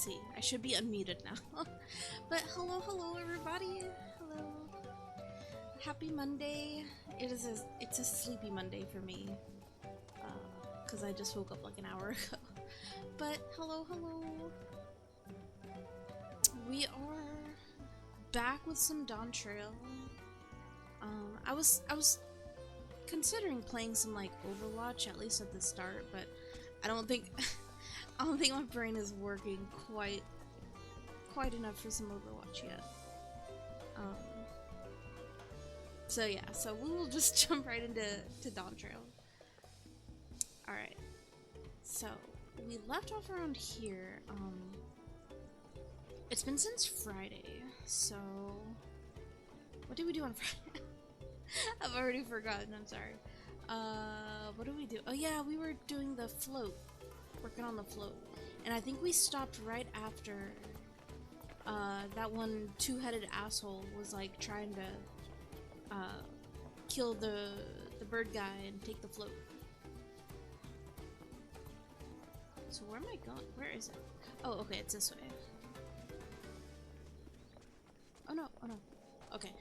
see. I should be unmuted now. But hello everybody. Hello. Happy Monday. It's a sleepy Monday for me. Cause I just woke up like an hour ago. But hello. We are back with some Dawntrail. I was considering playing some like Overwatch, at least at the start, but I don't think my brain is working quite enough for some Overwatch yet. So yeah, so we will just jump right into Dawntrail. Alright. So we left off around here. It's been since Friday, so what did we do on Friday? I've already forgotten, I'm sorry. What did we do? Oh yeah, we were doing the float. Working on the float. And I think we stopped right after that one two-headed asshole was like trying to kill the bird guy and take the float. So where am I going? Where is it? Oh, okay, it's this way. Oh no, okay.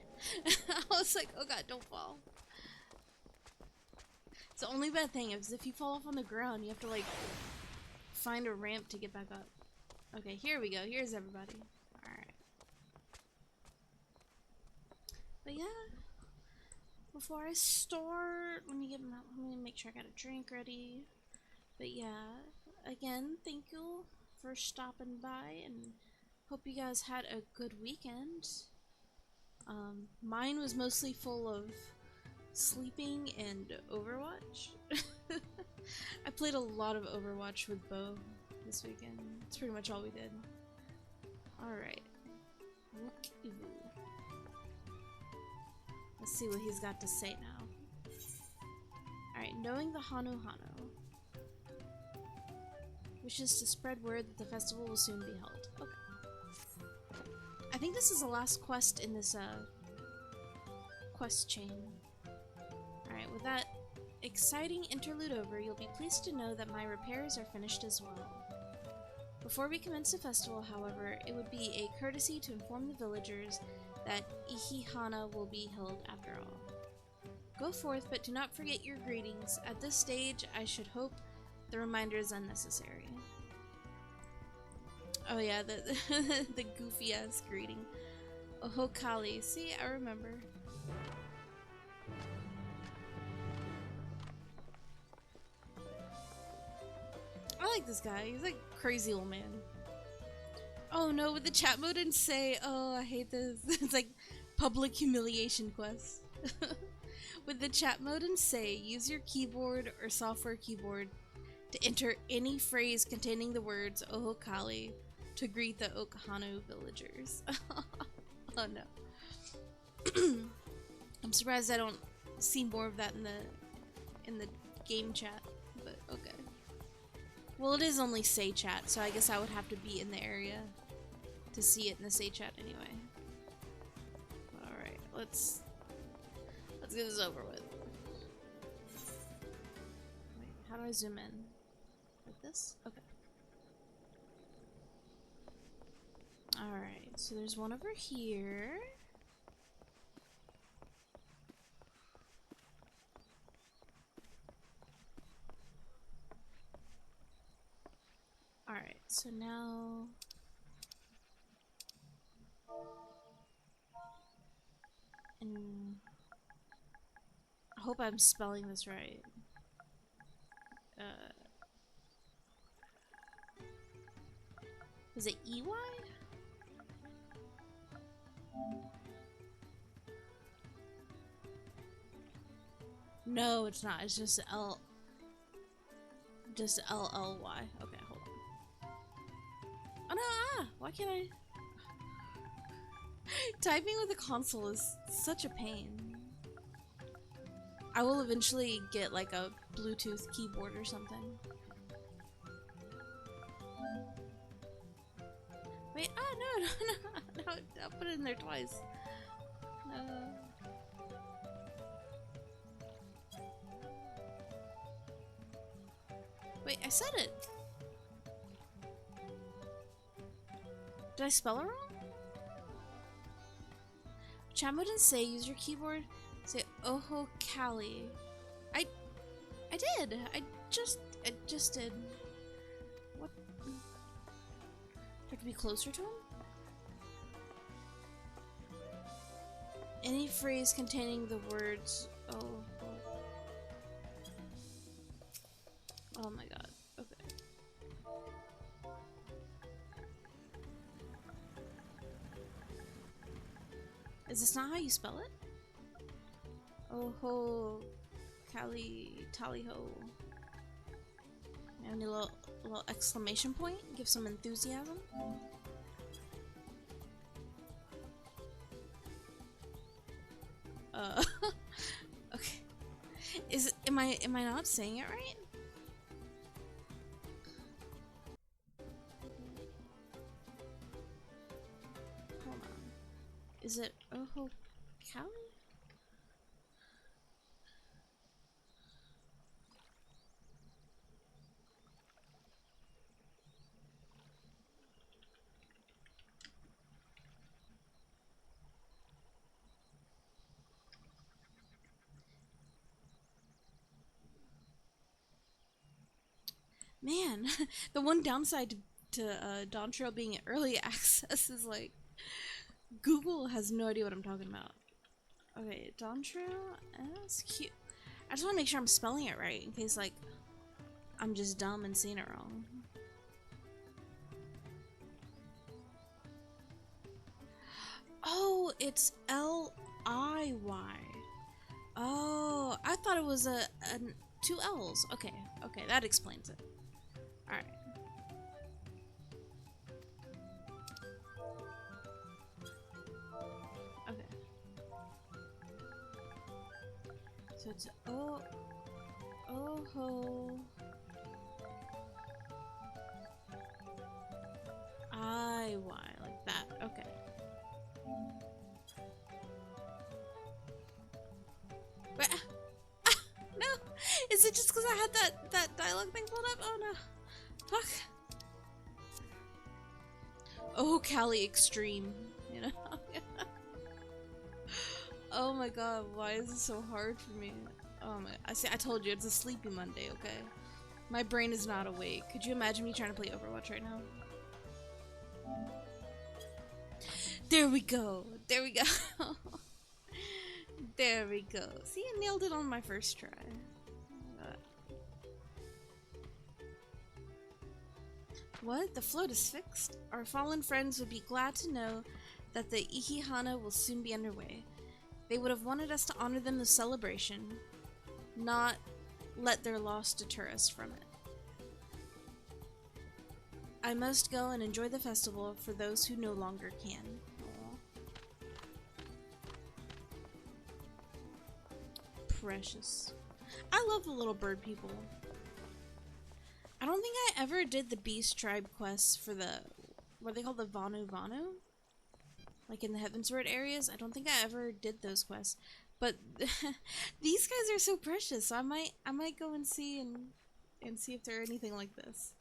I was like, oh god, don't fall. It's the only bad thing is if you fall off on the ground, you have to like find a ramp to get back up. Okay, here we go. Here's everybody. Alright. But yeah, before I start, let me make sure I got a drink ready. But yeah, again, thank you for stopping by and hope you guys had a good weekend. Mine was mostly full of sleeping and Overwatch. I played a lot of Overwatch with Bo this weekend. That's pretty much all we did. Alright. Let's see what he's got to say now. Alright, knowing the Hanu wishes to spread word that the festival will soon be held. Okay. I think this is the last quest in this quest chain. Alright, with that exciting interlude over, you'll be pleased to know that my repairs are finished as well. Before we commence the festival, however, it would be a courtesy to inform the villagers that Ihihana will be held after all. Go forth, but do not forget your greetings. At this stage, I should hope the reminder is unnecessary. Oh yeah, the goofy ass greeting. Oh Kali, see, I remember. I like this guy. He's like crazy old man. Oh no, with the chat mode and say, oh, I hate this. It's like public humiliation quest. With the chat mode and say, use your keyboard or software keyboard to enter any phrase containing the words Oh Kali to greet the Okahanu villagers. Oh no. I'm surprised I don't see more of that in the game chat, but okay. Well, it is only say chat, so I guess I would have to be in the area to see it in the say chat anyway. Alright, let's get this over with. Wait, how do I zoom in? Like this? Okay. Alright, so there's one over here. Alright, so now... And... I hope I'm spelling this right. Is it EY? No, it's not. It's just L. Just LLY. Okay, hold on. Oh no! Why can't I? Typing with a console is such a pain. I will eventually get like a Bluetooth keyboard or something. Wait, no, I'll put it in there twice. Wait, I said it! Did I spell it wrong? Chat mode and say, use your keyboard. Say Oho Kali. I did. I just did. What? Do I have to be closer to him? Any phrase containing the words oh my god. Okay. Is this not how you spell it? Oh ho, Kali, tally ho. Any little exclamation point? Give some enthusiasm. Okay. Am I not saying it right? Hold on. Is it Oho Kali? Man, the one downside to Dawntrail being early access is like Google has no idea what I'm talking about. Okay, Dawntrail MSQ. I just want to make sure I'm spelling it right in case like I'm just dumb and saying it wrong. Oh, it's L-I-Y. Oh, I thought it was a two L's. Okay, that explains it. Alright. Okay. So it's O-Ho I-Y, like that. Okay. But, no! Is it just because I had that dialogue thing pulled up? Oh no. Fuck. Oh, Kali Extreme, you know? Oh my god, why is it so hard for me? Oh my, I told you, it's a sleepy Monday, okay? My brain is not awake. Could you imagine me trying to play Overwatch right now? There we go! There we go! There we go. See, I nailed it on my first try. What? The float is fixed? Our fallen friends would be glad to know that the Ikihana will soon be underway. They would have wanted us to honor them with celebration, not let their loss deter us from it. I must go and enjoy the festival for those who no longer can. Aww. Precious. I love the little bird people. I don't think I ever did the Beast Tribe quests for the, what are they called, the Vanu Vanu? Like in the Heavensward areas? I don't think I ever did those quests. But these guys are so precious, so I might go and see and see if they're anything like this.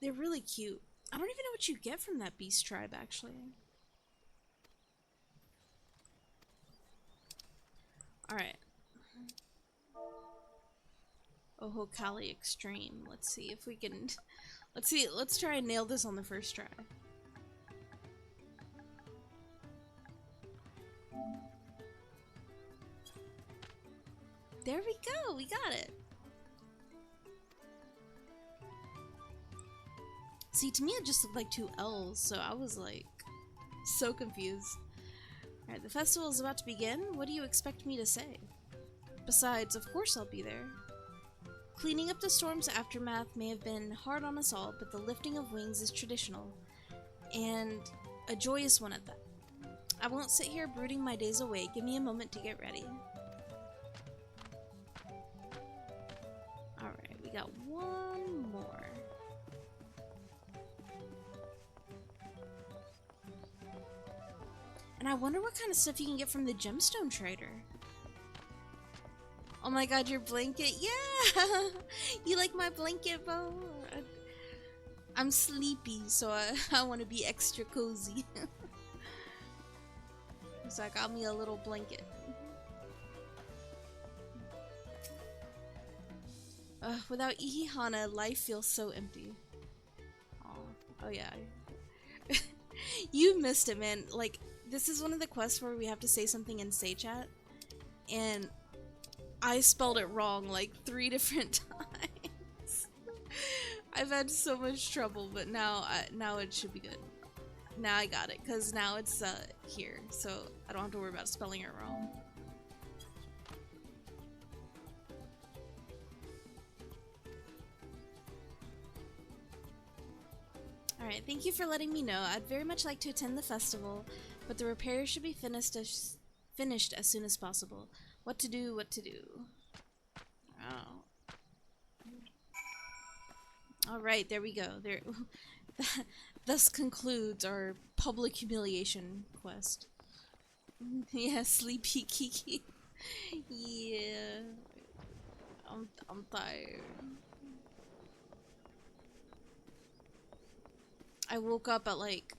They're really cute. I don't even know what you get from that Beast Tribe, actually. Alright. Oh, Kali Extreme. Let's see if we can... Let's try and nail this on the first try. There we go! We got it! See, to me it just looked like two L's, so I was like, so confused. Alright, the festival is about to begin. What do you expect me to say? Besides, of course I'll be there. Cleaning up the storm's aftermath may have been hard on us all, but the lifting of wings is traditional, and a joyous one at that. I won't sit here brooding my days away. Give me a moment to get ready. Alright, we got one more. And I wonder what kind of stuff you can get from the gemstone trader. Oh my god, your blanket. Yeah! You like my blanket, Bo? I'm sleepy, so I want to be extra cozy. So I got me a little blanket. Without Ihihana, life feels so empty. Oh yeah. You missed it, man. Like, this is one of the quests where we have to say something in Say Chat, and I spelled it wrong like 3 different times. I've had so much trouble, but now it should be good. Now I got it, because now it's here, so I don't have to worry about spelling it wrong. Alright, thank you for letting me know. I'd very much like to attend the festival, but the repairs should be finished as soon as possible. What to do, what to do. Oh. Alright, there we go. There. Thus concludes our public humiliation quest. Yeah, sleepy Kiki. Yeah. I'm tired. I woke up at like,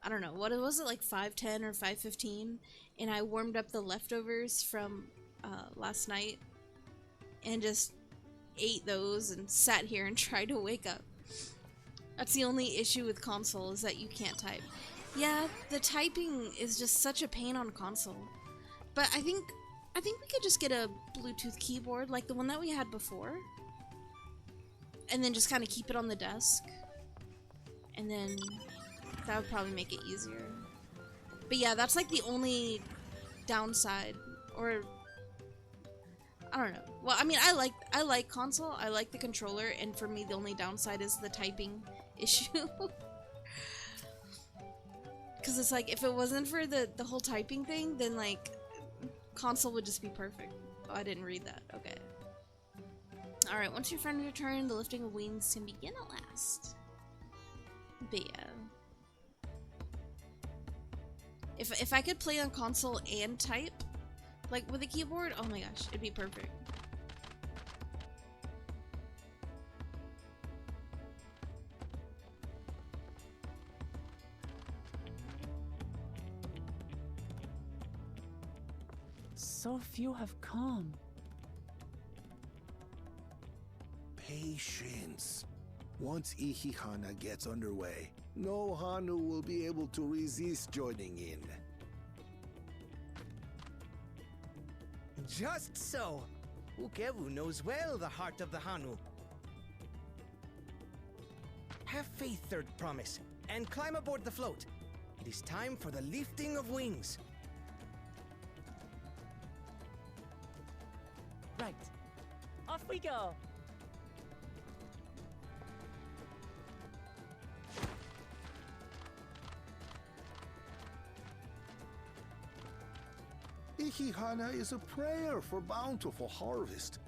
I don't know, what was it, like 5:10 or 5:15, and I warmed up the leftovers from last night and just ate those and sat here and tried to wake up. That's the only issue with console, is that you can't type. Yeah, the typing is just such a pain on console. But I think we could just get a Bluetooth keyboard like the one that we had before, and then just kind of keep it on the desk. And then that would probably make it easier. But yeah, that's like the only downside, or I don't know. Well, I mean, I like console. I like the controller, and for me, the only downside is the typing issue. Because it's like, if it wasn't for the whole typing thing, then like console would just be perfect. Oh, I didn't read that. Okay. All right. Once your friend returns, the lifting of wings can begin at last. But yeah. If I could play on console and type, like with a keyboard, oh my gosh, it'd be perfect. So few have come. Patience. Once Ihihana gets underway, no Hanu will be able to resist joining in. Just so. Ukewu knows well the heart of the Hanu. Have faith, Third Promise, and climb aboard the float. It is time for the lifting of wings. Right. Off we go. Ihihana is a prayer for bountiful harvest.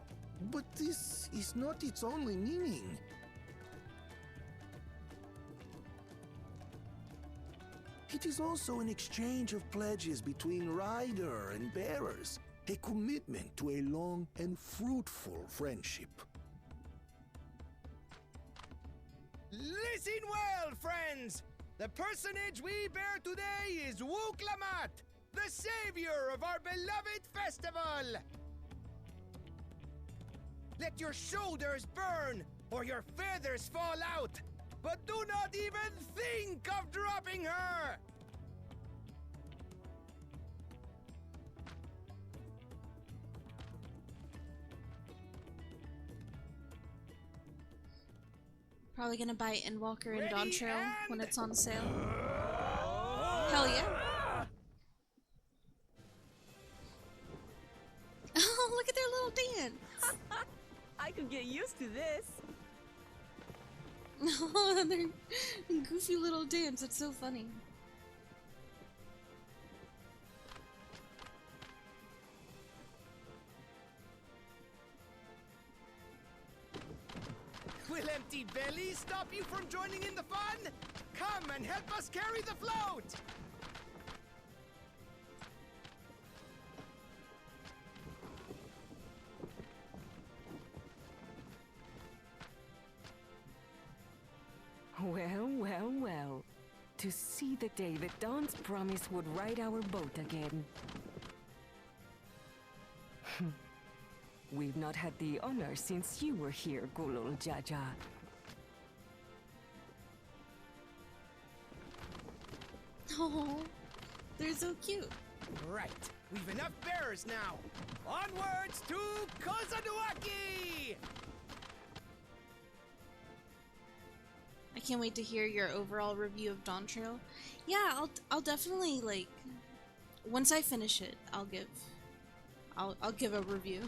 But this is not its only meaning. It is also an exchange of pledges between rider and bearers, a commitment to a long and fruitful friendship. Listen well, friends! The personage we bear today is Lamat, the savior of our beloved festival! Let your shoulders burn, or your feathers fall out, but do not even think of dropping her! Probably gonna buy Endwalker and Ready Dawntrail when and- it's on sale. Hell yeah. Oh, look at their little dance. I could get used to this. Oh, their goofy little dance. It's so funny. Will empty bellies stop you from joining in the fun? Come and help us carry the float! Well, well, well. To see the day that Dawn's promise would ride our boat again. We've not had the honor since you were here, Gulul Jaja. Oh, they're so cute. Right. We've enough bearers now. Onwards to Kozanowaki! I can't wait to hear your overall review of Dawntrail. Yeah, I'll definitely, like, once I finish it, I'll give a review.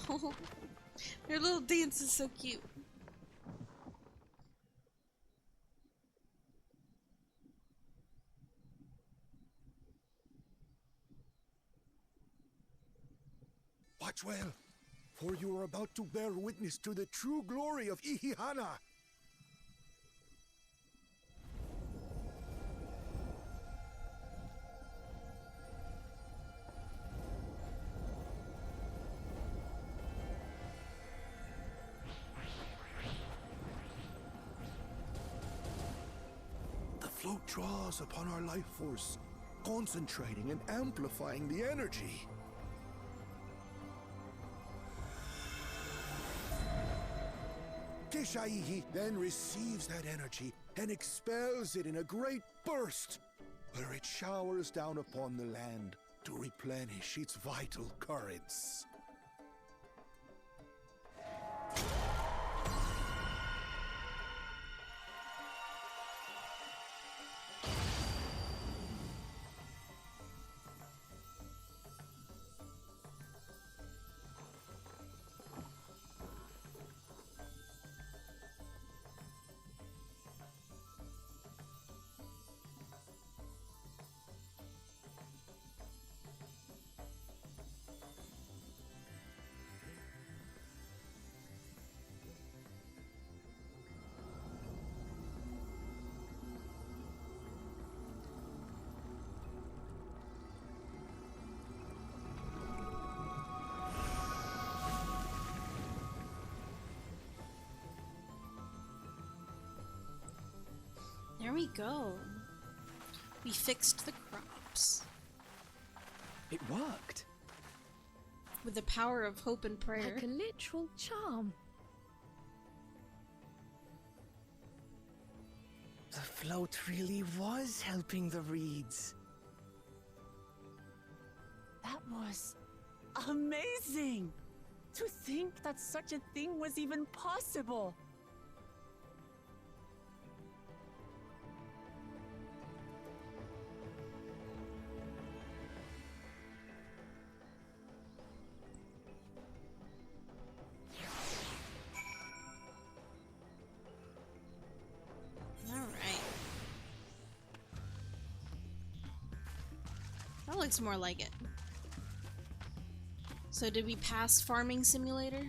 No, their little dance is so cute. Watch well, for you are about to bear witness to the true glory of Ihihana. The float draws upon our life force, concentrating and amplifying the energy. Keshaihi then receives that energy and expels it in a great burst, where it showers down upon the land to replenish its vital currents. There we go. We fixed the crops. It worked. With the power of hope and prayer. Like a literal charm. The float really was helping the reeds. That was amazing! To think that such a thing was even possible! That looks more like it. So did we pass Farming Simulator?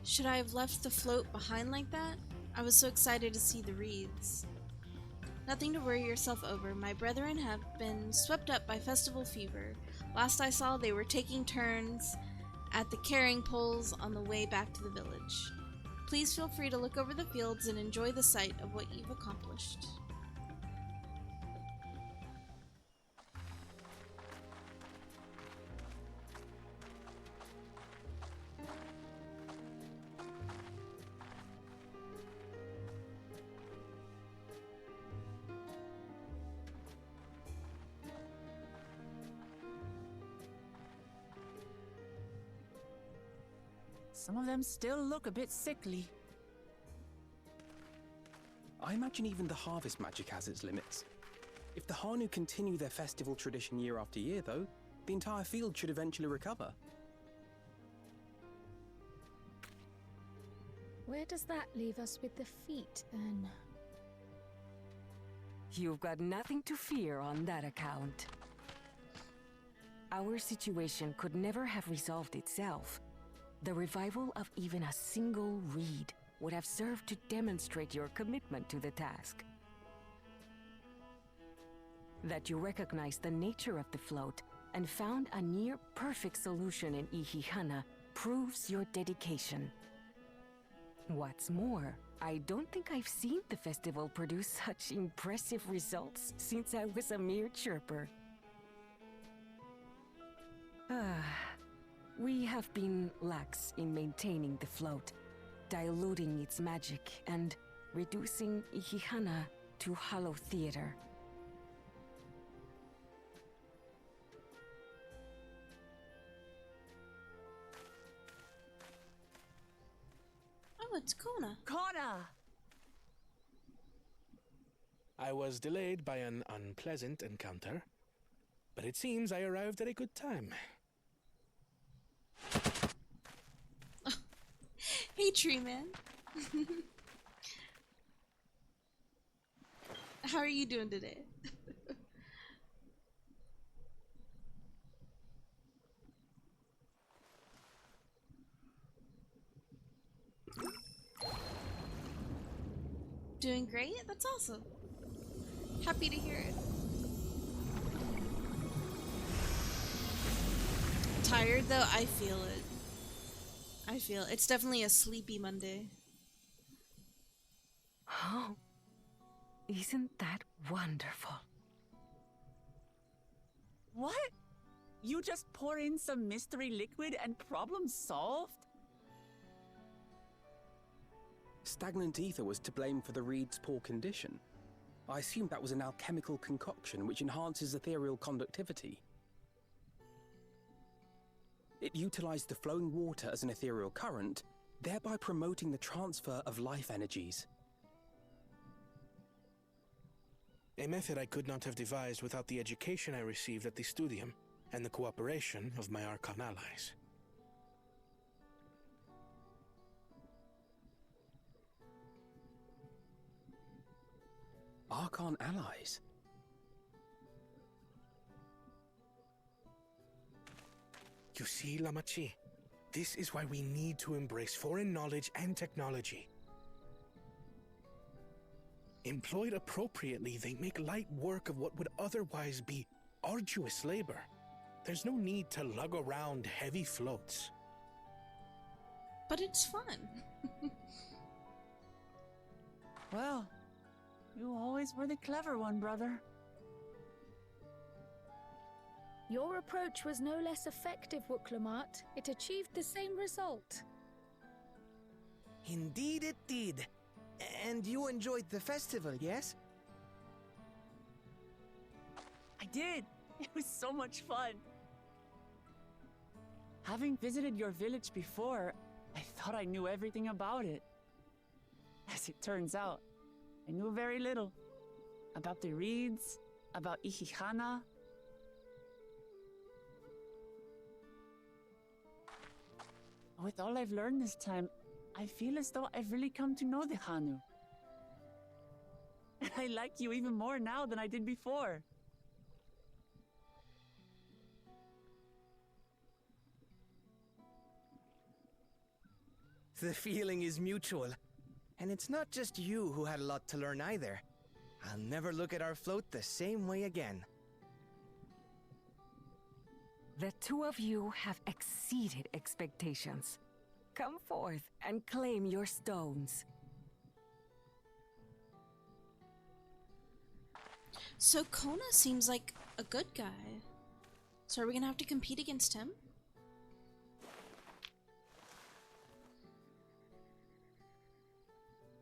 Should I have left the float behind like that? I was so excited to see the reeds. Nothing to worry yourself over. My brethren have been swept up by festival fever. Last I saw, they were taking turns at the carrying poles on the way back to the village. Please feel free to look over the fields and enjoy the sight of what you've accomplished. Some of them still look a bit sickly. I imagine even the harvest magic has its limits. If the Hanu continue their festival tradition year after year, though, the entire field should eventually recover. Where does that leave us with the feet, then? You've got nothing to fear on that account. Our situation could never have resolved itself. The revival of even a single reed would have served to demonstrate your commitment to the task. That you recognize the nature of the float and found a near-perfect solution in Ihihana proves your dedication. What's more, I don't think I've seen the festival produce such impressive results since I was a mere chirper. We have been lax in maintaining the float, diluting its magic and reducing Ihihana to hollow theater. Oh, it's Kona. Kona! I was delayed by an unpleasant encounter, but it seems I arrived at a good time. Hey, Tree Man. How are you doing today? Doing great? That's awesome. Happy to hear it. Tired though? I feel it. It's definitely a sleepy Monday. Oh, isn't that wonderful? What? You just pour in some mystery liquid and problem solved? Stagnant ether was to blame for the reed's poor condition. I assumed that was an alchemical concoction which enhances ethereal conductivity. It utilized the flowing water as an ethereal current, thereby promoting the transfer of life energies. A method I could not have devised without the education I received at the studium and the cooperation of my Archon allies. Archon allies? You see, Lamachi, this is why we need to embrace foreign knowledge and technology. Employed appropriately, they make light work of what would otherwise be arduous labor. There's no need to lug around heavy floats. But it's fun. Well, you always were the clever one, brother. Your approach was no less effective, Lamat. It achieved the same result. Indeed it did. And you enjoyed the festival, yes? I did. It was so much fun. Having visited your village before, I thought I knew everything about it. As it turns out, I knew very little. About the reeds, about Ihihana. With all I've learned this time, I feel as though I've really come to know the Hanu. And I like you even more now than I did before. The feeling is mutual. And it's not just you who had a lot to learn either. I'll never look at our float the same way again. The two of you have exceeded expectations. Come forth and claim your stones. So Kona seems like a good guy. So are we gonna have to compete against him?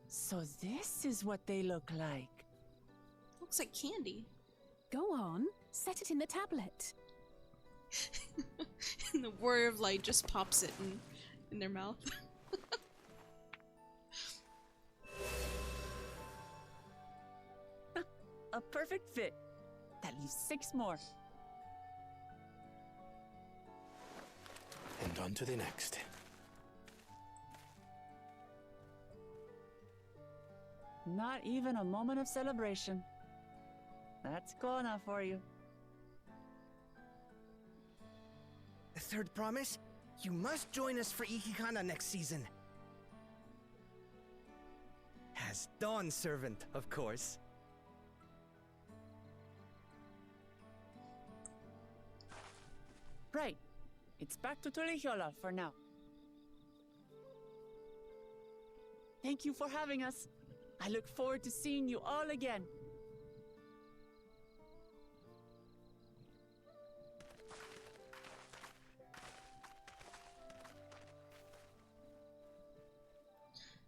So this is what they look like. Looks like candy. Go on, set it in the tablet. And the Warrior of Light just pops it in their mouth. A perfect fit. That leaves 6 more. And on to the next. Not even a moment of celebration. That's Kona for you. The third promise? You must join us for Ihihana next season. As Dawn Servant, of course. Right. It's back to tuliyollal for now. Thank you for having us. I look forward to seeing you all again.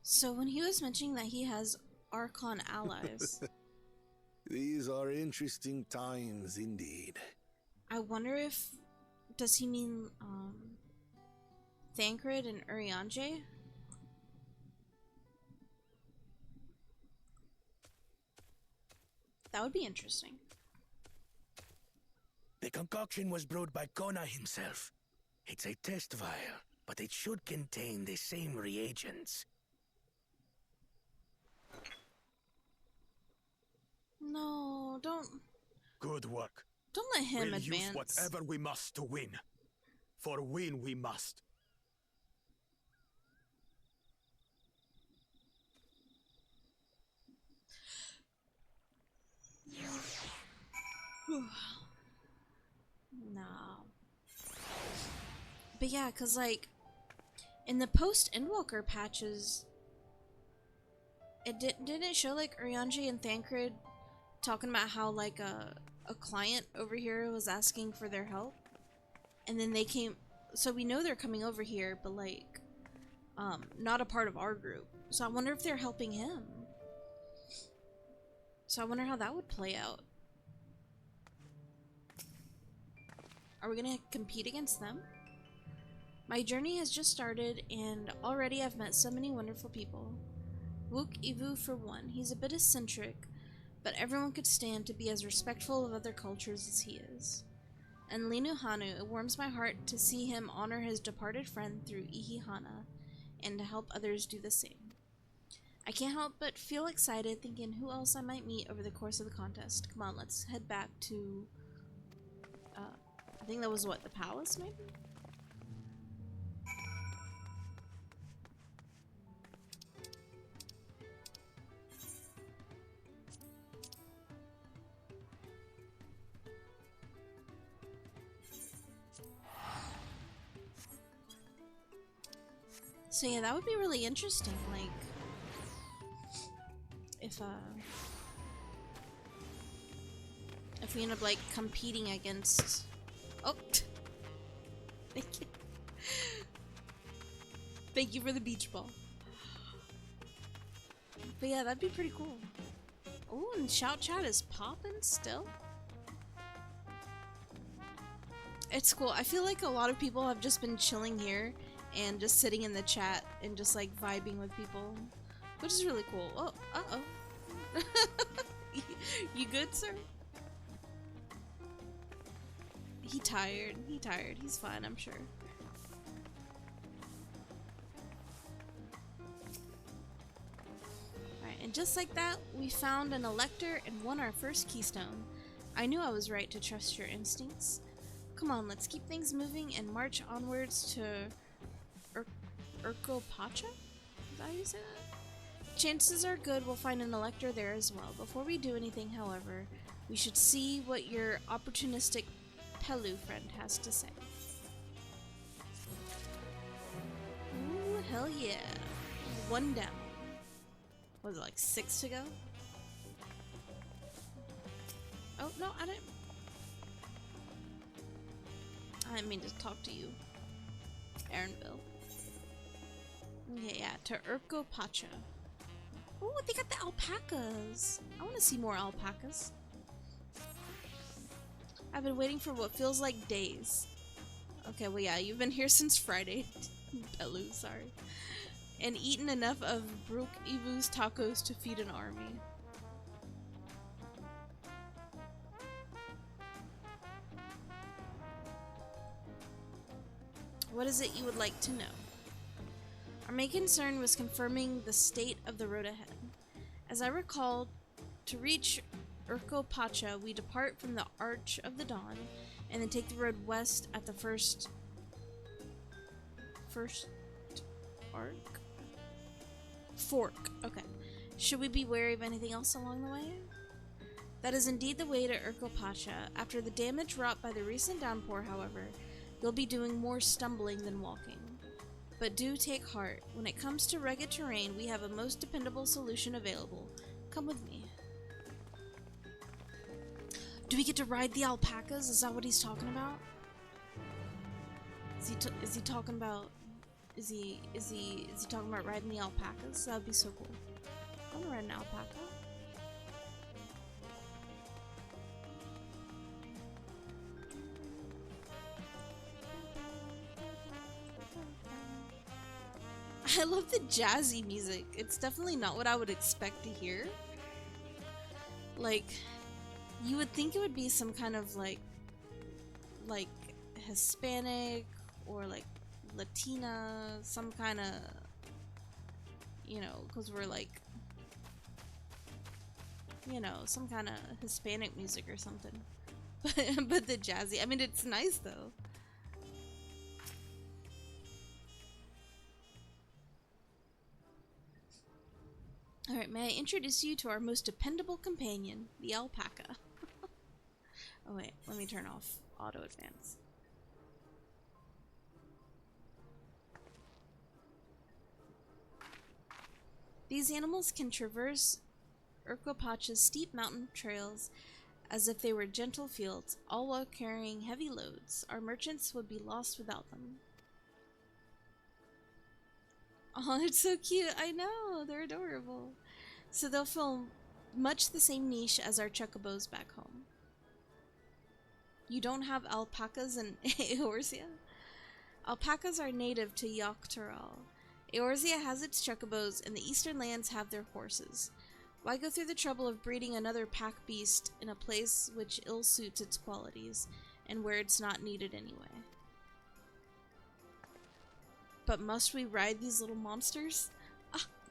So when he was mentioning that he has Archon allies, These are interesting times indeed. I wonder if, does he mean Thancred and Urianger? That would be interesting. The concoction was brewed by Kona himself. It's a test vial, but it should contain the same reagents. No, don't Good work. let him We'll advance. use whatever we must to win. For win we must. No. But yeah, cause like in the post-Endwalker patches, it didn't show like Urianger and Thancred talking about how like a client over here was asking for their help, and then they came. So we know they're coming over here, but like not a part of our group. So I wonder if they're helping him. So I wonder how that would play out. Are we gonna compete against them? My journey has just started, and already I've met so many wonderful people. Vtuber for one. He's a bit eccentric, but everyone could stand to be as respectful of other cultures as he is. And LilNosferatu, it warms my heart to see him honor his departed friend through Ihihana, and to help others do the same. I can't help but feel excited thinking who else I might meet over the course of the contest. Come on, let's head back to I think that was what, the palace maybe? So yeah, that would be really interesting, like if we end up like competing against. Oh, thank you. Thank you for the beach ball. But yeah, that'd be pretty cool. Oh, and shout chat is popping still. It's cool. I feel like a lot of people have just been chilling here and just sitting in the chat and just like vibing with people, which is really cool. Oh, uh-oh. You good, sir? He tired. He's fine, I'm sure. Alright, and just like that, we found an elector and won our first keystone. I knew I was right to trust your instincts. Come on, let's keep things moving and march onwards to Urkopacha? Is that how you say that? Chances are good we'll find an elector there as well. Before we do anything, however, we should see what your opportunistic Pelu friend has to say. Ooh, hell yeah. One down. Was it like 6 to go? Oh, no, I didn't mean to talk to you. Erenville. Okay, yeah, to Urkopacha. Oh, they got the alpacas. I want to see more alpacas. I've been waiting for what feels like days. Okay, well yeah, you've been here since Friday. Pelu, sorry. And eaten enough of Vtuber's tacos to feed an army. What is it you would like to know? Our main concern was confirming the state of the road ahead. As I recall, to reach Urkopacha, we depart from the Arch of the Dawn, and then take the road west at the first arc? Fork, okay. Should we be wary of anything else along the way? That is indeed the way to Urkopacha. After the damage wrought by the recent downpour, however, you'll be doing more stumbling than walking. But do take heart. When it comes to rugged terrain, we have a most dependable solution available. Come with me. Do we get to ride the alpacas? Is that what he's talking about? Is he talking about? Is he talking about riding the alpacas? That would be so cool. I want to ride an alpaca. I love the jazzy music. It's definitely not what I would expect to hear. Like, you would think it would be some kind of like Hispanic or like Latina, some kind of, you know, because we're like, you know, some kind of Hispanic music or something. But the jazzy, I mean, it's nice though. Alright, may I introduce you to our most dependable companion, the alpaca. Oh wait, let me turn off auto advance. These animals can traverse Urkopacha's steep mountain trails as if they were gentle fields, all while carrying heavy loads. Our merchants would be lost without them. Oh, it's so cute. I know, they're adorable. So they'll fill much the same niche as our chocobos back home. You don't have alpacas in Eorzea? Alpacas are native to Tural. Eorzea has its chocobos, and the eastern lands have their horses. Why go through the trouble of breeding another pack beast in a place which ill suits its qualities, and where it's not needed anyway? But must we ride these little monsters?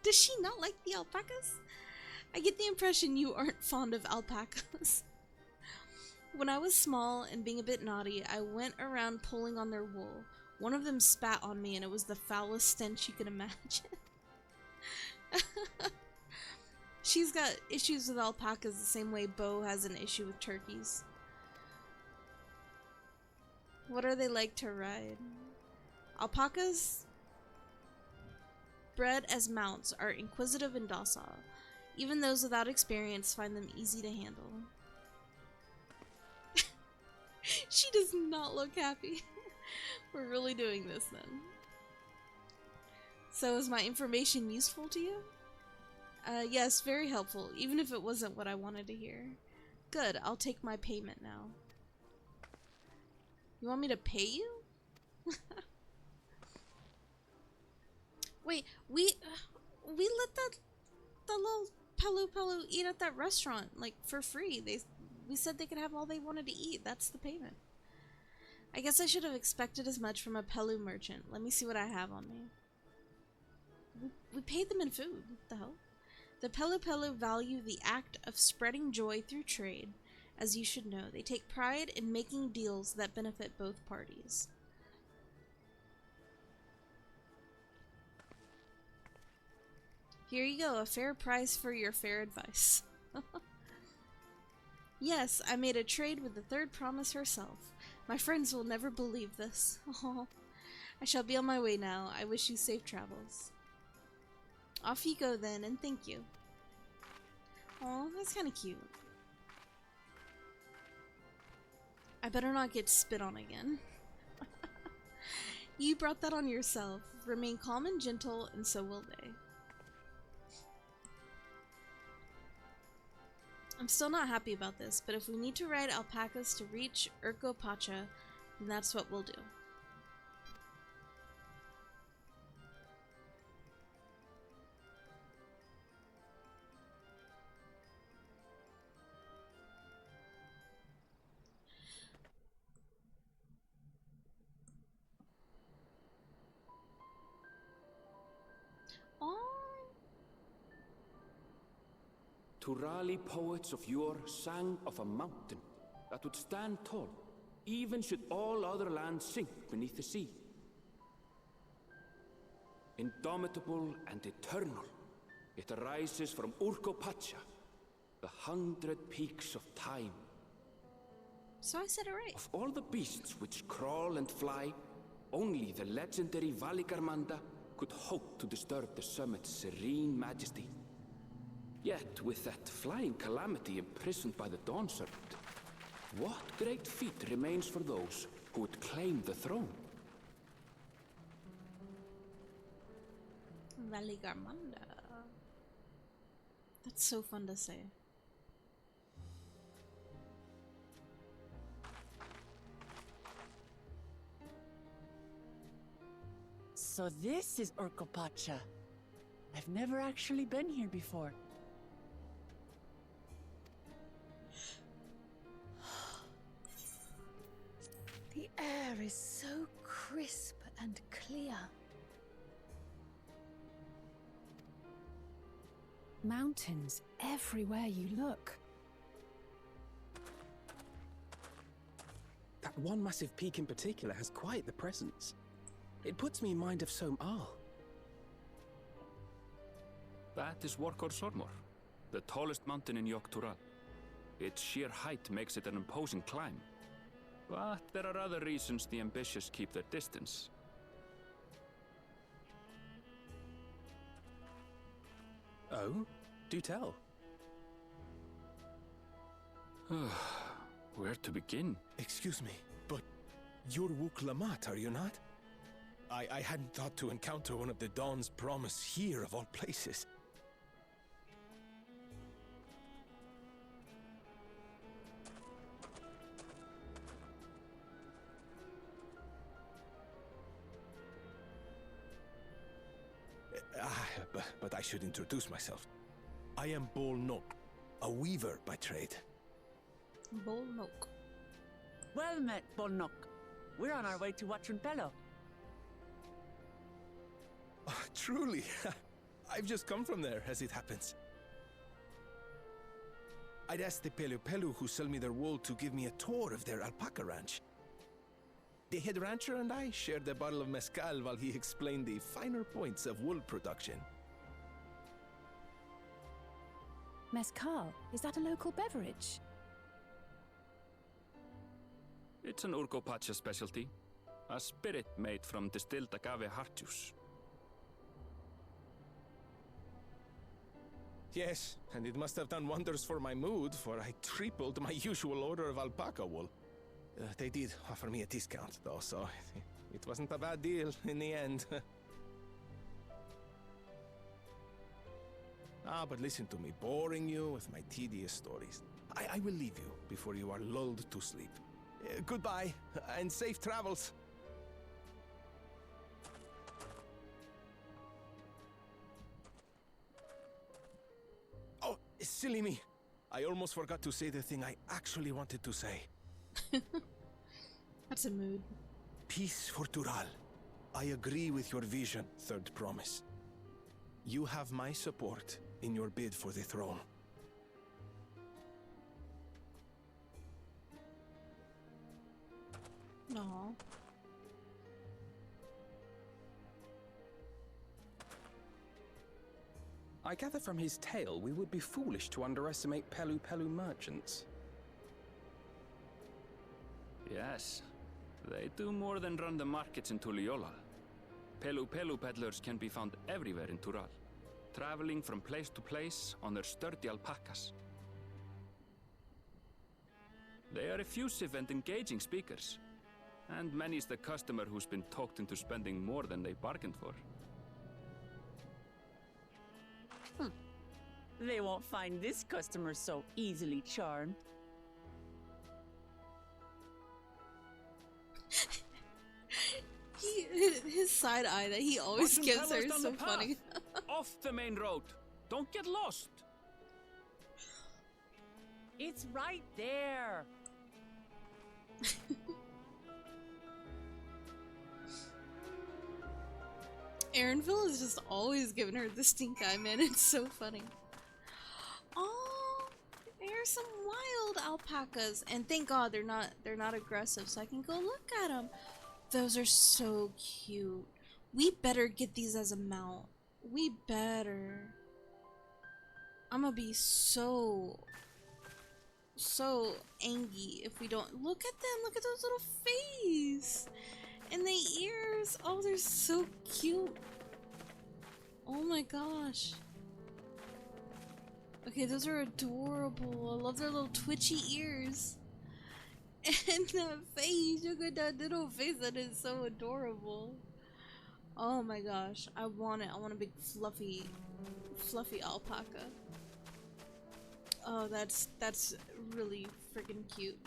Does she not like the alpacas? I get the impression you aren't fond of alpacas. When I was small and being a bit naughty, I went around pulling on their wool. One of them spat on me and it was the foulest stench you could imagine. She's got issues with alpacas the same way Bo has an issue with turkeys. What are they like to ride? Alpacas, bred as mounts, are inquisitive and docile. Even those without experience find them easy to handle. She does not look happy. We're really doing this then. So is my information useful to you? Yes, very helpful, even if it wasn't what I wanted to hear. Good, I'll take my payment now. You want me to pay you? Wait, we let that little Palu eat at that restaurant, like, for free. We said they could have all they wanted to eat. That's the payment. I guess I should have expected as much from a Pelu merchant. Let me see what I have on me. We paid them in food. What the hell? The Pelu value the act of spreading joy through trade. As you should know, they take pride in making deals that benefit both parties. Here you go, a fair price for your fair advice. Yes, I made a trade with the third promise herself. My friends will never believe this. Oh, I shall be on my way now. I wish you safe travels. Off you go then, and thank you. Oh, that's kind of cute. I better not get spit on again. You brought that on yourself. Remain calm and gentle, and so will they. I'm still not happy about this, but if we need to ride alpacas to reach Urkopacha, then that's what we'll do. Turali poets of yore sang of a mountain that would stand tall, even should all other lands sink beneath the sea. Indomitable and eternal, It arises from Urkopacha, the 100 peaks of time. So I said it right. Of all the beasts which crawl and fly, only the legendary Valigarmanda could hope to disturb the summit's serene majesty. Yet, with that flying calamity imprisoned by the Dawn Serpent, what great feat remains for those who would claim the throne? Valigarmanda. That's so fun to say. So this is Urkopacha. I've never actually been here before. The air is so crisp and clear. Mountains everywhere you look. That one massive peak in particular has quite the presence. It puts me in mind of Som-Al. That is Workor Sormor, the tallest mountain in Tural. Its sheer height makes it an imposing climb. But there are other reasons the ambitious keep their distance. Oh? Do tell. Where to begin? Excuse me, but you're Wook Lamat, are you not? I hadn't thought to encounter one of the Dawn's promise here of all places. But I should introduce myself. I am Bol Nok, a weaver by trade. Bol Nok. Well met, Bolnok. We're on our way to Watranpelo. Oh, truly, I've just come from there, as it happens. I'd asked the Pelu who sell me their wool to give me a tour of their alpaca ranch. The head rancher and I shared a bottle of mezcal while he explained the finer points of wool production. Mezcal, is that a local beverage? It's an Urkopacha specialty. A spirit made from distilled agave heart juice. Yes, and it must have done wonders for my mood, for I tripled my usual order of alpaca wool. They did offer me a discount, though, so it wasn't a bad deal in the end. But listen to me, boring you with my tedious stories. I will leave you before you are lulled to sleep. Goodbye, and safe travels. Oh, silly me. I almost forgot to say the thing I actually wanted to say. That's a mood. Peace for Tural. I agree with your vision, Third Promise. You have my support in your bid for the throne. Aww. I gather from his tale we would be foolish to underestimate Pelu merchants. Yes, they do more than run the markets in Tuliyollal. Pelu peddlers can be found everywhere in Tural, traveling from place to place on their sturdy alpacas. They are effusive and engaging speakers, and many's the customer who's been talked into spending more than they bargained for. They won't find this customer so easily charmed. His side eye that he always gives her is so funny. Off the main road. Don't get lost. It's right there. Erenville is just always giving her the stink eye, man. It's so funny. Oh, there's some wild alpacas, and thank God they're not aggressive, so I can go look at them. Those are so cute. We better get these as a mount. We better. I'm gonna be so angry if we don't. Look at them, look at those little face and the ears. Oh, they're so cute. Oh my gosh. Okay, those are adorable. I love their little twitchy ears. And that face, look at that little face, that is so adorable. Oh my gosh, I want it. I want a big fluffy alpaca. Oh, that's really freaking cute.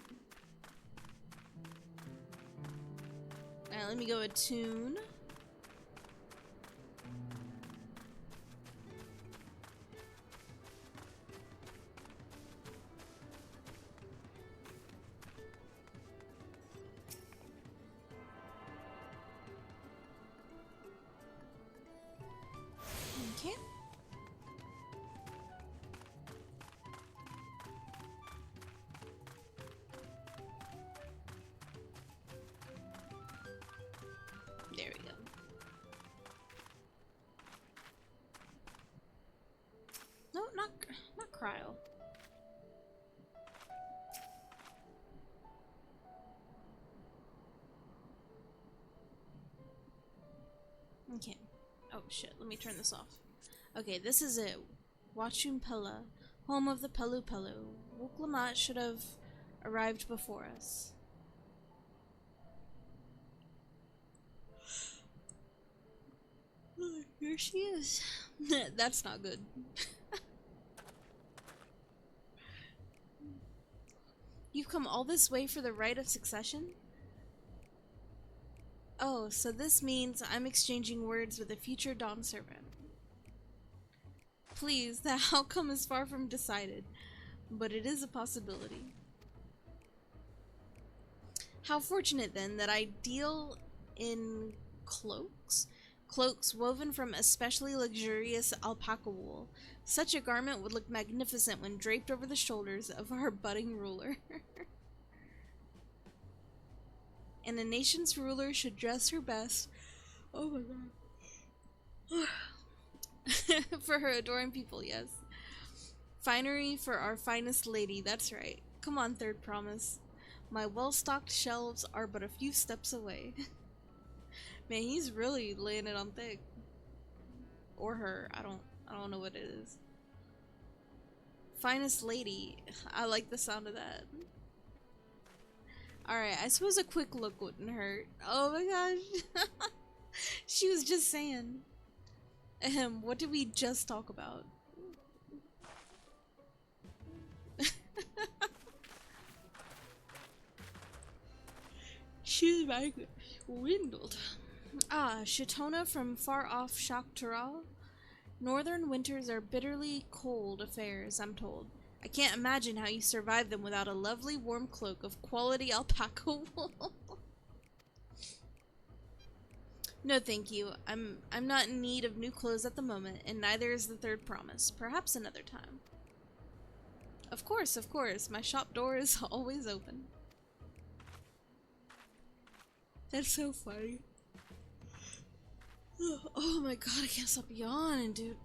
Alright, let me go attune. Okay. There we go. No, not cryo. Okay. Oh shit, let me turn this off. Okay, this is it. Wachumpella, home of the Pelu Pelu. Lamat should have arrived before us. Oh, here she is. That's not good. You've come all this way for the right of succession? Oh, so this means I'm exchanging words with a future Dawn servant. Please, the outcome is far from decided, but it is a possibility. How fortunate then that I deal in cloaks? Cloaks woven from especially luxurious alpaca wool. Such a garment would look magnificent when draped over the shoulders of our budding ruler. And a nation's ruler should dress her best. Oh my god. For her adoring people, yes. Finery for our finest lady, that's right. Come on, third promise. My well-stocked shelves are but a few steps away. Man, he's really laying it on thick. Or her, I don't know what it is. Finest lady, I like the sound of that. Alright, I suppose a quick look wouldn't hurt. Oh my gosh. She was just saying. What did we just talk about? She's like swindled. Ah, Shatona from far off Shock Tural. Northern winters are bitterly cold affairs, I'm told. I can't imagine how you survive them without a lovely warm cloak of quality alpaca wool. No, thank you. I'm not in need of new clothes at the moment, and neither is the third promise. Perhaps another time. Of course, of course. My shop door is always open. That's so funny. Oh my god, I can't stop yawning, dude.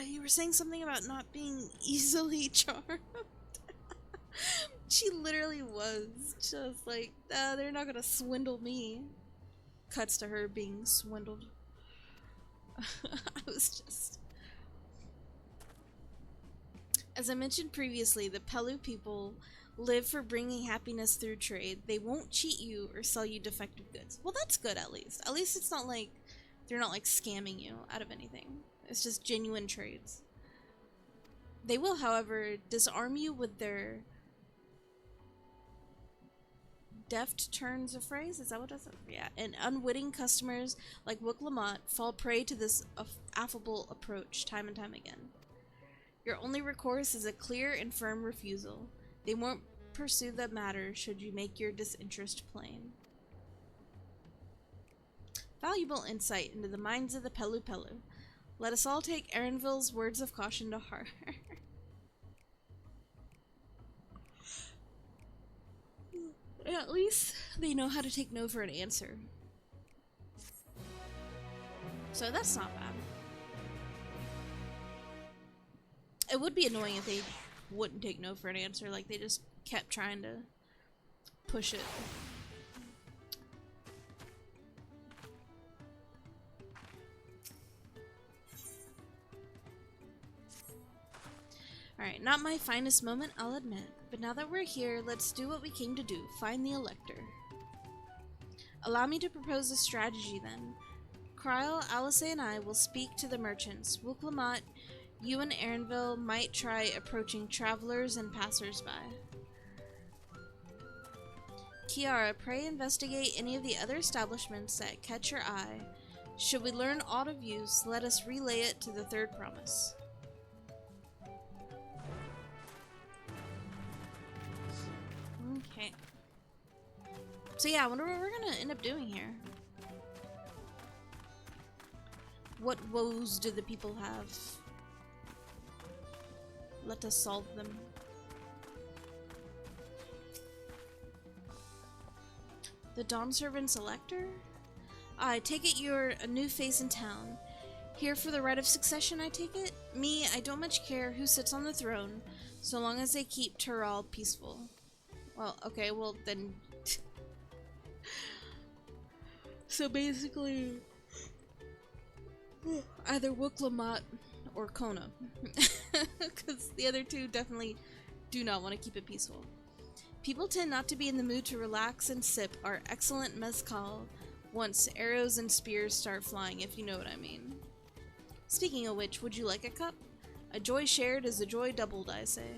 You were saying something about not being easily charmed. She literally was just like, they're not gonna swindle me. Cuts to her being swindled. I was just... As I mentioned previously, the Pelu people live for bringing happiness through trade. They won't cheat you or sell you defective goods. Well, that's good at least. At least it's not like they're not like scamming you out of anything. It's just genuine trades. They will, however, disarm you with their deft turns of phrase. Is that what it says? Yeah. And unwitting customers like Lamat fall prey to this affable approach time and time again. Your only recourse is a clear and firm refusal. They won't pursue the matter should you make your disinterest plain. Valuable insight into the minds of the Pelu Pelu. Let us all take Erenville's words of caution to heart. At least they know how to take no for an answer. So that's not bad. It would be annoying if they wouldn't take no for an answer, like they just kept trying to push it. Alright, not my finest moment, I'll admit. But now that we're here, let's do what we came to do, find the Elector. Allow me to propose a strategy then. Kryle, Alice, and I will speak to the merchants. Wook Lamat, you and Erenville might try approaching travelers and passers-by. Kiara, pray investigate any of the other establishments that catch your eye. Should we learn aught of use, let us relay it to the third promise. Okay. So yeah, I wonder what we're gonna end up doing here. What woes do the people have? Let us solve them. The Dawn Servant's Elector? I take it you're a new face in town. Here for the right of succession, I take it? Me, I don't much care who sits on the throne, so long as they keep Tural peaceful. Well, okay, well then... So basically... either Wook Lamat or Kona. Because the other two definitely do not want to keep it peaceful. People tend not to be in the mood to relax and sip our excellent mezcal once arrows and spears start flying, if you know what I mean. Speaking of which, would you like a cup? A joy shared is a joy doubled, I say.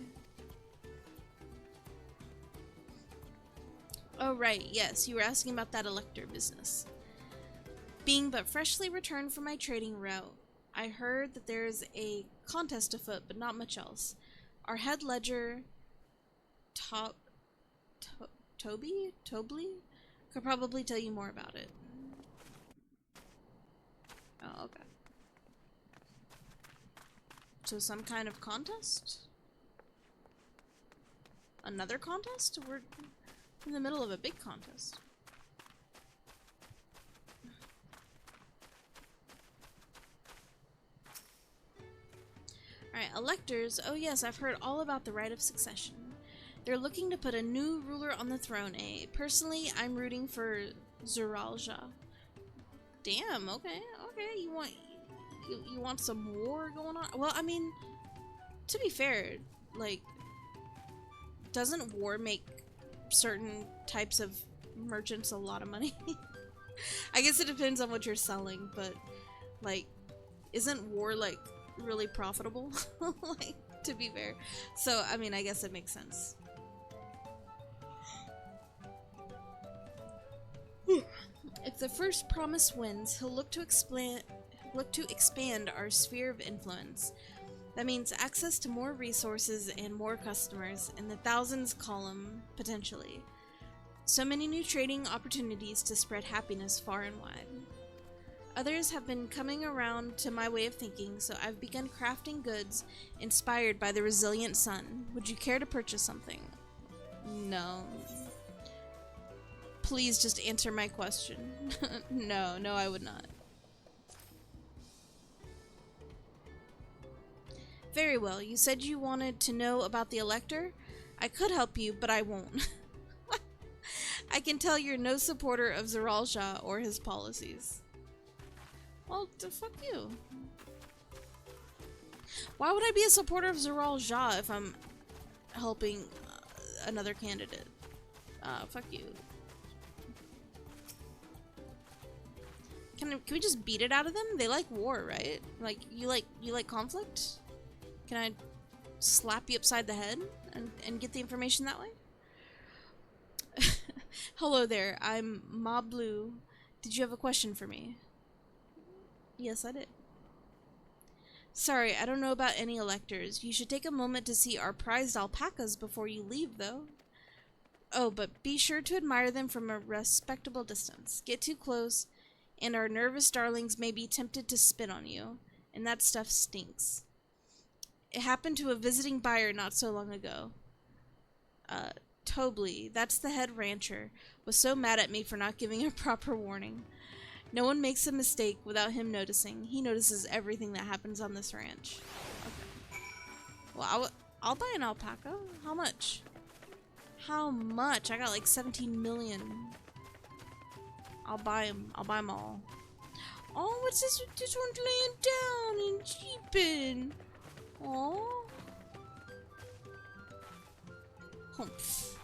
Oh right, yes, you were asking about that Elector business. Being but freshly returned from my trading route, I heard that there is a contest afoot, but not much else. Our head ledger, Toby could probably tell you more about it. Oh, okay. So some kind of contest? Another contest? We're in the middle of a big contest. Alright, electors. Oh yes, I've heard all about the right of succession. They're looking to put a new ruler on the throne, eh? Personally, I'm rooting for Zuralja. Damn, okay, okay, you want some war going on? Well, I mean, to be fair, like, doesn't war make certain types of merchants a lot of money? I guess it depends on what you're selling, but, like, isn't war, like, really profitable? Like, to be fair. So, I mean, I guess it makes sense. If the first promise wins, he'll look to expand our sphere of influence. That means access to more resources and more customers, in the thousands column, potentially. So many new trading opportunities to spread happiness far and wide. Others have been coming around to my way of thinking, so I've begun crafting goods inspired by the resilient sun. Would you care to purchase something? No. Please just answer my question. No, I would not. Very well, you said you wanted to know about the Elector? I could help you, but I won't. I can tell you're no supporter of Zuralja or his policies. Well, fuck you. Why would I be a supporter of Zuralja if I'm helping another candidate? Fuck you. Can we just beat it out of them? They like war, right? Like you like conflict? Can I slap you upside the head and get the information that way? Hello there, I'm Ma Blue. Did you have a question for me? Yes, I did. Sorry, I don't know about any electors. You should take a moment to see our prized alpacas before you leave, though. Oh, but be sure to admire them from a respectable distance. Get too close, and our nervous darlings may be tempted to spit on you, and that stuff stinks. It happened to a visiting buyer not so long ago. Tobley, that's the head rancher, was so mad at me for not giving a proper warning. No one makes a mistake without him noticing. He notices everything that happens on this ranch. Okay. Well, I'll buy an alpaca. How much? How much? I got like 17 million. I'll buy them. I'll buy them all. Oh, what's this? This one's laying down and cheaping. Oh. Humph.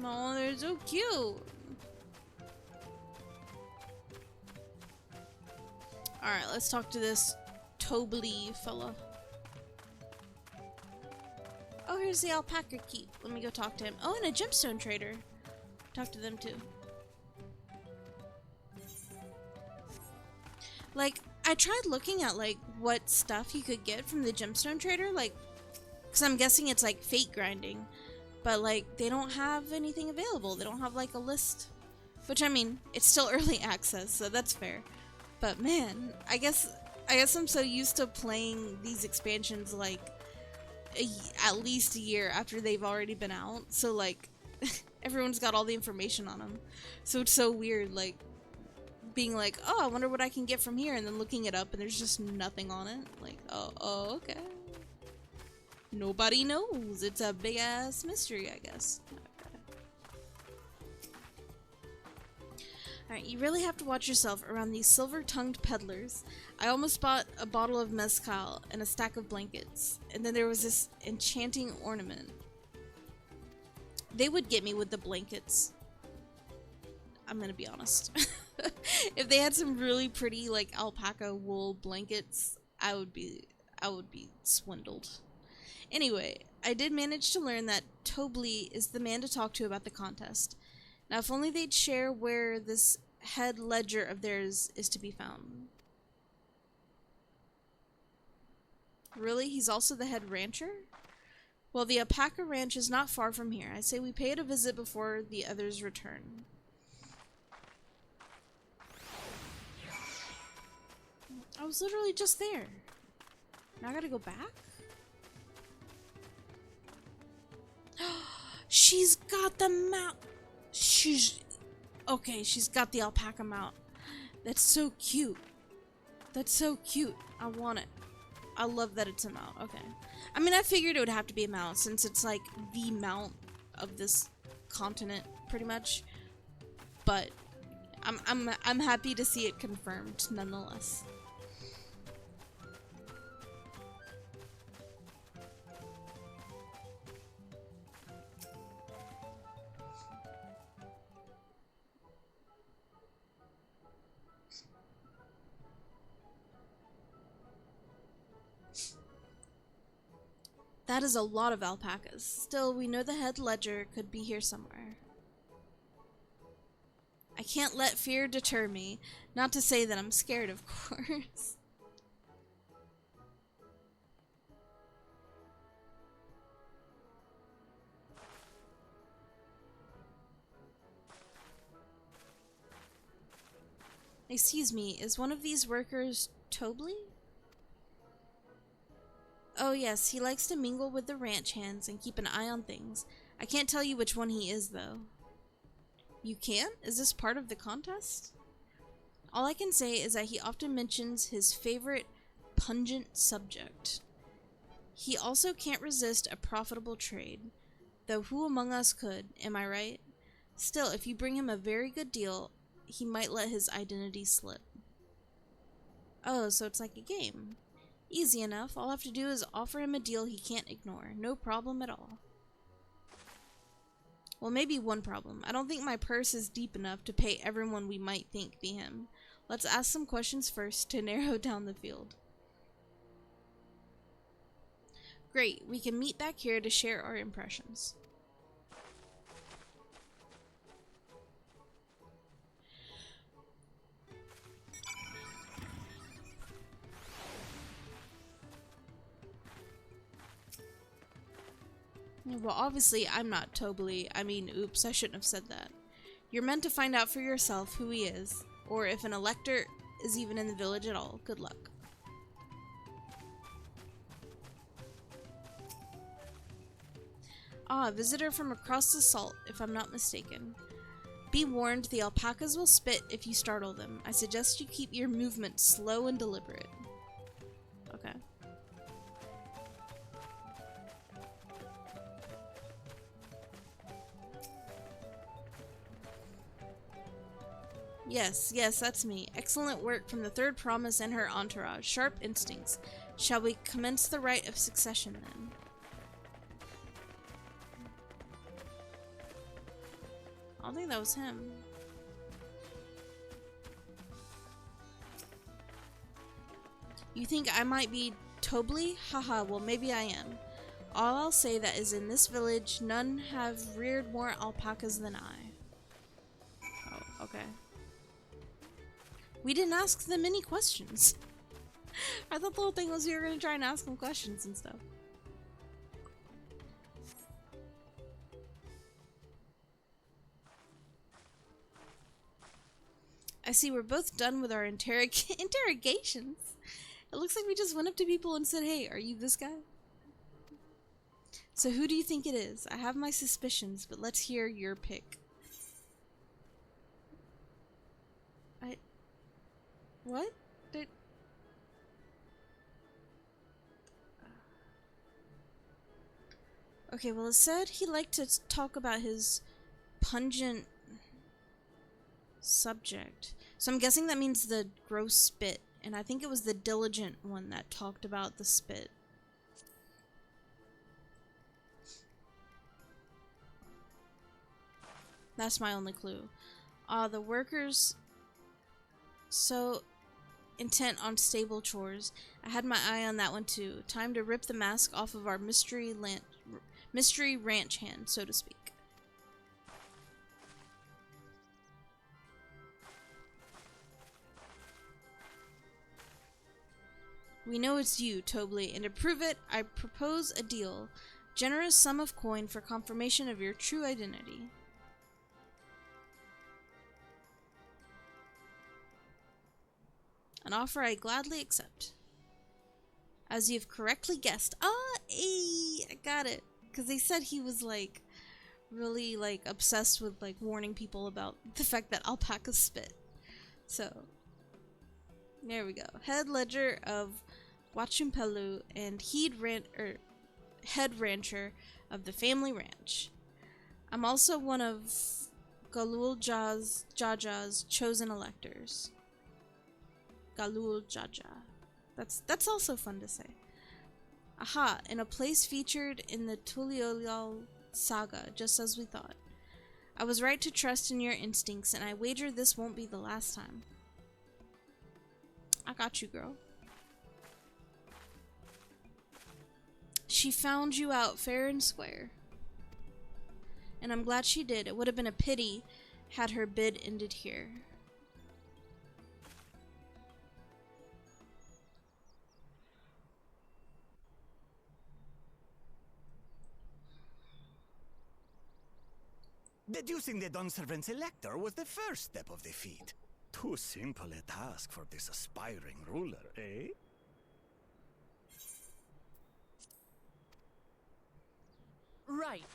Oh, they're so cute. Alright, let's talk to this Tobly fella. Oh, here's the alpaca keep. Let me go talk to him. Oh, and a gemstone trader. Talk to them too. Like, I tried looking at like what stuff you could get from the gemstone trader, like, because I'm guessing it's like fate grinding, but like they don't have anything available. They don't have like a list, which I mean, it's still early access, so that's fair. But man, I guess I'm so used to playing these expansions like at least a year after they've already been out. So like everyone's got all the information on them. So it's so weird like being like, "Oh, I wonder what I can get from here," and then looking it up and there's just nothing on it. Like, "Oh, okay." Nobody knows. It's a big ass mystery, I guess. Alright, you really have to watch yourself around these silver-tongued peddlers. I almost bought a bottle of mezcal and a stack of blankets. And then there was this enchanting ornament. They would get me with the blankets. I'm gonna be honest. If they had some really pretty, like, alpaca wool blankets, I would be swindled. Anyway, I did manage to learn that Tobly is the man to talk to about the contest. Now, if only they'd share where this head ledger of theirs is to be found. Really? He's also the head rancher? Well, the alpaca ranch is not far from here. I say we pay it a visit before the others return. I was literally just there. Now I gotta go back? She's got the mount. Okay, she's got the alpaca mount. That's so cute. That's so cute. I want it. I love that it's a mount. Okay. I mean, I figured it would have to be a mount since it's like the mount of this continent, pretty much. But I'm happy to see it confirmed nonetheless. That is a lot of alpacas. Still, we know the head ledger could be here somewhere. I can't let fear deter me. Not to say that I'm scared, of course. Excuse me, is one of these workers Tobly? Oh yes, he likes to mingle with the ranch hands and keep an eye on things. I can't tell you which one he is, though. You can't? Is this part of the contest? All I can say is that he often mentions his favorite pungent subject. He also can't resist a profitable trade, though who among us could, am I right? Still, if you bring him a very good deal, he might let his identity slip. Oh, so it's like a game. Easy enough. All I have to do is offer him a deal he can't ignore. No problem at all. Well, maybe one problem. I don't think my purse is deep enough to pay everyone we might think be him. Let's ask some questions first to narrow down the field. Great. We can meet back here to share our impressions. Well, obviously, I'm not Tobly. I mean, oops, I shouldn't have said that. You're meant to find out for yourself who he is, or if an elector is even in the village at all. Good luck. Ah, a visitor from across the salt, if I'm not mistaken. Be warned, the alpacas will spit if you startle them. I suggest you keep your movement slow and deliberate. Okay. Yes, yes, that's me. Excellent work from the third promise and her entourage. Sharp instincts. Shall we commence the rite of succession then? I don't think that was him. You think I might be Tobly? Haha, well maybe I am. All I'll say that is in this village, none have reared more alpacas than I. Oh, okay. We didn't ask them any questions. I thought the whole thing was we were gonna try and ask them questions and stuff. I see we're both done with our interrogations. It looks like we just went up to people and said, hey, are you this guy? So who do you think it is? I have my suspicions, but let's hear your pick. What? Okay, well it said he liked to talk about his pungent subject. So I'm guessing that means the gross spit. And I think it was the diligent one that talked about the spit. That's my only clue. The workers so intent on stable chores. I had my eye on that one too. Time to rip the mask off of our mystery ranch hand, so to speak. We know it's you, Tobly, and to prove it, I propose a deal. Generous sum of coin for confirmation of your true identity. An offer I gladly accept. As you've correctly guessed. I got it. Because they said he was, like, really, like, obsessed with, like, warning people about the fact that alpacas spit. So, there we go. Head ledger of Wachumpelu and head rancher of the family ranch. I'm also one of Galul Jaja's chosen electors. Galul Jaja. That's also fun to say. Aha, in a place featured in the Tuliyollal saga, just as we thought. I was right to trust in your instincts, and I wager this won't be the last time. I got you, girl. She found you out fair and square. And I'm glad she did. It would have been a pity had her bid ended here. Deducing the Dawnservant's elector was the first step of the feat. Too simple a task for this aspiring ruler, eh? Right.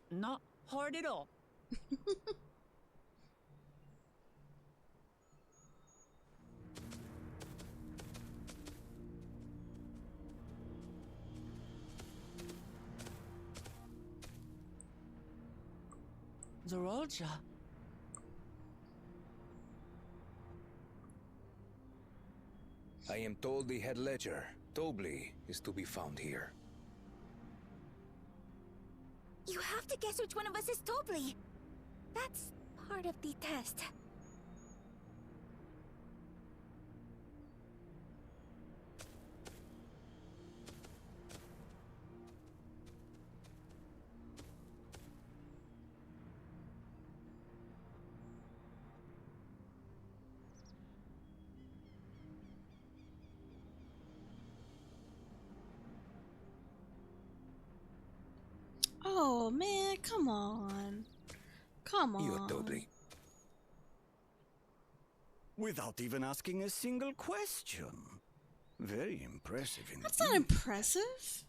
Not hard at all. Zorolja. I am told the head ledger, Tobly, is to be found here. You have to guess which one of us is Tobly. That's part of the test. Oh man, come on. Come on. You're Tobly. Without even asking a single question. Very impressive indeed. That's not impressive.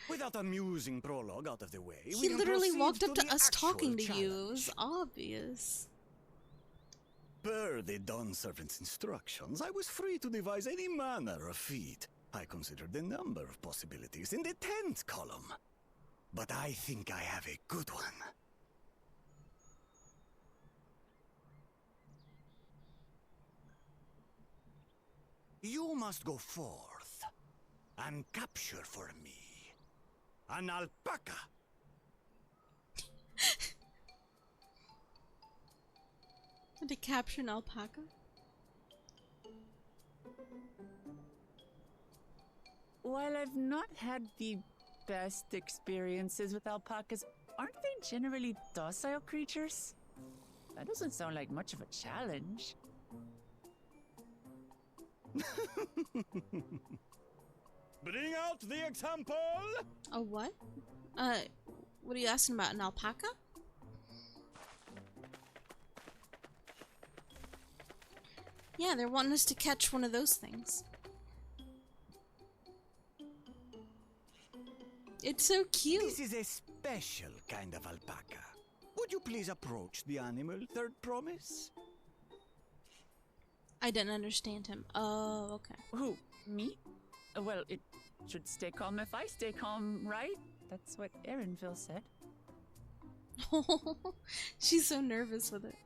With that amusing prologue out of the way, He literally walked up to the us talking to actual you. It challenge. was obvious. Per the Dawnservant's instructions, I was free to devise any manner of feat. I considered a number of possibilities in the 10th column. But I think I have a good one. You must go forth and capture for me an alpaca. To capture an alpaca? While I've not had the best experiences with alpacas, aren't they generally docile creatures? That doesn't sound like much of a challenge. Bring out the example! A what? What are you asking about? An alpaca? Yeah, they're wanting us to catch one of those things. It's so cute. This is a special kind of alpaca. Would you please approach the animal, third promise? I didn't understand him. Oh, okay. Who? Me? Well, it should stay calm if I stay calm, right? That's what Erenville said. She's so nervous with it.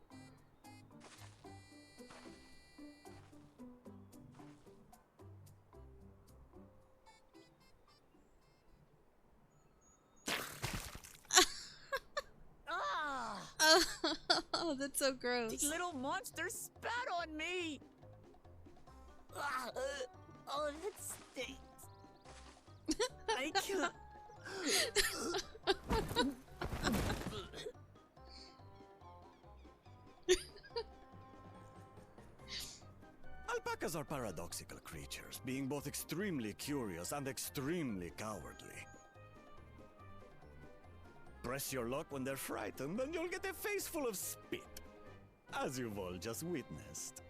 Oh, that's so gross. These little monsters spat on me! Oh, that stinks. I can't... Alpacas are paradoxical creatures, being both extremely curious and extremely cowardly. Press your luck when they're frightened, and you'll get a face full of spit, as you've all just witnessed.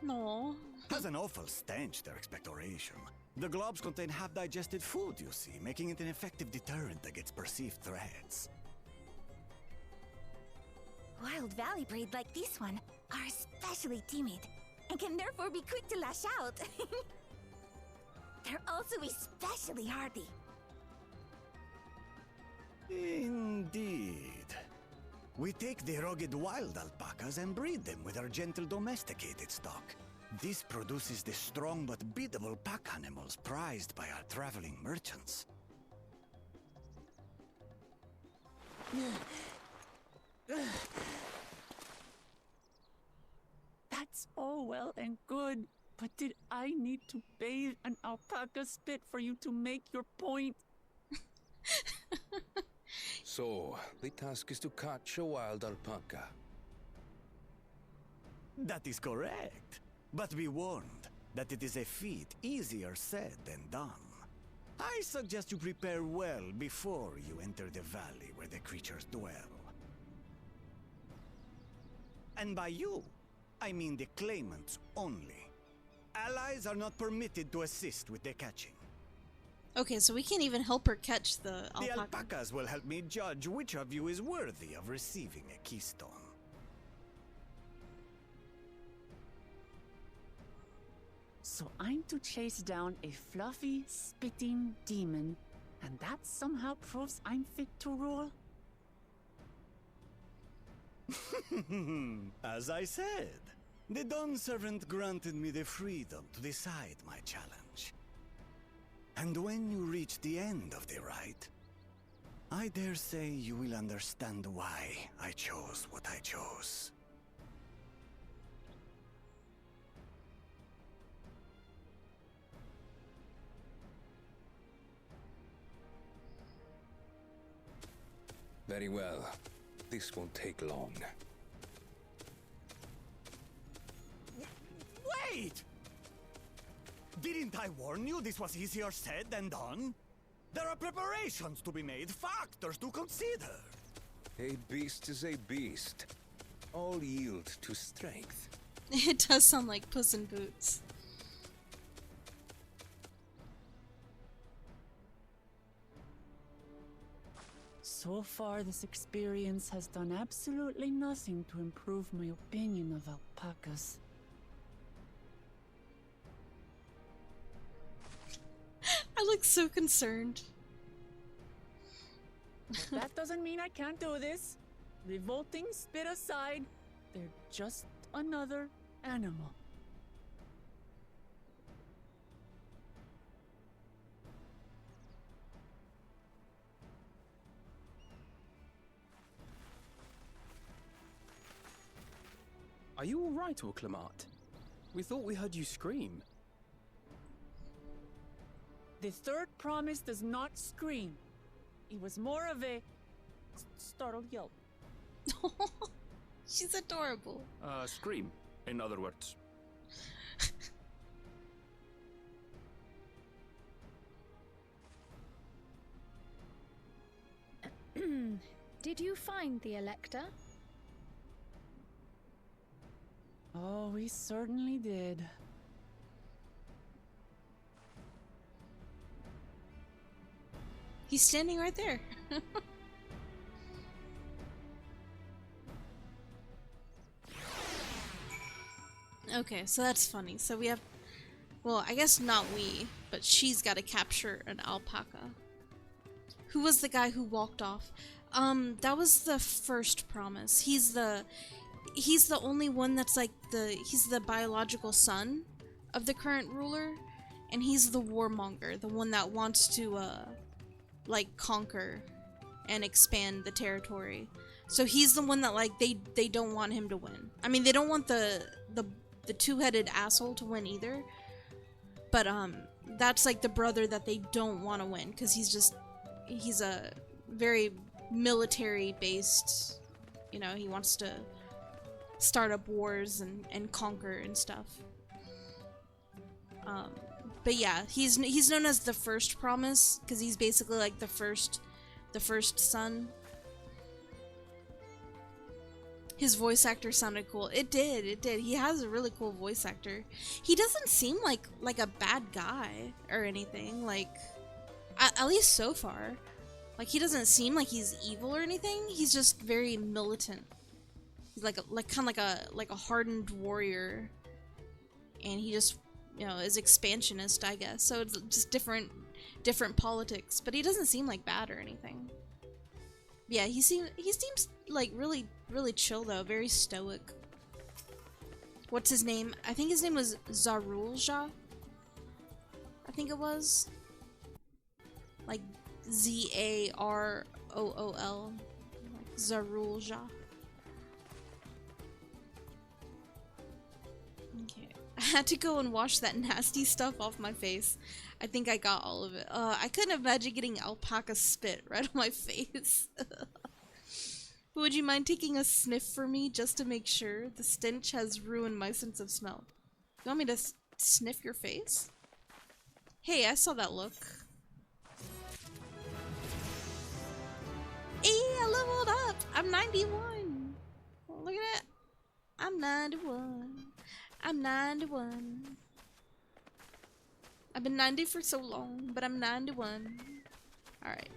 No. Has an awful stench, their expectoration. The globs contain half-digested food, you see, making it an effective deterrent against perceived threats. Wild valley breed like this one are especially timid and can therefore be quick to lash out. They're also especially hardy. Indeed. We take the rugged wild alpacas and breed them with our gentle domesticated stock. This produces the strong but biddable pack animals prized by our traveling merchants. That's all well and good, but did I need to bathe an alpaca spit for you to make your point? So, the task is to catch a wild alpaca. That is correct. But be warned that it is a feat easier said than done. I suggest you prepare well before you enter the valley where the creatures dwell. And by you, I mean the claimants only. Allies are not permitted to assist with the catching. Okay, so we can't even help her catch the alpaca. The alpacas will help me judge which of you is worthy of receiving a keystone. So I'm to chase down a fluffy, spitting demon, and that somehow proves I'm fit to rule? As I said, the Dawn Servant granted me the freedom to decide my challenge. And when you reach the end of the rite, I dare say you will understand why I chose what I chose. Very well. This won't take long. Wait! Didn't I warn you this was easier said than done? There are preparations to be made, factors to consider. A beast is a beast. All yield to strength. It does sound like Puss in Boots. So far, this experience has done absolutely nothing to improve my opinion of alpacas. I look so concerned. But that doesn't mean I can't do this. Revolting spit aside, they're just another animal. Are you all right, Orklamat? We thought we heard you scream. The third promise does not scream. It was more of a startled yelp. She's adorable. Scream, in other words. Did you find the Elector? Oh, we certainly did. He's standing right there. Okay, so that's funny. So we have, well, I guess not we, but she's got to capture an alpaca. Who was the guy who walked off? That was the first promise. He's the only one that's like he's the biological son of the current ruler, and he's the warmonger, the one that wants to like conquer and expand the territory. So he's the one that like they don't want him to win. I mean, they don't want the two-headed asshole to win either. But that's like the brother that they don't want to win, because he's a very military based, you know, he wants to start up wars and conquer and stuff. But yeah, he's known as the first promise because he's basically like the first son. His voice actor sounded cool. It did. He has a really cool voice actor. He doesn't seem like a bad guy or anything, like at least so far. Like, he doesn't seem like he's evil or anything. He's just very militant. He's like kind of like a hardened warrior, and he just, you know, is expansionist, I guess. So it's just different politics. But he doesn't seem like bad or anything. Yeah, he seems like really chill though, very stoic. What's his name? I think his name was Zarulja. I think it was like Zarol, like Zarulja. Okay, I had to go and wash that nasty stuff off my face. I think I got all of it. I couldn't imagine getting alpaca spit right on my face. Would you mind taking a sniff for me just to make sure? The stench has ruined my sense of smell. You want me to sniff your face? Hey, I saw that look. Hey, I leveled up! I'm 91! Look at that! I'm 91. I'm 91. I've been 90 for so long, but I'm 91. Alright.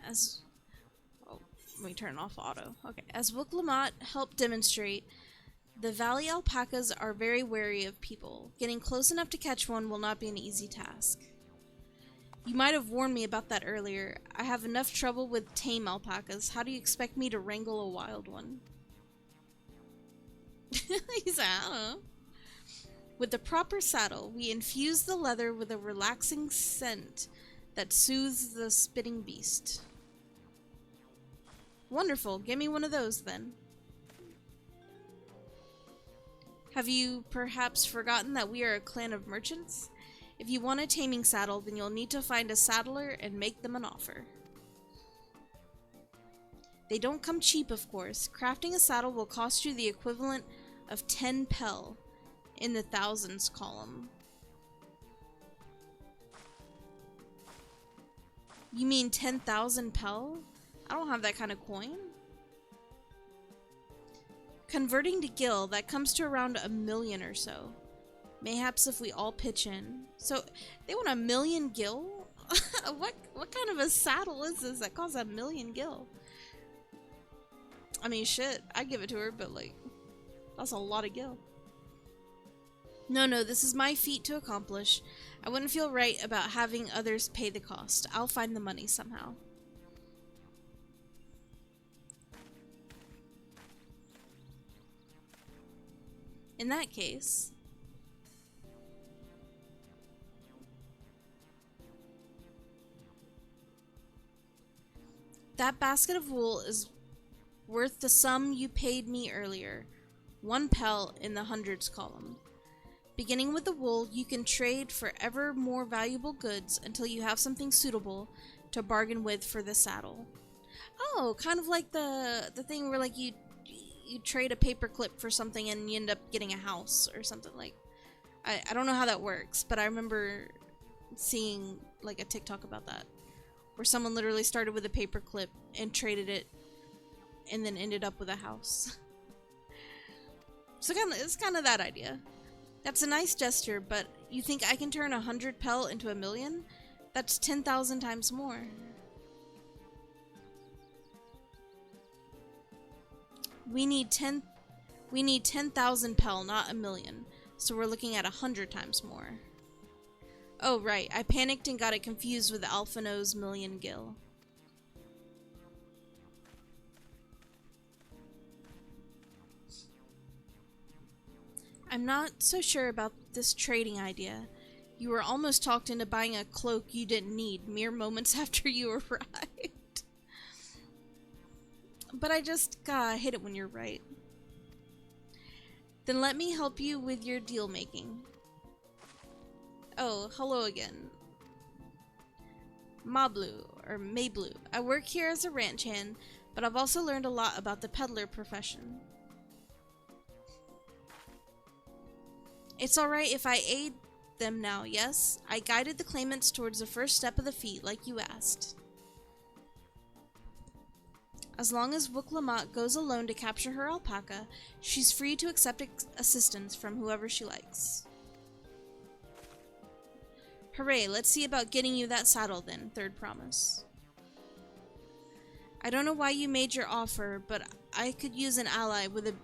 Let me turn off auto. Okay, as Lamat helped demonstrate, the valley alpacas are very wary of people. Getting close enough to catch one will not be an easy task. You might have warned me about that earlier. I have enough trouble with tame alpacas. How do you expect me to wrangle a wild one? He's like, I don't know. With the proper saddle, we infuse the leather with a relaxing scent that soothes the spitting beast. Wonderful. Give me one of those, then. Have you perhaps forgotten that we are a clan of merchants? If you want a taming saddle, then you'll need to find a saddler and make them an offer. They don't come cheap, of course. Crafting a saddle will cost you the equivalent of 10 pel in the thousands column. You mean 10,000 pel? I don't have that kind of coin. Converting to gil, that comes to around 1 million or so. Mayhaps if we all pitch in. So, they want 1 million gil? What kind of a saddle is this that costs 1 million gil? I mean, shit, I'd give it to her, but like, that's a lot of gil. No, this is my feat to accomplish. I wouldn't feel right about having others pay the cost. I'll find the money somehow. In that case... That basket of wool is worth the sum you paid me earlier. 1 pel in the hundreds column. Beginning with the wool, you can trade for ever more valuable goods until you have something suitable to bargain with for the saddle. Oh, kind of like the thing where like you trade a paper clip for something and you end up getting a house or something. Like I don't know how that works, but I remember seeing like a TikTok about that, where someone literally started with a paper clip and traded it and then ended up with a house. So it's kind of that idea. That's a nice gesture, but you think I can turn 100 pel into 1,000,000? That's 10,000 times more. We need 10,000 pel, not 1,000,000. So we're looking at 100 times more. Oh right, I panicked and got it confused with Alphino's million gil. I'm not so sure about this trading idea. You were almost talked into buying a cloak you didn't need mere moments after you arrived. But I hate it when you're right. Then let me help you with your deal making. Oh, hello again. Mablu, or Mayblu. I work here as a ranch hand, but I've also learned a lot about the peddler profession. It's alright if I aid them now, yes? I guided the claimants towards the first step of the feat, like you asked. As long as Lamat goes alone to capture her alpaca, she's free to accept assistance from whoever she likes. Hooray, let's see about getting you that saddle then, third promise. I don't know why you made your offer, but I could use an ally with a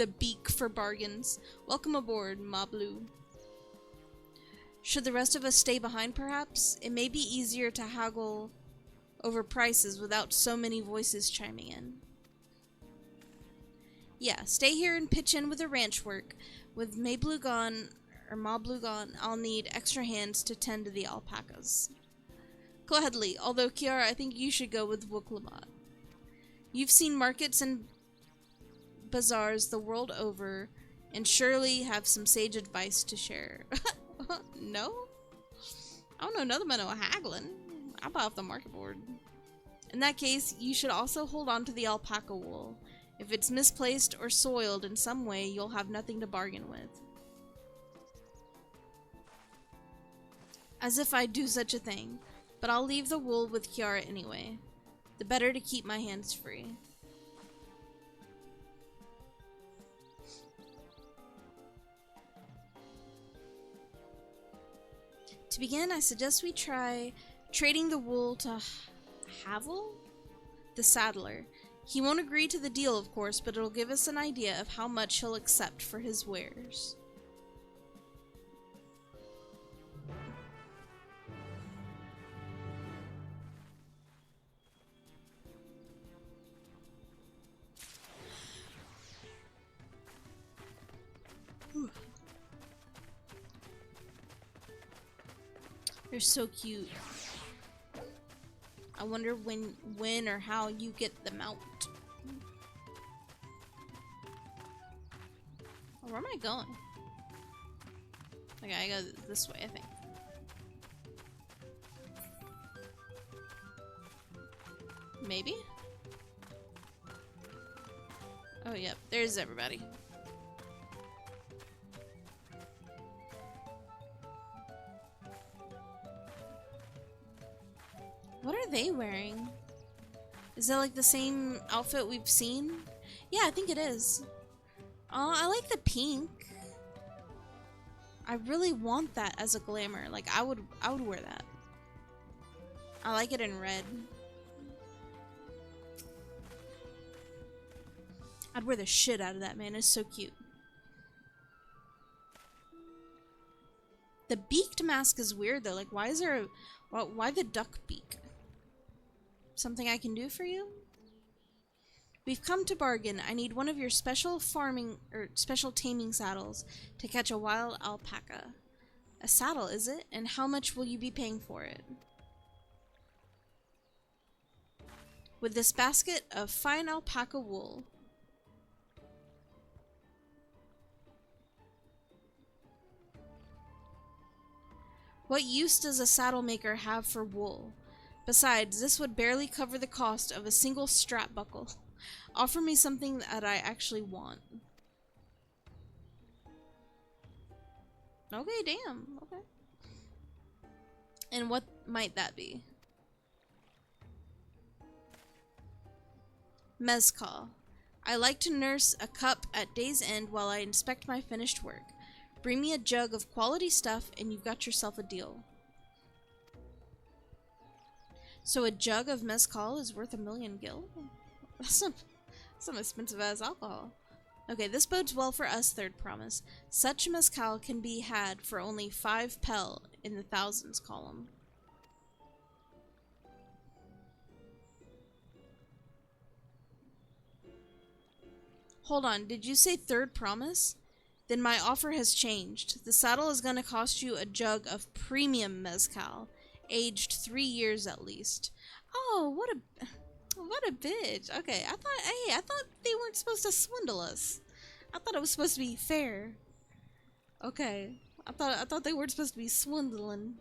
beak for bargains. Welcome aboard, Mablu. Should the rest of us stay behind, perhaps? It may be easier to haggle over prices without so many voices chiming in. Yeah, stay here and pitch in with the ranch work. With Mablu gone, I'll need extra hands to tend to the alpacas. Gladly, although Kiara, I think you should go with Lamat. You've seen markets and bazaars the world over, and surely have some sage advice to share. No? I don't know nothing about no haggling. I'll buy off the market board. In that case, you should also hold on to the alpaca wool. If it's misplaced or soiled in some way, you'll have nothing to bargain with. As if I'd do such a thing, but I'll leave the wool with Kiara anyway. The better to keep my hands free. To begin, I suggest we try trading the wool to Havel, the saddler. He won't agree to the deal, of course, but it'll give us an idea of how much he'll accept for his wares. They're so cute. I wonder when or how you get them out. Oh, where am I going? Okay, I go this way, I think. Maybe? Oh, yep. There's everybody. What are they wearing? Is that like the same outfit we've seen? Yeah, I think it is. Oh, I like the pink. I really want that as a glamour. Like I would wear that. I like it in red. I'd wear the shit out of that, man. It's so cute. The beaked mask is weird though. Like why is there why the duck beak? Something I can do for you? We've come to bargain. I need one of your special farming or special taming saddles to catch a wild alpaca. A saddle, is it? And how much will you be paying for it? with this basket of fine alpaca wool. What use does a saddle maker have for wool? Besides, this would barely cover the cost of a single strap buckle. Offer me something that I actually want. Okay, damn. Okay. And what might that be? Mezcal. I like to nurse a cup at day's end while I inspect my finished work. Bring me a jug of quality stuff and you've got yourself a deal. So a jug of mezcal is worth 1,000,000 gil? That's some expensive ass alcohol. Okay, this bodes well for us, third promise. Such mezcal can be had for only 5 pel in the thousands column. Hold on, did you say third promise? Then my offer has changed. The saddle is going to cost you a jug of premium mezcal, aged 3 years at least. Oh, what a bitch. Okay, I thought they weren't supposed to swindle us. I thought it was supposed to be fair. Okay, I thought they weren't supposed to be swindling.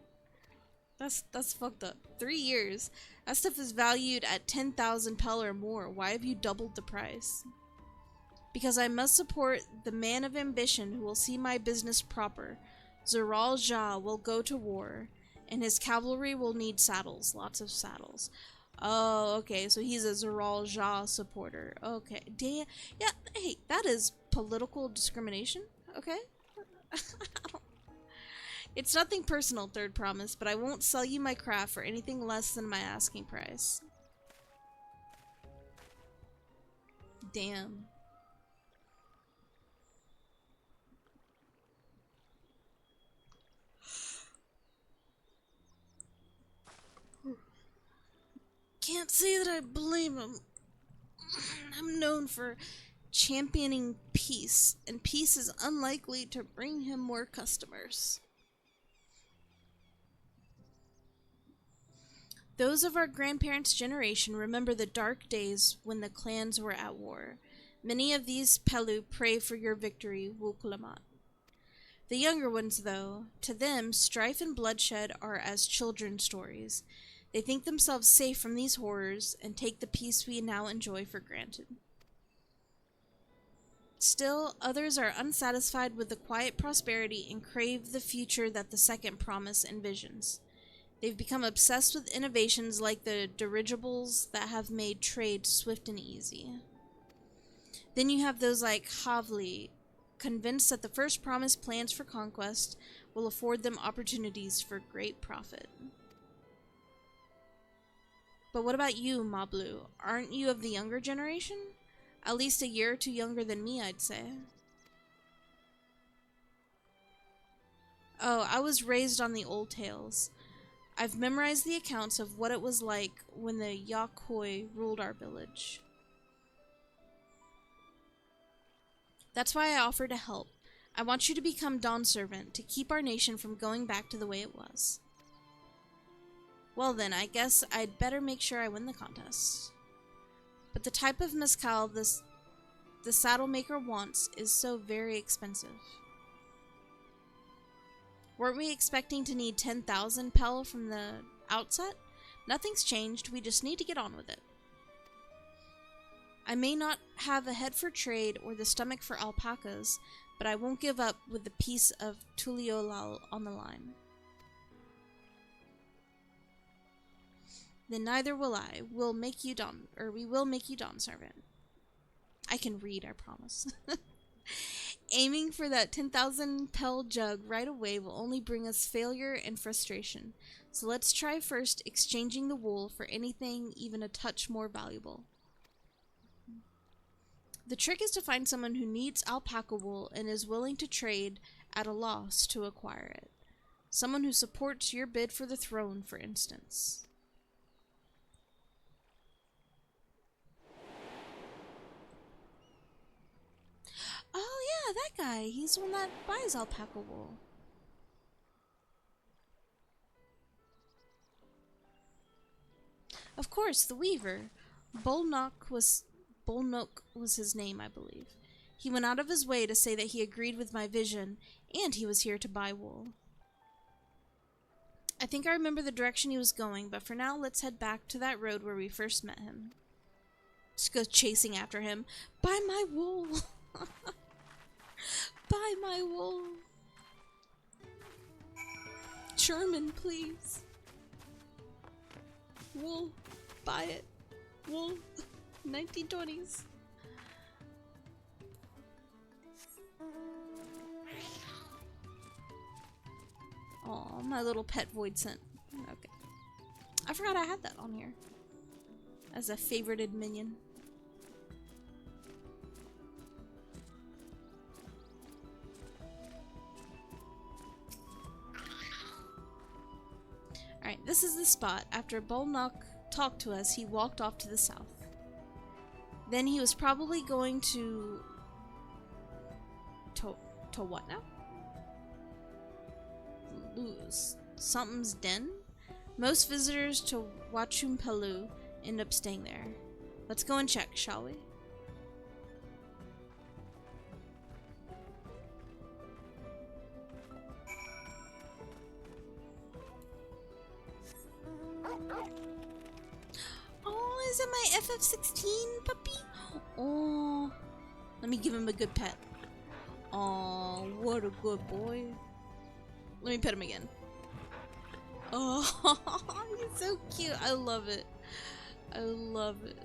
That's fucked up. 3 years. That stuff is valued at 10,000 pel or more. Why have you doubled the price? Because I must support the man of ambition who will see my business proper. Tural Ja will go to war, and his cavalry will need saddles. Lots of saddles. Oh, okay, so he's a Tural Ja supporter. Okay, damn. Yeah, hey, that is political discrimination, okay? It's nothing personal, third promise, but I won't sell you my craft for anything less than my asking price. Damn. Can't say that I blame him. I'm known for championing peace, and peace is unlikely to bring him more customers. Those of our grandparents' generation remember the dark days when the clans were at war. Many of these Pelu pray for your victory, lamat. The younger ones, though, to them, strife and bloodshed are as children's stories. They think themselves safe from these horrors and take the peace we now enjoy for granted. Still, others are unsatisfied with the quiet prosperity and crave the future that the second promise envisions. They've become obsessed with innovations like the dirigibles that have made trade swift and easy. Then you have those like Havli, convinced that the first promise plans for conquest will afford them opportunities for great profit. But what about you, Mablu? Aren't you of the younger generation? At least a year or two younger than me, I'd say. Oh, I was raised on the old tales. I've memorized the accounts of what it was like when the Yakoi ruled our village. That's why I offer to help. I want you to become Dawn Servant, to keep our nation from going back to the way it was. Well then, I guess I'd better make sure I win the contest. But the type of mezcal the saddle maker wants is so very expensive. Weren't we expecting to need 10,000 pel from the outset? Nothing's changed, we just need to get on with it. I may not have a head for trade or the stomach for alpacas, but I won't give up with the piece of tuliyollal on the line. Then neither will I. We will make you Dawn Servant. I can read, I promise. Aiming for that 10,000 pel jug right away will only bring us failure and frustration. So let's try first exchanging the wool for anything even a touch more valuable. The trick is to find someone who needs alpaca wool and is willing to trade at a loss to acquire it. Someone who supports your bid for the throne, for instance. Oh yeah, that guy. He's the one that buys alpaca wool. Of course, the weaver. Bolnock was his name, I believe. He went out of his way to say that he agreed with my vision, and he was here to buy wool. I think I remember the direction he was going, but for now, let's head back to that road where we first met him. Just go chasing after him. Buy my wool! Buy my wool! Sherman, please. Wool. Buy it. Wool. 1920s. Oh, my little pet void scent. Okay. I forgot I had that on here. As a favorited minion. Alright, this is the spot. After Bolnock talked to us, he walked off to the south. Then he was probably going to what now? Lose. Something's den? Most visitors to Wachumpelu end up staying there. Let's go and check, shall we? Oh, is it my FF16 puppy? Oh, let me give him a good pet. Oh, what a good boy. Let me pet him again. Oh, he's so cute. I love it. I love it.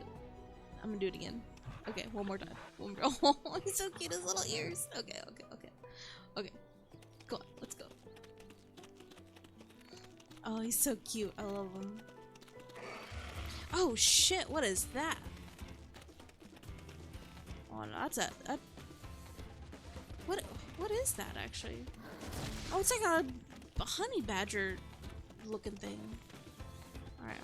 I'm gonna do it again. Okay, one more time. One more. Oh, he's so cute. His little ears. Okay, okay, okay. Okay. Go on. Let's go. Oh, he's so cute. I love him. Oh, shit. What is that? Oh, no, that's a... What is that, actually? Oh, it's like a honey badger looking thing. Alright.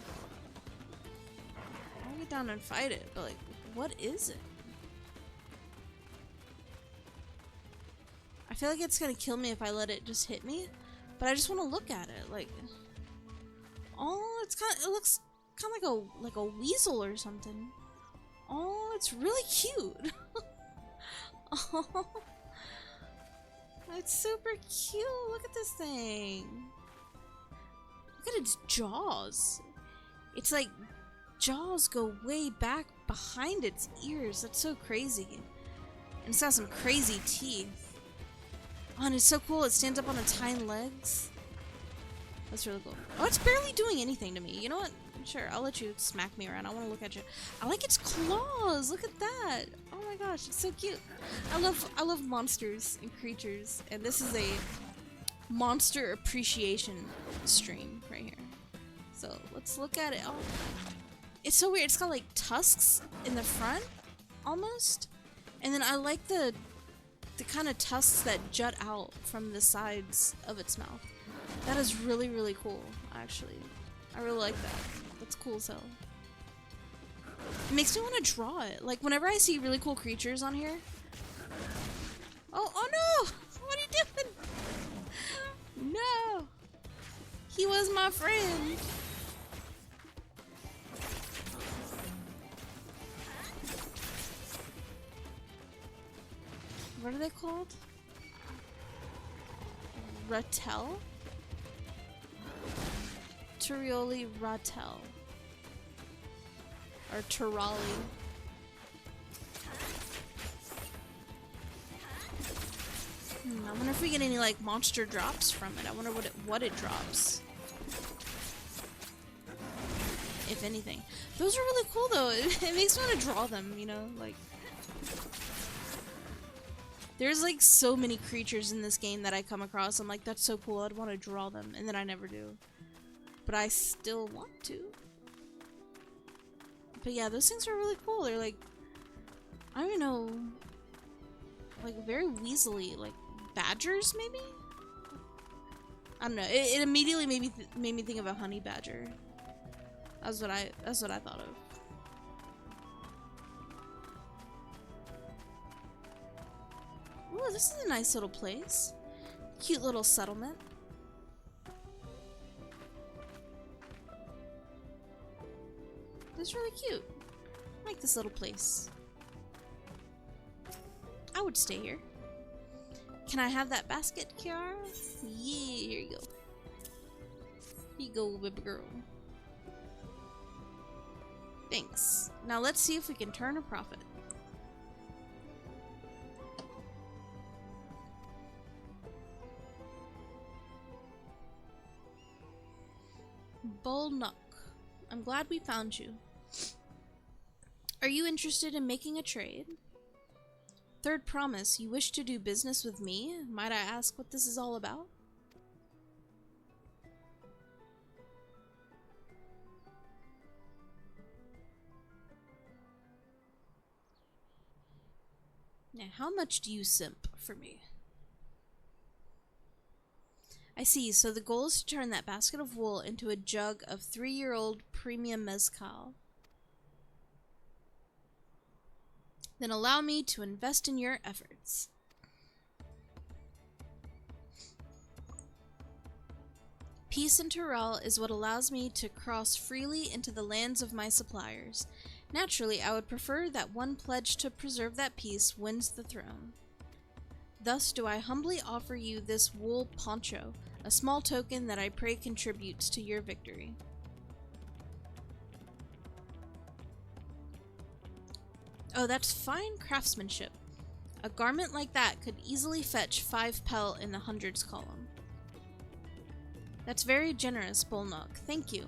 I'll get down and fight it, but like, what is it? I feel like it's gonna kill me if I let it just hit me, but I just want to look at it. Like, oh, it looks kind of like a weasel or something. Oh, it's really cute. Oh. It's super cute. Look at this thing. Look at its jaws. It's like jaws go way back behind its ears. That's so crazy. And it's got some crazy teeth. Oh, and it's so cool. It stands up on its hind legs. That's really cool. Oh, it's barely doing anything to me. You know what? Sure, I'll let you smack me around. I want to look at you. I like its claws. Look at that. Oh my gosh, it's so cute. I love monsters and creatures, and this is a monster appreciation stream right here. So let's look at it. Oh, it's so weird. It's got like tusks in the front, almost, and then I like the kind of tusks that jut out from the sides of its mouth. That is really, really cool, actually. I really like that. That's cool as hell. It makes me want to draw it. Like, whenever I see really cool creatures on here. Oh no! What are you doing? No! He was my friend! What are they called? Ratel? Tuliyollal. Or turali. I wonder if we get any like monster drops from it. I wonder what it drops. If anything. Those are really cool though. It makes me want to draw them, you know, like there's like so many creatures in this game that I come across. I'm like, that's so cool. I'd want to draw them, and then I never do. But I still want to. But yeah, those things are really cool. They're like, I don't even know, like very weaselly, like badgers maybe? I don't know. It immediately made me think of a honey badger. That's what I thought of. Ooh, this is a nice little place. Cute little settlement. That's really cute. this little place. I would stay here. Can I have that basket, Kiara? Yeah, here you go. Here you go, baby girl. Thanks. Now let's see if we can turn a profit. Bolnock. I'm glad we found you. Are you interested in making a trade? Third promise, you wish to do business with me? Might I ask what this is all about? Now, how much do you simp for me? I see, so the goal is to turn that basket of wool into a jug of 3-year-old premium mezcal. Then allow me to invest in your efforts. Peace and tural is what allows me to cross freely into the lands of my suppliers. Naturally, I would prefer that one pledge to preserve that peace wins the throne. Thus do I humbly offer you this wool poncho, a small token that I pray contributes to your victory. Oh, that's fine craftsmanship. A garment like that could easily fetch 5 pel in the hundreds column. That's very generous, Bolnock. Thank you.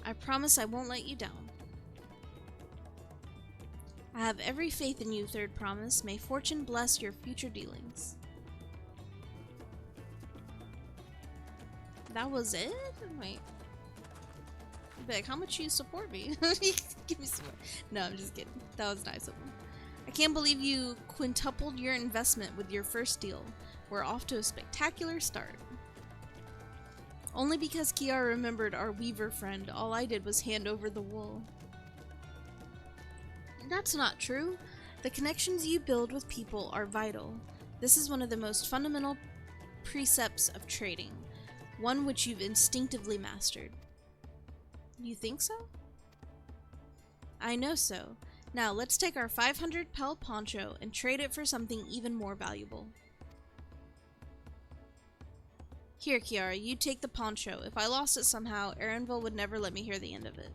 I promise I won't let you down. I have every faith in you, third promise. May fortune bless your future dealings. That was it? Wait. Like, how much you support me? Give me some more. No, I'm just kidding. That was nice of him. I can't believe you quintupled your investment with your first deal. We're off to a spectacular start. Only because Kiara remembered our weaver friend, all I did was hand over the wool. That's not true. The connections you build with people are vital. This is one of the most fundamental precepts of trading, one which you've instinctively mastered. You think so? I know so. Now let's take our 500 pel poncho and trade it for something even more valuable. Here, Kiara, you take the poncho. If I lost it somehow, Erenville would never let me hear the end of it.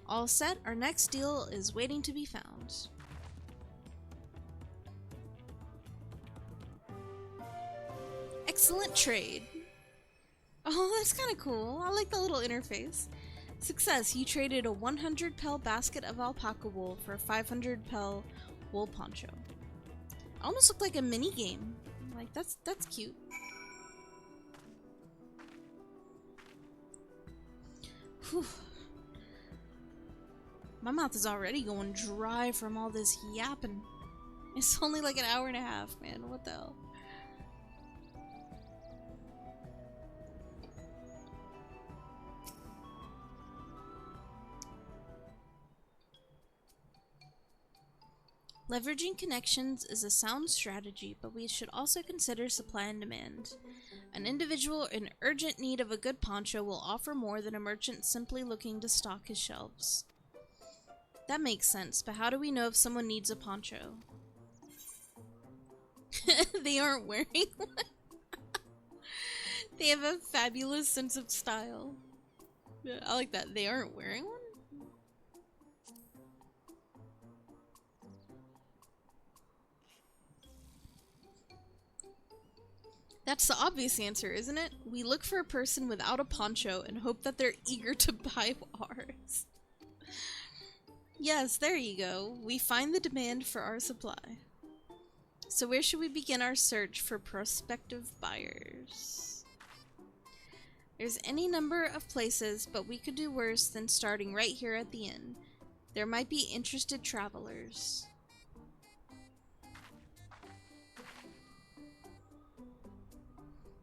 All set, our next deal is waiting to be found. Excellent trade. Oh, that's kind of cool. I like the little interface. Success, you traded a 100 pel basket of alpaca wool for a 500 pel wool poncho. Almost looked like a mini game. Like, that's cute. Whew. My mouth is already going dry from all this yapping. It's only like an hour and a half, man. What the hell? Leveraging connections is a sound strategy, but we should also consider supply and demand. An individual in urgent need of a good poncho will offer more than a merchant simply looking to stock his shelves. That makes sense, but how do we know if someone needs a poncho? They aren't wearing one. They have a fabulous sense of style. Yeah, I like that. They aren't wearing one? That's the obvious answer, isn't it? We look for a person without a poncho and hope that they're eager to buy ours. Yes, there you go. We find the demand for our supply. So where should we begin our search for prospective buyers? There's any number of places, but we could do worse than starting right here at the inn. There might be interested travelers.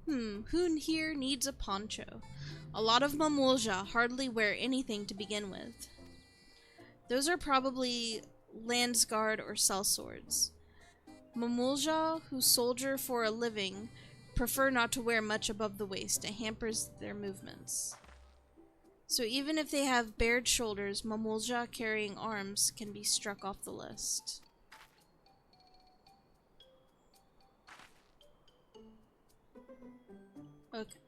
Who here needs a poncho? A lot of Mamulja hardly wear anything to begin with. Those are probably Landsguard or sellswords. Mamulja, who soldier for a living, prefer not to wear much above the waist. It hampers their movements. So even if they have bared shoulders, Mamulja carrying arms can be struck off the list. Okay.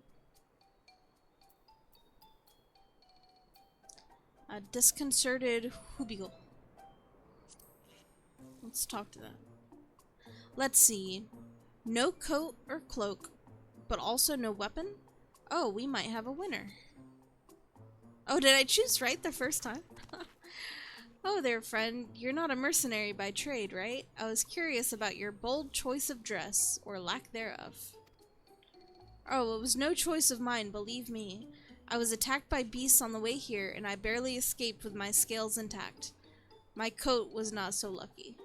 A disconcerted Hubigo. Let's talk to that. Let's see. No coat or cloak, but also no weapon? Oh, we might have a winner. Oh, did I choose right the first time? Oh there, friend. You're not a mercenary by trade, right? I was curious about your bold choice of dress, or lack thereof. Oh, it was no choice of mine, believe me. I was attacked by beasts on the way here, and I barely escaped with my scales intact. My coat was not so lucky.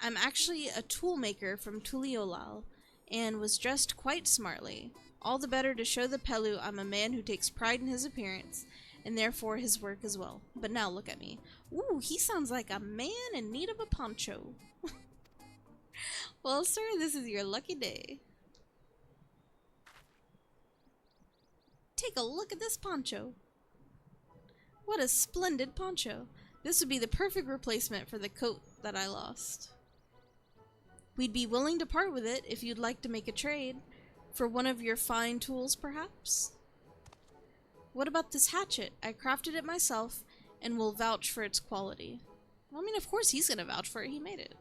I'm actually a tool maker from Tuliyollal, and was dressed quite smartly. All the better to show the Pelu I'm a man who takes pride in his appearance, and therefore his work as well. But now look at me. Ooh, he sounds like a man in need of a poncho. Well, sir, this is your lucky day. Take a look at this poncho. What a splendid poncho. This would be the perfect replacement for the coat that I lost. We'd be willing to part with it if you'd like to make a trade. For one of your fine tools, perhaps? What about this hatchet? I crafted it myself and will vouch for its quality. Well, I mean, of course he's gonna vouch for it. He made it.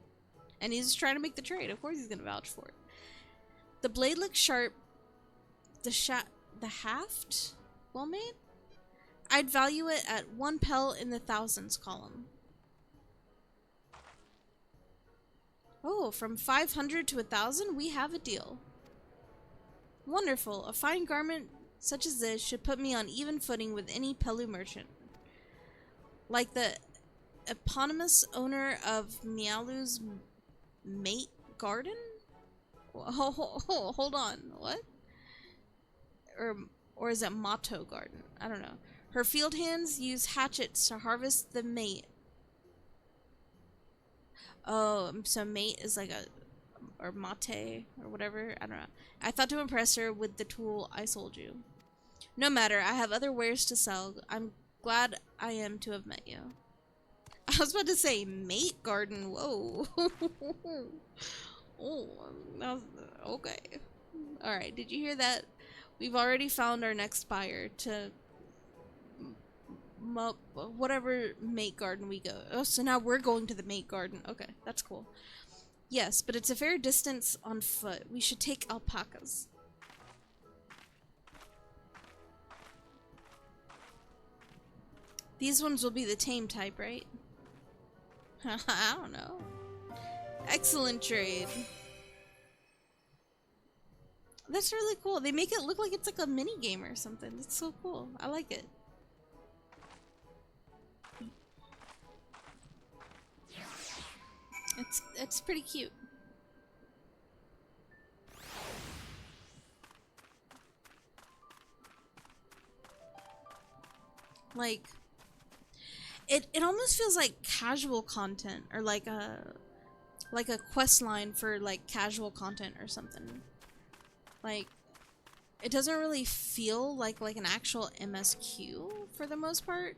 And he's trying to make the trade. Of course he's gonna vouch for it. The blade looks sharp. The haft? Well made? I'd value it at 1 pel in the thousands column. Oh, from 500 to 1,000, we have a deal. Wonderful. A fine garment such as this should put me on even footing with any Pelu merchant. Like the eponymous owner of Mialu's mate garden? Hold on. What? Or is it Mato garden? I don't know. Her field hands use hatchets to harvest the mate. Oh, so mate is like or mate, or whatever, I don't know. I thought to impress her with the tool I sold you. No matter, I have other wares to sell. I'm glad I am to have met you. I was about to say, mate garden, whoa. Oh, that was, okay. Alright, did you hear that? We've already found our next buyer to whatever mate garden we go. Oh, so now we're going to the mate garden. Okay, that's cool. Yes, but it's a fair distance on foot. We should take alpacas. These ones will be the tame type, right? I don't know. Excellent trade. That's really cool. They make it look like it's like a mini game or something. It's so cool. I like it. It's pretty cute. Like it almost feels like casual content, or like a quest line for like casual content or something. Like it doesn't really feel like an actual MSQ for the most part,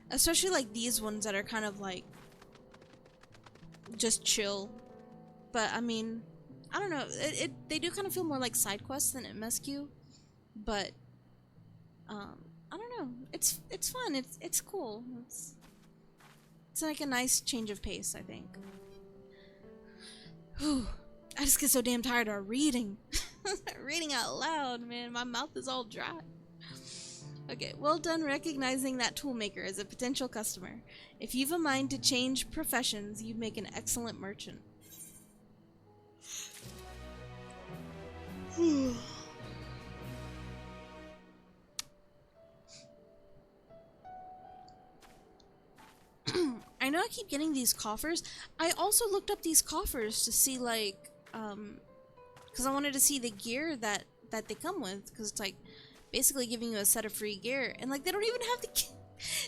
especially like these ones that are kind of like just chill. But I mean, I don't know, they do kind of feel more like side quests than MSQ, but I don't know, it's fun, it's cool, it's like a nice change of pace, I think. Whew. I just get so damn tired of reading. Reading out loud, man, my mouth is all dry. Okay, well done recognizing that toolmaker as a potential customer. If you've a mind to change professions, you'd make an excellent merchant. I know I keep getting these coffers. I also looked up these coffers to see, like, because I wanted to see the gear that they come with, because it's like basically giving you a set of free gear, and like they don't even have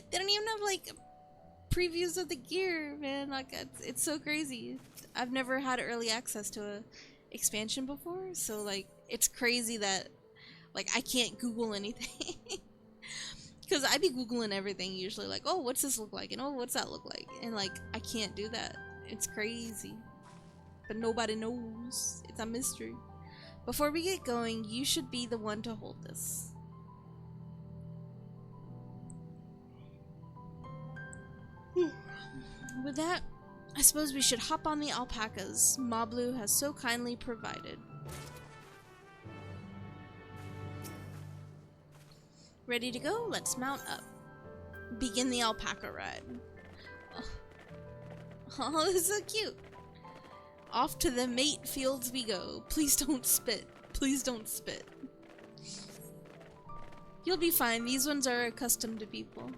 they don't even have like previews of the gear, man. Like it's so crazy. I've never had early access to a expansion before, so like it's crazy that, like, I can't Google anything. Because I be Googling everything usually, like, oh, what's this look like? And oh, what's that look like? And, like, I can't do that. It's crazy. But nobody knows. It's a mystery. Before we get going, you should be the one to hold this. With that, I suppose we should hop on the alpacas Mablu has so kindly provided. Ready to go? Let's mount up. Begin the alpaca ride. Oh, this is so cute. Off to the mate fields we go. Please don't spit. Please don't spit. You'll be fine. These ones are accustomed to people.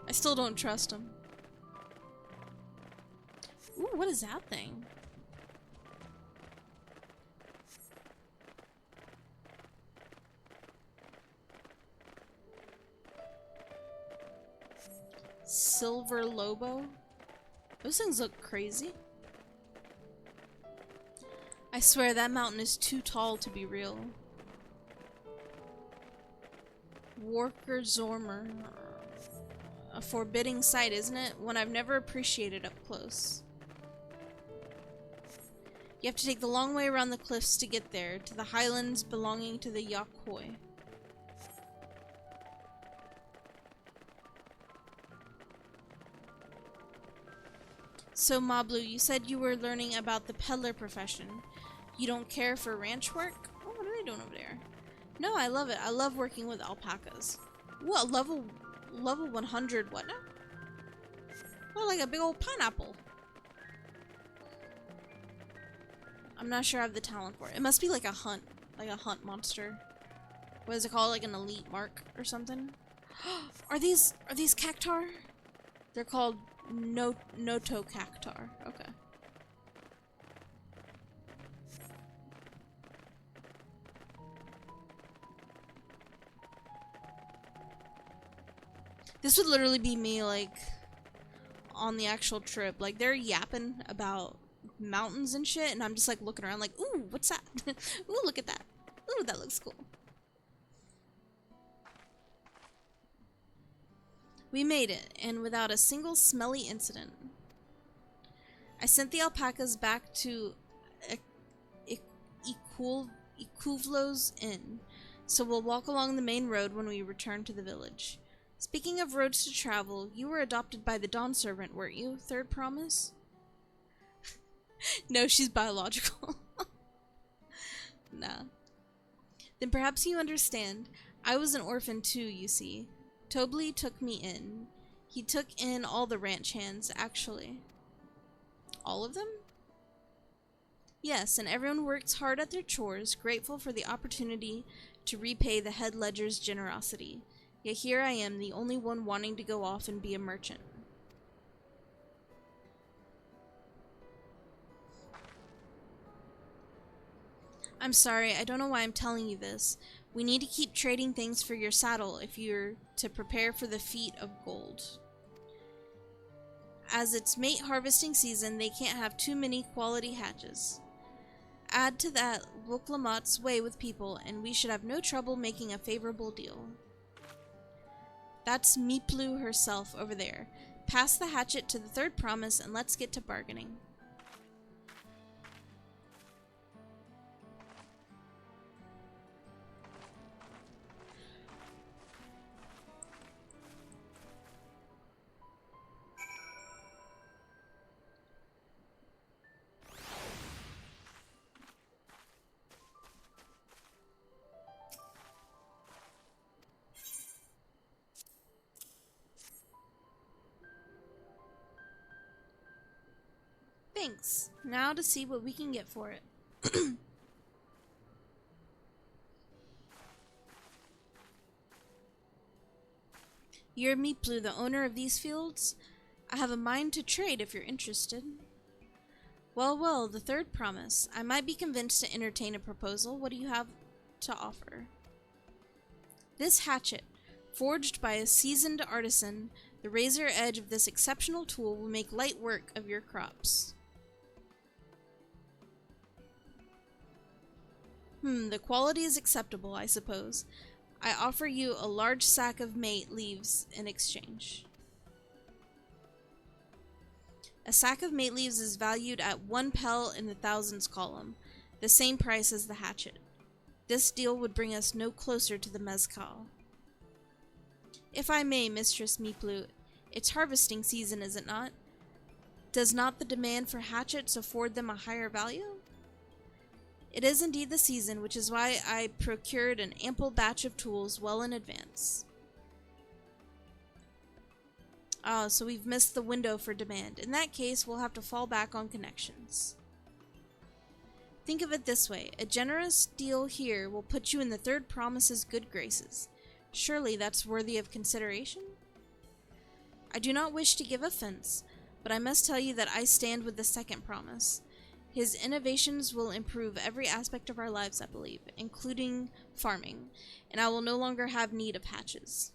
I still don't trust them. Ooh, what is that thing? Silver Lobo? Those things look crazy. I swear that mountain is too tall to be real. Worker Zormer. A forbidding sight, isn't it? One I've never appreciated up close. You have to take the long way around the cliffs to get there, to the highlands belonging to the Yakoi. So Mablu, you said you were learning about the peddler profession. You don't care for ranch work? Oh, what are they doing over there? No, I love it. I love working with alpacas. What, level 100 what now? Oh, like a big old pineapple. I'm not sure I have the talent for it. It must be like a hunt monster. What is it called? Like an elite mark or something? Are these cactar? They're called Noto cactar. Okay. This would literally be me, like, on the actual trip. Like, they're yapping about mountains and shit, and I'm just, like, looking around like, ooh, what's that? Ooh, look at that. Ooh, that looks cool. We made it, and without a single smelly incident. I sent the alpacas back to Ikuvlo's Inn, so we'll walk along the main road when we return to the village. Speaking of roads to travel, you were adopted by the Dawn Servant, weren't you? Third promise? No, she's biological. Nah. Then perhaps you understand. I was an orphan too, you see. Tobli took me in. He took in all the ranch hands, actually. All of them? Yes, and everyone works hard at their chores, grateful for the opportunity to repay the head ledger's generosity. Yet here I am, the only one wanting to go off and be a merchant. I'm sorry, I don't know why I'm telling you this. We need to keep trading things for your saddle if you're to prepare for the feat of gold. As it's mate harvesting season, they can't have too many quality hatches. Add to that lamat's way with people, and we should have no trouble making a favorable deal. That's Miplu herself over there. Pass the hatchet to the third promise and let's get to bargaining. Thanks. Now to see what we can get for it. You're Miplu, the owner of these fields? I have a mind to trade if you're interested. Well, well, the third promise. I might be convinced to entertain a proposal. What do you have to offer? This hatchet, forged by a seasoned artisan, the razor edge of this exceptional tool will make light work of your crops. The quality is acceptable, I suppose. I offer you a large sack of mate leaves in exchange. A sack of mate leaves is valued at 1 pel in the thousands column, the same price as the hatchet. This deal would bring us no closer to the mezcal. If I may, Mistress Miplu, it's harvesting season, is it not? Does not the demand for hatchets afford them a higher value? It is indeed the season, which is why I procured an ample batch of tools well in advance. Ah, so we've missed the window for demand. In that case, we'll have to fall back on connections. Think of it this way. A generous deal here will put you in the third promise's good graces. Surely that's worthy of consideration? I do not wish to give offense, but I must tell you that I stand with the second promise. His innovations will improve every aspect of our lives, I believe, including farming, and I will no longer have need of hatches.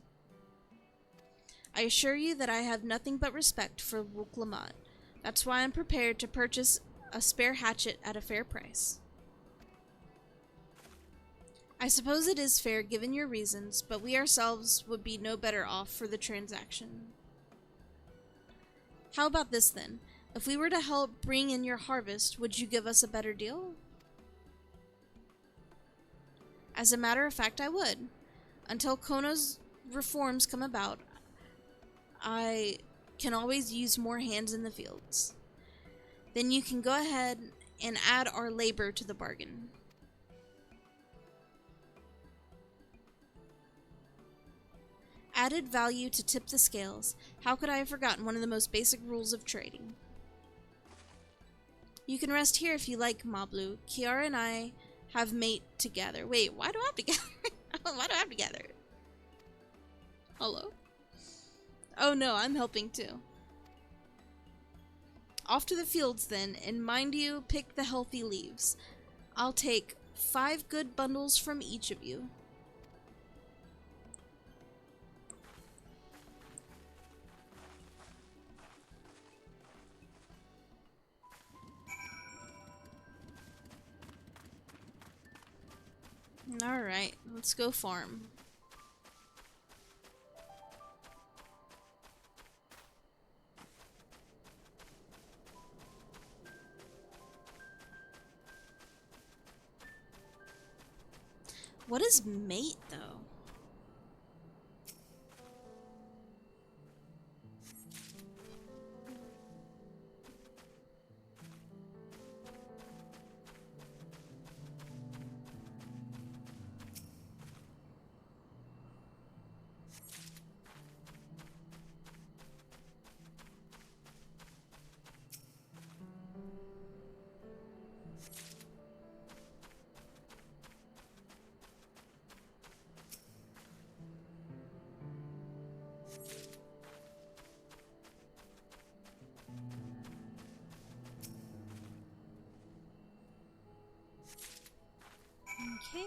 I assure you that I have nothing but respect for Wuk Lamat. That's why I'm prepared to purchase a spare hatchet at a fair price. I suppose it is fair given your reasons, but we ourselves would be no better off for the transaction. How about this then? If we were to help bring in your harvest, would you give us a better deal? As a matter of fact, I would. Until Kono's reforms come about, I can always use more hands in the fields. Then you can go ahead and add our labor to the bargain. Added value to tip the scales. How could I have forgotten one of the most basic rules of trading? You can rest here if you like, Mablu. Kiara and I have mate together. Wait, why do I have to gather? Why do I have to gather? Hello? Oh no, I'm helping too. Off to the fields then, and mind you, pick the healthy leaves. I'll take 5 good bundles from each of you. Alright, let's go farm. What is mate, though? Okay.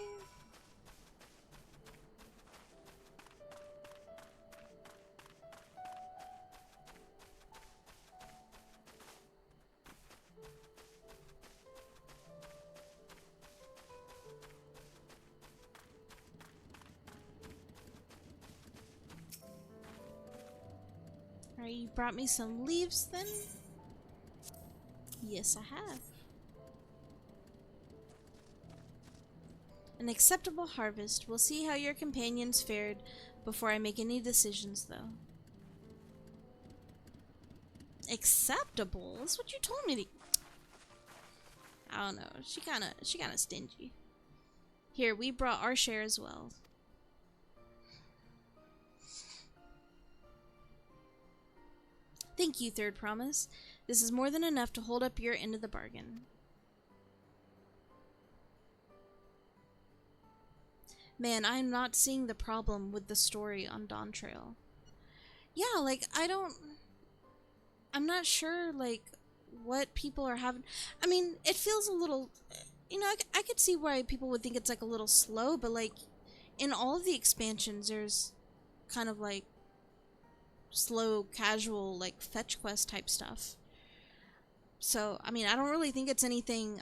Alright, you brought me some leaves then? Yes, I have. An acceptable harvest. We'll see how your companions fared before I make any decisions, though. Acceptable? That's what you told me to... I don't know. She kinda stingy. Here, we brought our share as well. Thank you, Third Promise. This is more than enough to hold up your end of the bargain. Man, I'm not seeing the problem with the story on Dawntrail. Yeah, like, I'm not sure, like, what people are having. I mean, it feels a little, you know, I could see why people would think it's, like, a little slow, but, like, in all of the expansions, there's kind of, like, slow, casual, like, fetch quest type stuff. So, I mean, I don't really think it's anything,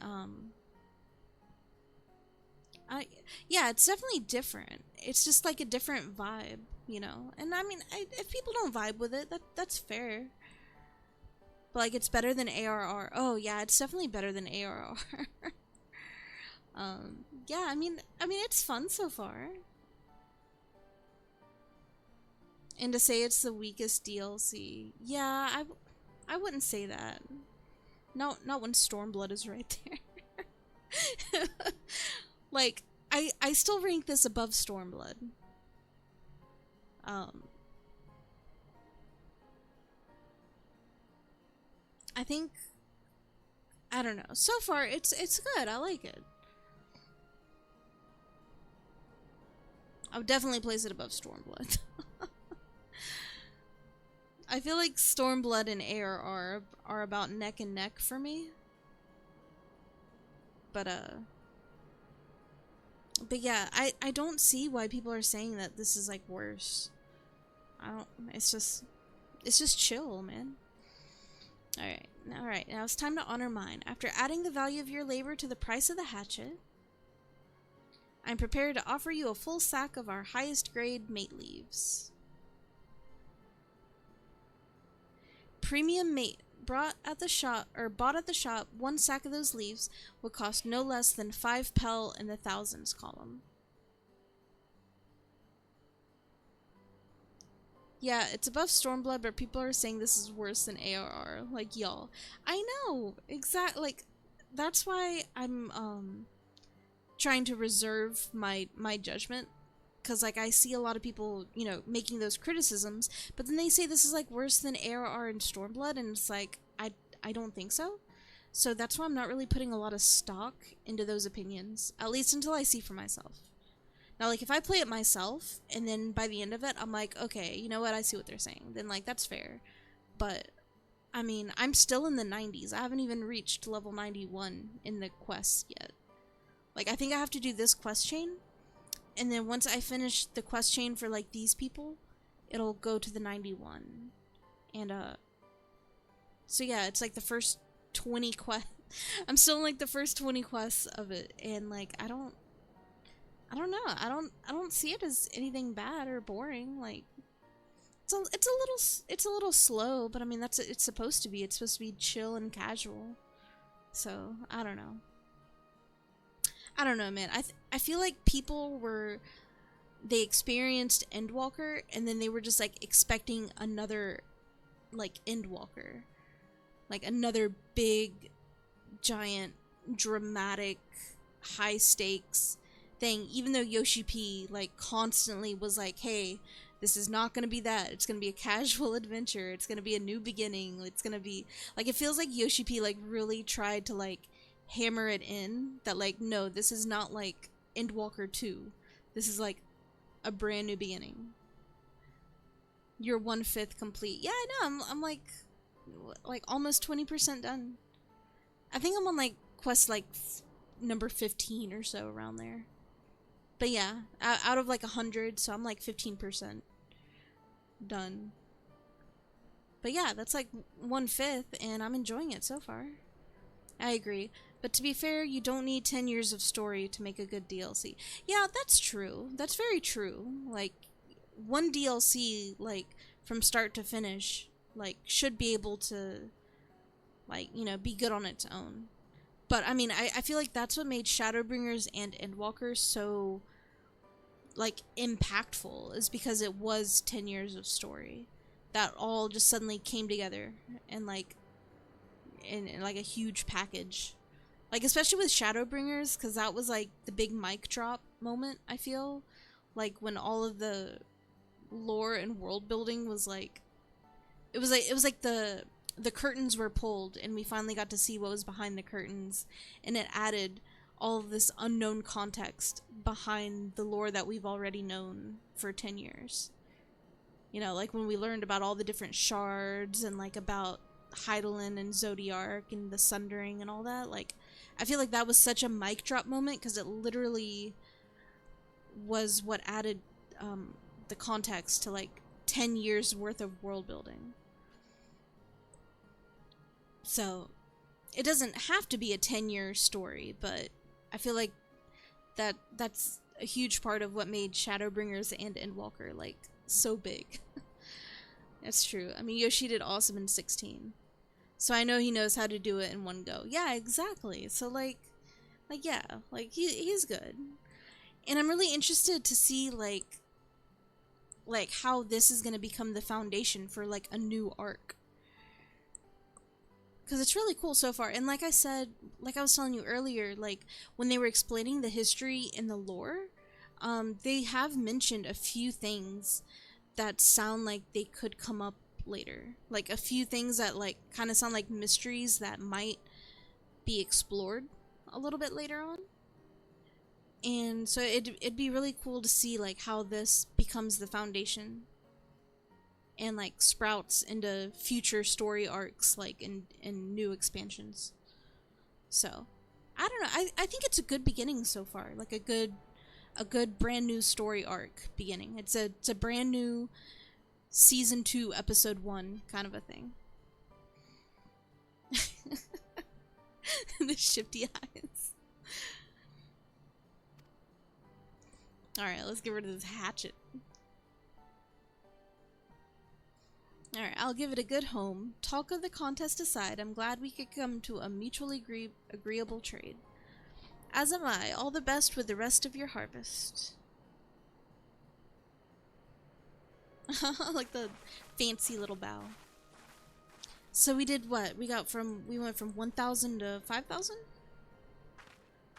Yeah, it's definitely different. It's just like a different vibe, you know. And I mean, if people don't vibe with it, that's fair. But like, it's better than ARR. Oh yeah, it's definitely better than ARR. Yeah, I mean, it's fun so far. And to say it's the weakest DLC, yeah, I wouldn't say that. No, not when Stormblood is right there. Like, I still rank this above Stormblood. I think, I don't know. So far, it's good. I like it. I would definitely place it above Stormblood. I feel like Stormblood and ARR are about neck and neck for me. But yeah, I don't see why people are saying that this is like worse. It's just chill, man. Alright, now it's time to honor mine. After adding the value of your labor to the price of the hatchet, I'm prepared to offer you a full sack of our highest grade mate leaves. Premium mate, bought at the shop, 1 sack of those leaves would cost no less than 5 pel in the thousands column. Yeah, it's above Stormblood, but people are saying this is worse than ARR. Like, y'all. I know! Exactly. Like, that's why I'm, trying to reserve my judgment. Because, like, I see a lot of people, you know, making those criticisms, but then they say this is, like, worse than ARR and Stormblood, and it's like, I don't think so. So that's why I'm not really putting a lot of stock into those opinions, at least until I see for myself. Now, like, if I play it myself, and then by the end of it, I'm like, okay, you know what, I see what they're saying, then, like, that's fair. But, I mean, I'm still in the 90s. I haven't even reached level 91 in the quest yet. Like, I think I have to do this quest chain, and then once I finish the quest chain for, like, these people, it'll go to the 91. And, so yeah, it's, like, the first 20 quests. I'm still in, like, the first 20 quests of it, and, like, I don't know. I don't see it as anything bad or boring. Like, it's a little slow, but I mean, it's supposed to be. It's supposed to be chill and casual. So, I don't know. I don't know, man. I feel like people they experienced Endwalker, and then they were just, like, expecting another, like, Endwalker. Like, another big, giant, dramatic, high stakes thing, even though Yoshi P, like, constantly was like, hey, this is not gonna be that. It's gonna be a casual adventure. It's gonna be a new beginning. It's gonna be, like, it feels like Yoshi P, like, really tried to, like, hammer it in that, like, no, this is not like Endwalker 2. This is like a brand new beginning. You're 1/5 complete. Yeah, I know. I'm like almost 20% done. I think I'm on, like, quest, like, number 15 or so, around there. But yeah, out of, like, 100, so I'm, like, 15% done. But yeah, that's, like, 1/5, and I'm enjoying it so far. I agree. But to be fair, you don't need 10 years of story to make a good DLC. Yeah, that's true. That's very true. Like, one DLC, like, from start to finish, like, should be able to, like, you know, be good on its own. But, I mean, I feel like that's what made Shadowbringers and Endwalker so, like, impactful, is because it was 10 years of story. That all just suddenly came together, and, like, in like, a huge package. Like, especially with Shadowbringers, because that was, like, the big mic drop moment, I feel. Like, when all of the lore and world building was, like, it was like the curtains were pulled, and we finally got to see what was behind the curtains, and it added all of this unknown context behind the lore that we've already known for 10 years. You know, like, when we learned about all the different shards, and, like, about Hydaelyn and Zodiark and the Sundering and all that, like, I feel like that was such a mic drop moment, because it literally was what added the context to, like, 10 years worth of world building. So, it doesn't have to be a 10-year story, but I feel like that's a huge part of what made Shadowbringers and Endwalker like so big. That's true. I mean, Yoshi did awesome in 16. So I know he knows how to do it in one go. Yeah, exactly. So like yeah, like he's good. And I'm really interested to see like how this is going to become the foundation for like a new arc. Because it's really cool so far. And like I said, like I was telling you earlier, like when they were explaining the history and the lore, they have mentioned a few things that sound like they could come up later. Like a few things that like kind of sound like mysteries that might be explored a little bit later on. And so it'd be really cool to see like how this becomes the foundation and like sprouts into future story arcs like in new expansions. So I don't know, I think it's a good beginning so far, like a good brand new story arc beginning. It's a brand new season 2 episode 1 kind of a thing. The shifty eyes. Alright, let's get rid of this hatchet. Alright, I'll give it a good home. Talk of the contest aside, I'm glad we could come to a mutually agreeable trade. As am I. All the best with the rest of your harvest. Like the fancy little bow. So we did what? We went from 1,000 to 5,000?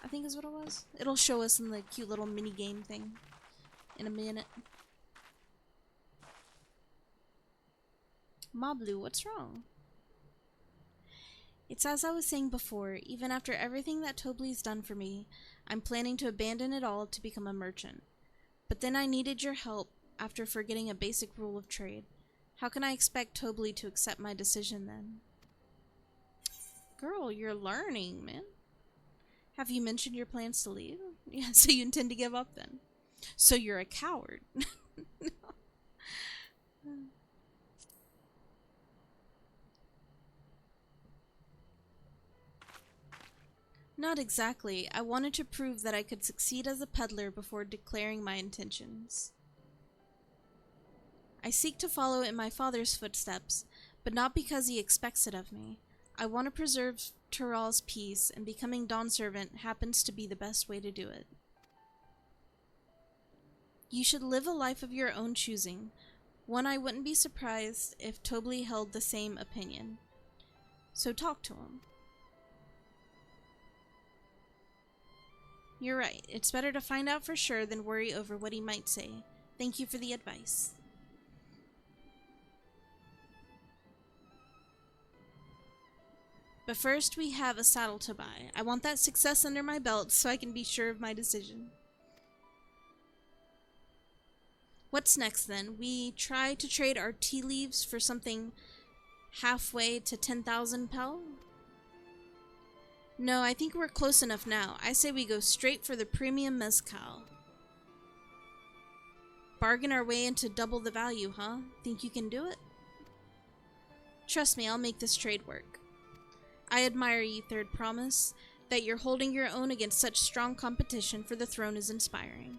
I think is what it was. It'll show us in the cute little mini game thing in a minute. Moblu, what's wrong? It's as I was saying before, even after everything that Tobli's done for me, I'm planning to abandon it all to become a merchant. But then I needed your help after forgetting a basic rule of trade. How can I expect Tobli to accept my decision then? Girl, you're learning, man. Have you mentioned your plans to leave? Yeah, so you intend to give up then. So you're a coward. Not exactly. I wanted to prove that I could succeed as a peddler before declaring my intentions. I seek to follow in my father's footsteps, but not because he expects it of me. I want to preserve Tural's peace, and becoming Dawn Servant happens to be the best way to do it. You should live a life of your own choosing, one I wouldn't be surprised if Tobli held the same opinion. So talk to him. You're right. It's better to find out for sure than worry over what he might say. Thank you for the advice. But first, we have a saddle to buy. I want that success under my belt so I can be sure of my decision. What's next, then? We try to trade our tea leaves for something halfway to 10,000 pel? No, I think we're close enough now. I say we go straight for the premium mezcal. Bargain our way into double the value, huh? Think you can do it? Trust me, I'll make this trade work. I admire you, Third Promise. That you're holding your own against such strong competition for the throne is inspiring.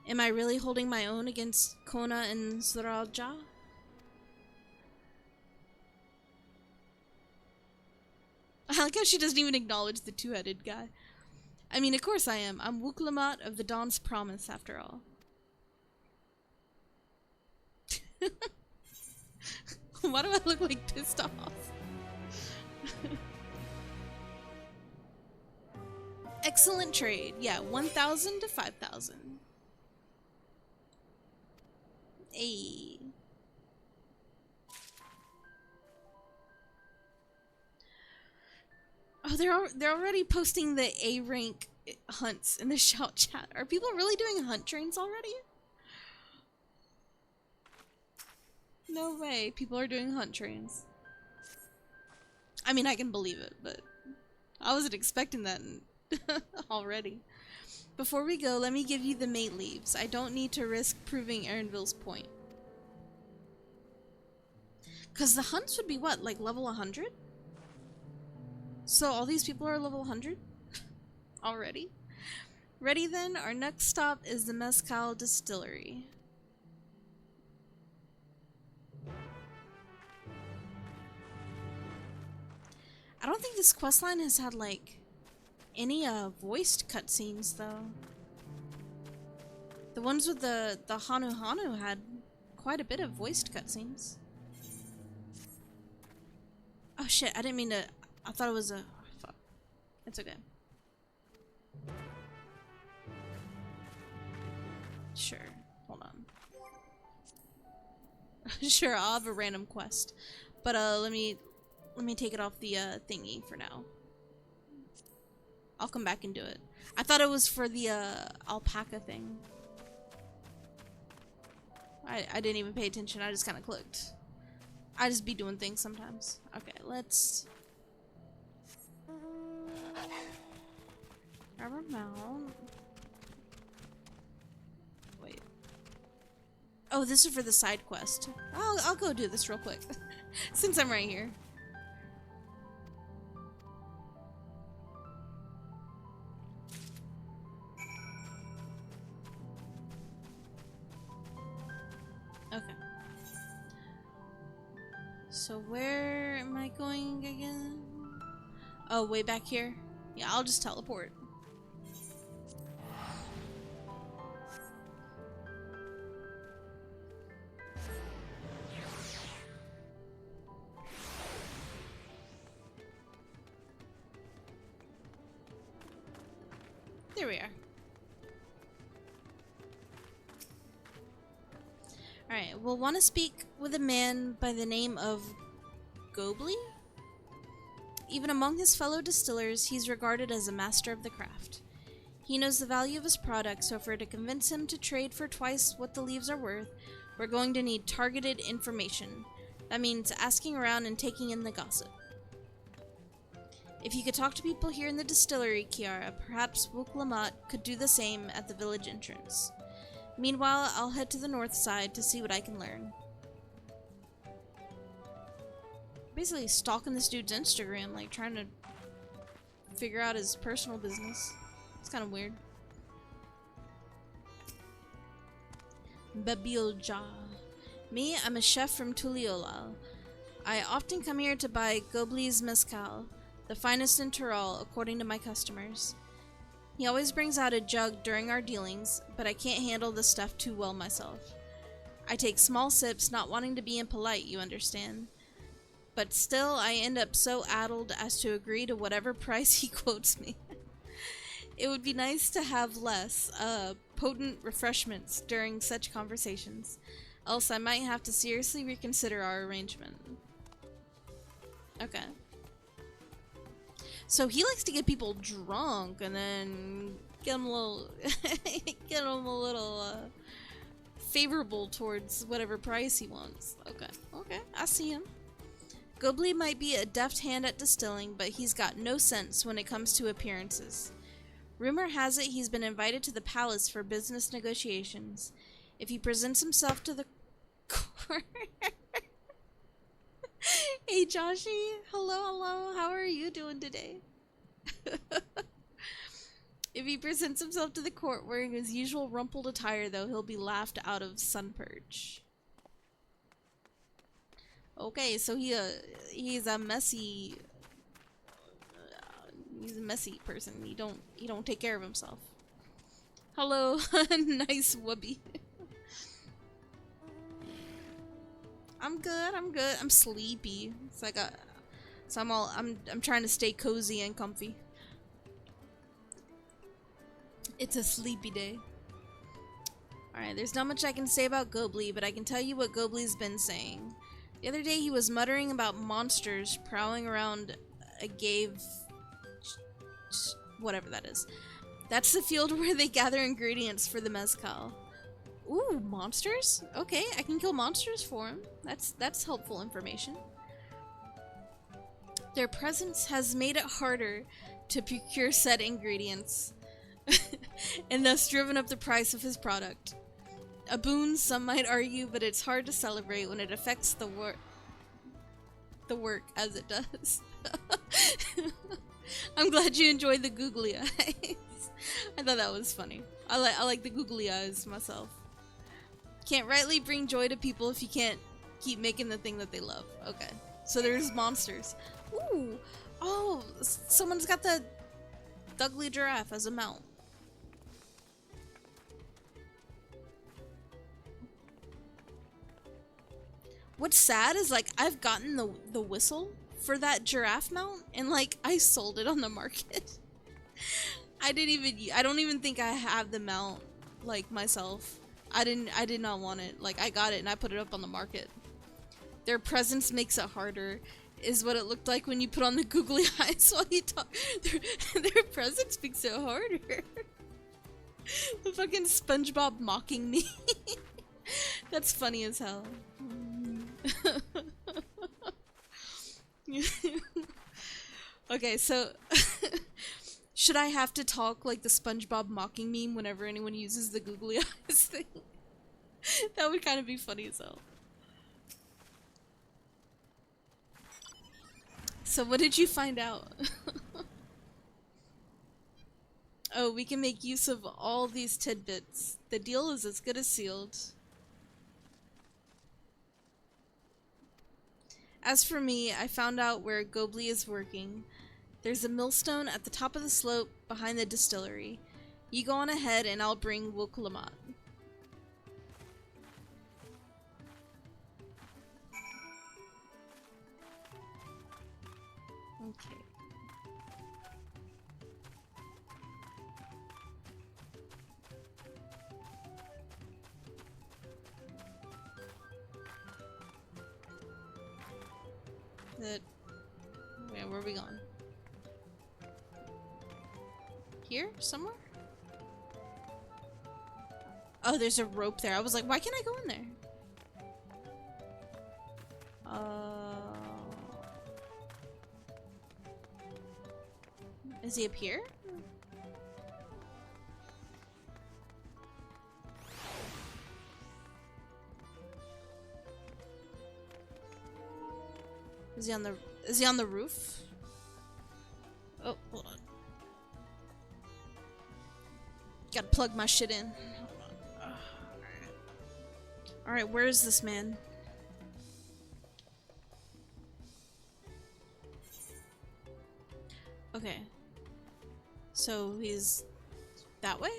Am I really holding my own against Kona and Zraja? I like how she doesn't even acknowledge the two-headed guy. I mean, of course I am. I'm Lamat of the Dawn's Promise, after all. Why do I look like pissed off? Excellent trade. Yeah, 1,000 to 5,000. Ayy. Oh, they're already posting the A rank hunts in the shout chat. Are people really doing hunt trains already? No way, people are doing hunt trains. I mean, I can believe it, but I wasn't expecting that already. Before we go, let me give you the mate leaves. I don't need to risk proving Erenville's point. Because the hunts would be what, like level 100? So all these people are level 100? Already? Ready then? Our next stop is the Mezcal Distillery. I don't think this questline has had, like, any voiced cutscenes, though. The ones with the Hanu Hanu had quite a bit of voiced cutscenes. Oh shit, I didn't mean to... I thought it was a... Oh, fuck. It's okay. Sure. Hold on. Sure, I'll have a random quest. But let me take it off the thingy for now. I'll come back and do it. I thought it was for the alpaca thing. I didn't even pay attention. I just kind of clicked. I just be doing things sometimes. Okay, let's grab our mount. Wait. Oh, this is for the side quest. I'll go do this real quick since I'm right here. Okay. So where am I going again? Oh, way back here? Yeah, I'll just teleport. There we are. Alright, we'll want to speak with a man by the name of Gobly? Even among his fellow distillers, he's regarded as a master of the craft. He knows the value of his product, so for to convince him to trade for twice what the leaves are worth, we're going to need targeted information. That means asking around and taking in the gossip. If you could talk to people here in the distillery, Kiara, perhaps lamat could do the same at the village entrance. Meanwhile, I'll head to the north side to see what I can learn. Basically stalking this dude's Instagram, like trying to figure out his personal business. It's kind of weird. Babilja. Me, I'm a chef from Tuliyollal. I often come here to buy Gobly's mezcal, the finest in Tural, according to my customers. He always brings out a jug during our dealings, but I can't handle the stuff too well myself. I take small sips, not wanting to be impolite, you understand. But still, I end up so addled as to agree to whatever price he quotes me. It would be nice to have less, potent refreshments during such conversations, else I might have to seriously reconsider our arrangement. Okay. So he likes to get people drunk and then get them a little, favorable towards whatever price he wants. Okay, okay, I see him. Gobly might be a deft hand at distilling, but he's got no sense when it comes to appearances. Rumor has it he's been invited to the palace for business negotiations. If he presents himself to the court... Hey Joshi, hello, how are you doing today? If he presents himself to the court wearing his usual rumpled attire, though, he'll be laughed out of Sunpurge. Okay, so he's a messy person. He don't take care of himself. Hello, nice whoopee. I'm good. I'm sleepy. It's like I'm trying to stay cozy and comfy. It's a sleepy day. Alright, there's not much I can say about Gobly, but I can tell you what Gobly's been saying. The other day he was muttering about monsters prowling around a cave, whatever that is. That's the field where they gather ingredients for the mezcal. Ooh, monsters? Okay, I can kill monsters for him. That's helpful information. Their presence has made it harder to procure said ingredients, and thus driven up the price of his product. A boon, some might argue, but it's hard to celebrate when it affects the work as it does. I'm glad you enjoyed the googly eyes. I thought that was funny. I like the googly eyes myself. Can't rightly bring joy to people if you can't keep making the thing that they love. Okay. So there's monsters. Ooh. Oh, someone's got the ugly giraffe as a mount. What's sad is like I've gotten the whistle for that giraffe mount and like I sold it on the market. I don't even think I have the mount like myself. I did not want it. Like I got it and I put it up on the market. Their presence makes it harder is what it looked like when you put on the googly eyes while you talk. Their presence makes it harder. The fucking SpongeBob mocking me. That's funny as hell. Okay, so should I have to talk like the SpongeBob mocking meme whenever anyone uses the googly eyes thing? That would kind of be funny as hell. So what did you find out? Oh, we can make use of all these tidbits. The deal is as good as sealed. As for me, I found out where Gobli is working. There's a millstone at the top of the slope behind the distillery. You go on ahead and I'll bring lamat. Okay. Where are we going? Here? Somewhere? Oh, there's a rope there. I was like, why can't I go in there? Is he up here? Is he on the roof? Oh, hold on. Gotta plug my shit in. Alright, where is this man? Okay. So he's that way?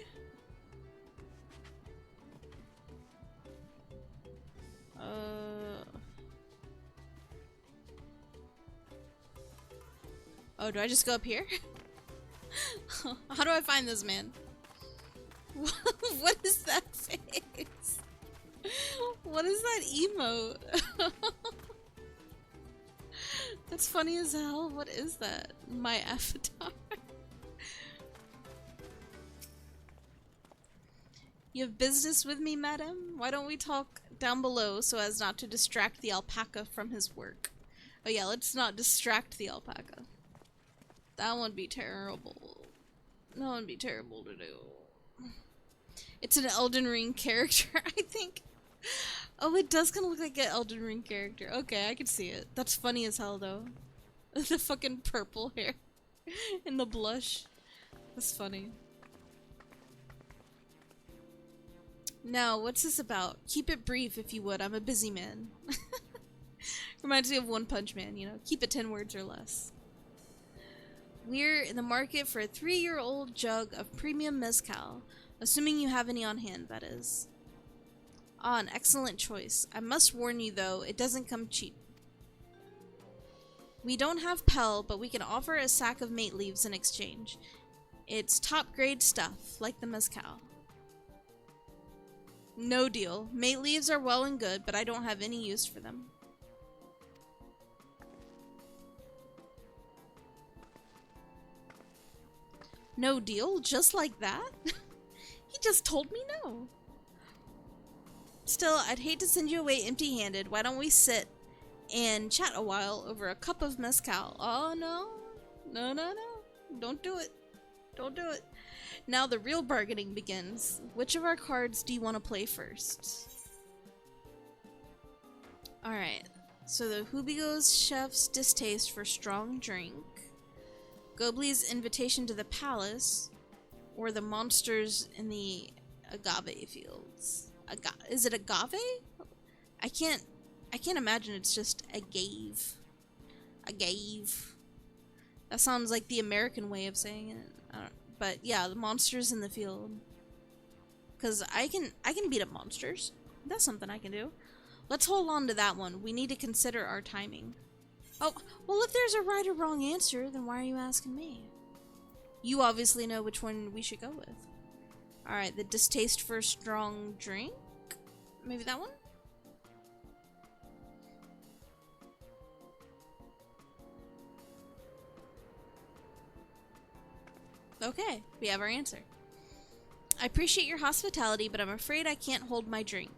Oh, do I just go up here? How do I find this man? What is that face? What is that emote? That's funny as hell. What is that? My avatar. You have business with me, madam? Why don't we talk down below so as not to distract the alpaca from his work? Oh yeah, let's not distract the alpaca. That would be terrible. That would be terrible to do. It's an Elden Ring character, I think. Oh, it does kind of look like an Elden Ring character. Okay, I can see it. That's funny as hell, though. The fucking purple hair and the blush. That's funny. Now, what's this about? Keep it brief, if you would. I'm a busy man. Reminds me of One Punch Man, you know. Keep it 10 words or less. We're in the market for a 3-year-old jug of premium mezcal. Assuming you have any on hand, that is. Ah, an excellent choice. I must warn you, though, it doesn't come cheap. We don't have Pell, but we can offer a sack of mate leaves in exchange. It's top-grade stuff, like the mezcal. No deal. Mate leaves are well and good, but I don't have any use for them. No deal? Just like that? He just told me no. Still, I'd hate to send you away empty-handed. Why don't we sit and chat a while over a cup of mezcal? Oh, no. No, no, no. Don't do it. Don't do it. Now the real bargaining begins. Which of our cards do you want to play first? Alright. So the Hubigo's chef's distaste for strong drink. Gobley's invitation to the palace, or the monsters in the agave fields. Is it agave? I can't imagine it's just agave. Agave. That sounds like the American way of saying it. But yeah, the monsters in the field. Cause I can beat up monsters. That's something I can do. Let's hold on to that one. We need to consider our timing. Oh, well, if there's a right or wrong answer, then why are you asking me? You obviously know which one we should go with. Alright, the distaste for strong drink? Maybe that one? Okay, we have our answer. I appreciate your hospitality, but I'm afraid I can't hold my drink.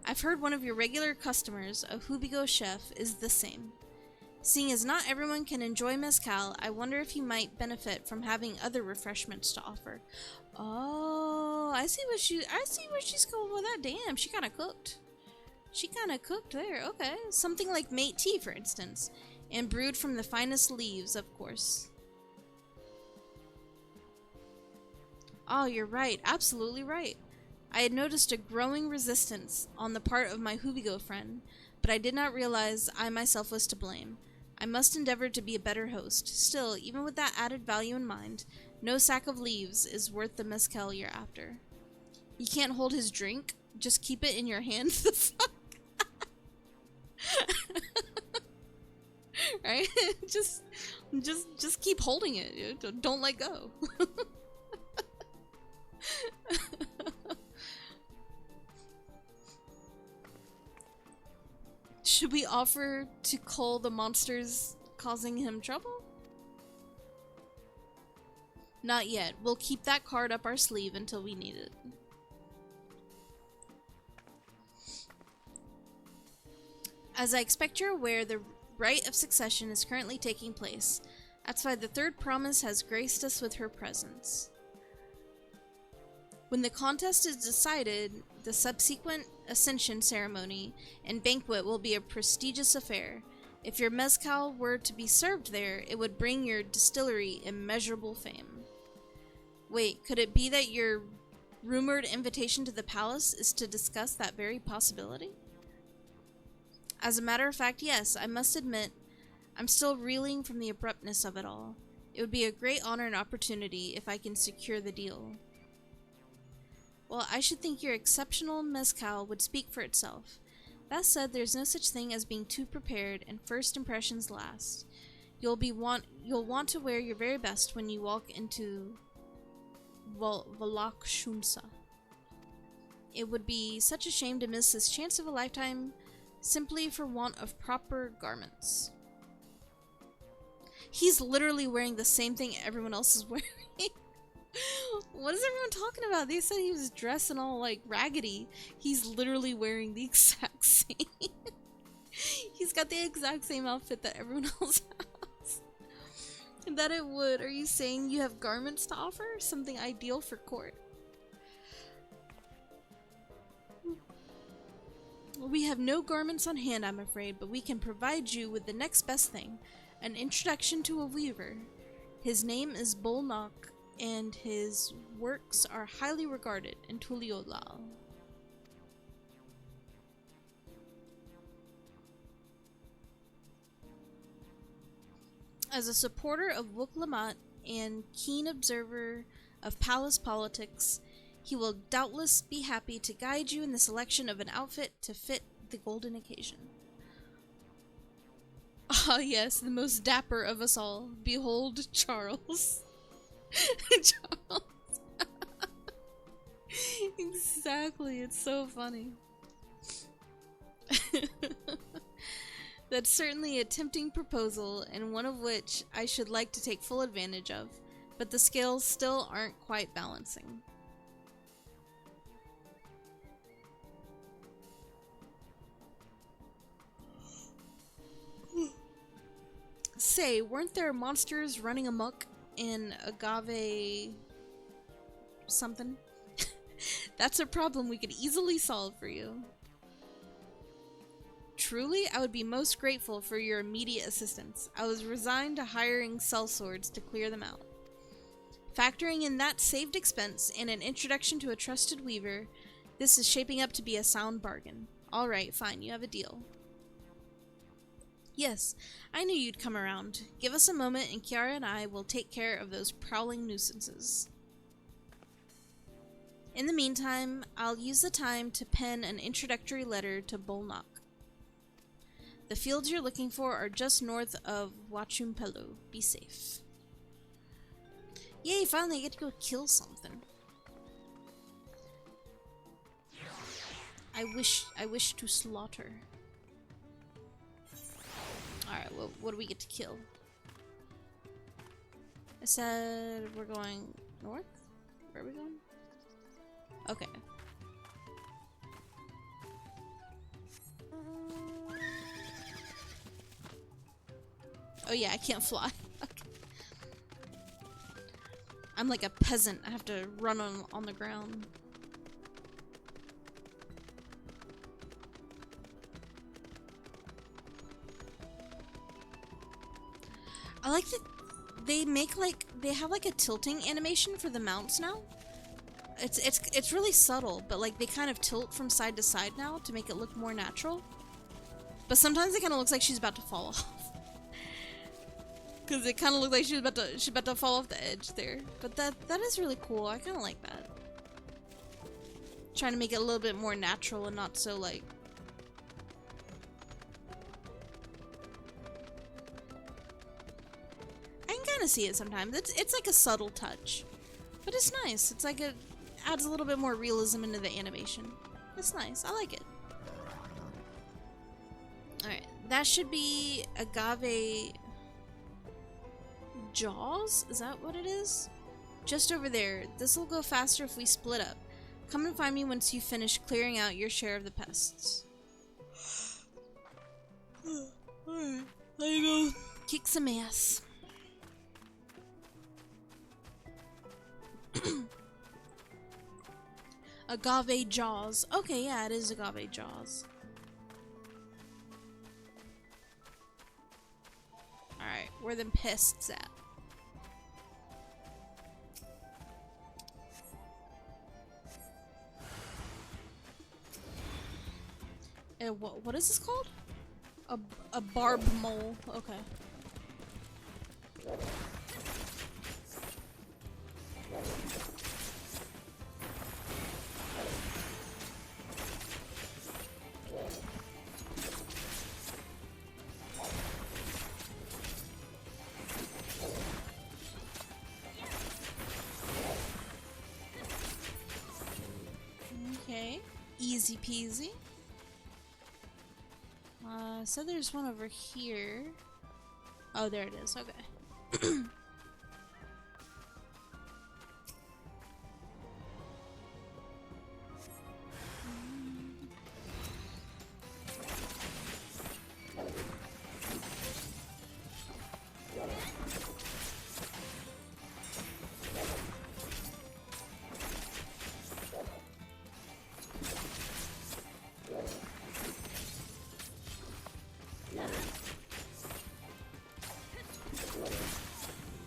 I've heard one of your regular customers, a Hubigo chef, is the same. Seeing as not everyone can enjoy mezcal, I wonder if you might benefit from having other refreshments to offer. Oh, I see where she's going with that. Damn, she kind of cooked. She kind of cooked there. Okay, something like mate tea, for instance, and brewed from the finest leaves, of course. Oh, you're right. Absolutely right. I had noticed a growing resistance on the part of my Hubigo friend, but I did not realize I myself was to blame. I must endeavor to be a better host. Still, even with that added value in mind, no sack of leaves is worth the mezcal you're after. You can't hold his drink? Just keep it in your hand? The fuck? Right? just keep holding it. Dude. Don't let go. Should we offer to cull the monsters causing him trouble? Not yet. We'll keep that card up our sleeve until we need it. As I expect you're aware, the rite of succession is currently taking place. That's why the third promise has graced us with her presence. When the contest is decided, the subsequent ascension ceremony and banquet will be a prestigious affair. If your mezcal were to be served there, it would bring your distillery immeasurable fame. Wait, could it be that your rumored invitation to the palace is to discuss that very possibility? As a matter of fact, yes, I must admit, I'm still reeling from the abruptness of it all. It would be a great honor and opportunity if I can secure the deal. Well, I should think your exceptional mezcal would speak for itself. That said, there's no such thing as being too prepared, and first impressions last. You'll want to wear your very best when you walk into Valakshunsa. It would be such a shame to miss this chance of a lifetime simply for want of proper garments. He's literally wearing the same thing everyone else is wearing. What is everyone talking about? They said he was dressing all like raggedy. He's literally wearing the exact same. He's got the exact same outfit that everyone else has. And that it would. Are you saying you have garments to offer? Something ideal for court? We have no garments on hand, I'm afraid, but we can provide you with the next best thing. An introduction to a weaver. His name is Bolnak, and his works are highly regarded in Tuliyollal. As a supporter of lamat and keen observer of palace politics, he will doubtless be happy to guide you in the selection of an outfit to fit the golden occasion. Ah, yes, the most dapper of us all. Behold, Charles. Charles. Exactly, it's so funny. That's certainly a tempting proposal, and one of which I should like to take full advantage of, but the scales still aren't quite balancing. Say, weren't there monsters running amok in agave something? That's a problem we could easily solve for you. truly, I would be most grateful for your immediate assistance. I was resigned to hiring sellswords to clear them out. Factoring in that saved expense and an introduction to a trusted weaver, this is shaping up to be a sound bargain. Alright, fine, you have a deal. Yes, I knew you'd come around. Give us a moment and Kiara and I will take care of those prowling nuisances. In the meantime, I'll use the time to pen an introductory letter to Bolnak. The fields you're looking for are just north of Wachumpelu. Be safe. Yay, finally I get to go kill something. I wish to slaughter. Alright, well, what do we get to kill? I said we're going north? Where are we going? Okay. Oh yeah, I can't fly. Okay. I'm like a peasant. I have to run on the ground. I like that they have like a tilting animation for the mounts now. It's really subtle, but like they kind of tilt from side to side now to make it look more natural. But sometimes it kind of looks like she's about to fall off. Cause it kind of looked like she's about to fall off the edge there. But that is really cool. I kind of like that. Trying to make it a little bit more natural and not so like. I can kind of see it sometimes. It's like a subtle touch, but it's nice. It's like it adds a little bit more realism into the animation. It's nice. I like it. All right, that should be agave. Jaws? Is that what it is? Just over there. This will go faster if we split up. Come and find me once you finish clearing out your share of the pests. Alright, there you go. Kick some ass. Agave Jaws. Okay, yeah, it is agave Jaws. Alright, where them pests at? What is this called? A barb mole. Okay. Okay, easy peasy. So there's one over here. Oh, there it is. Okay.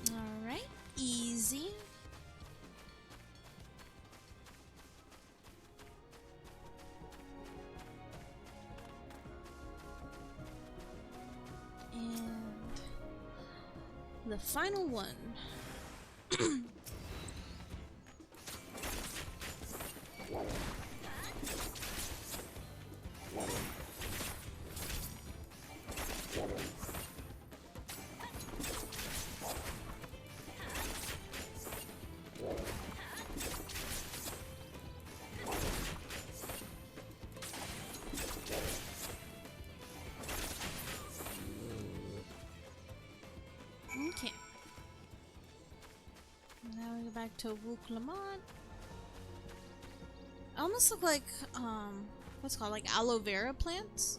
Alright, easy. And the final one. Okay. Now we go back to lamat. Almost look like what's it called, like aloe vera plants.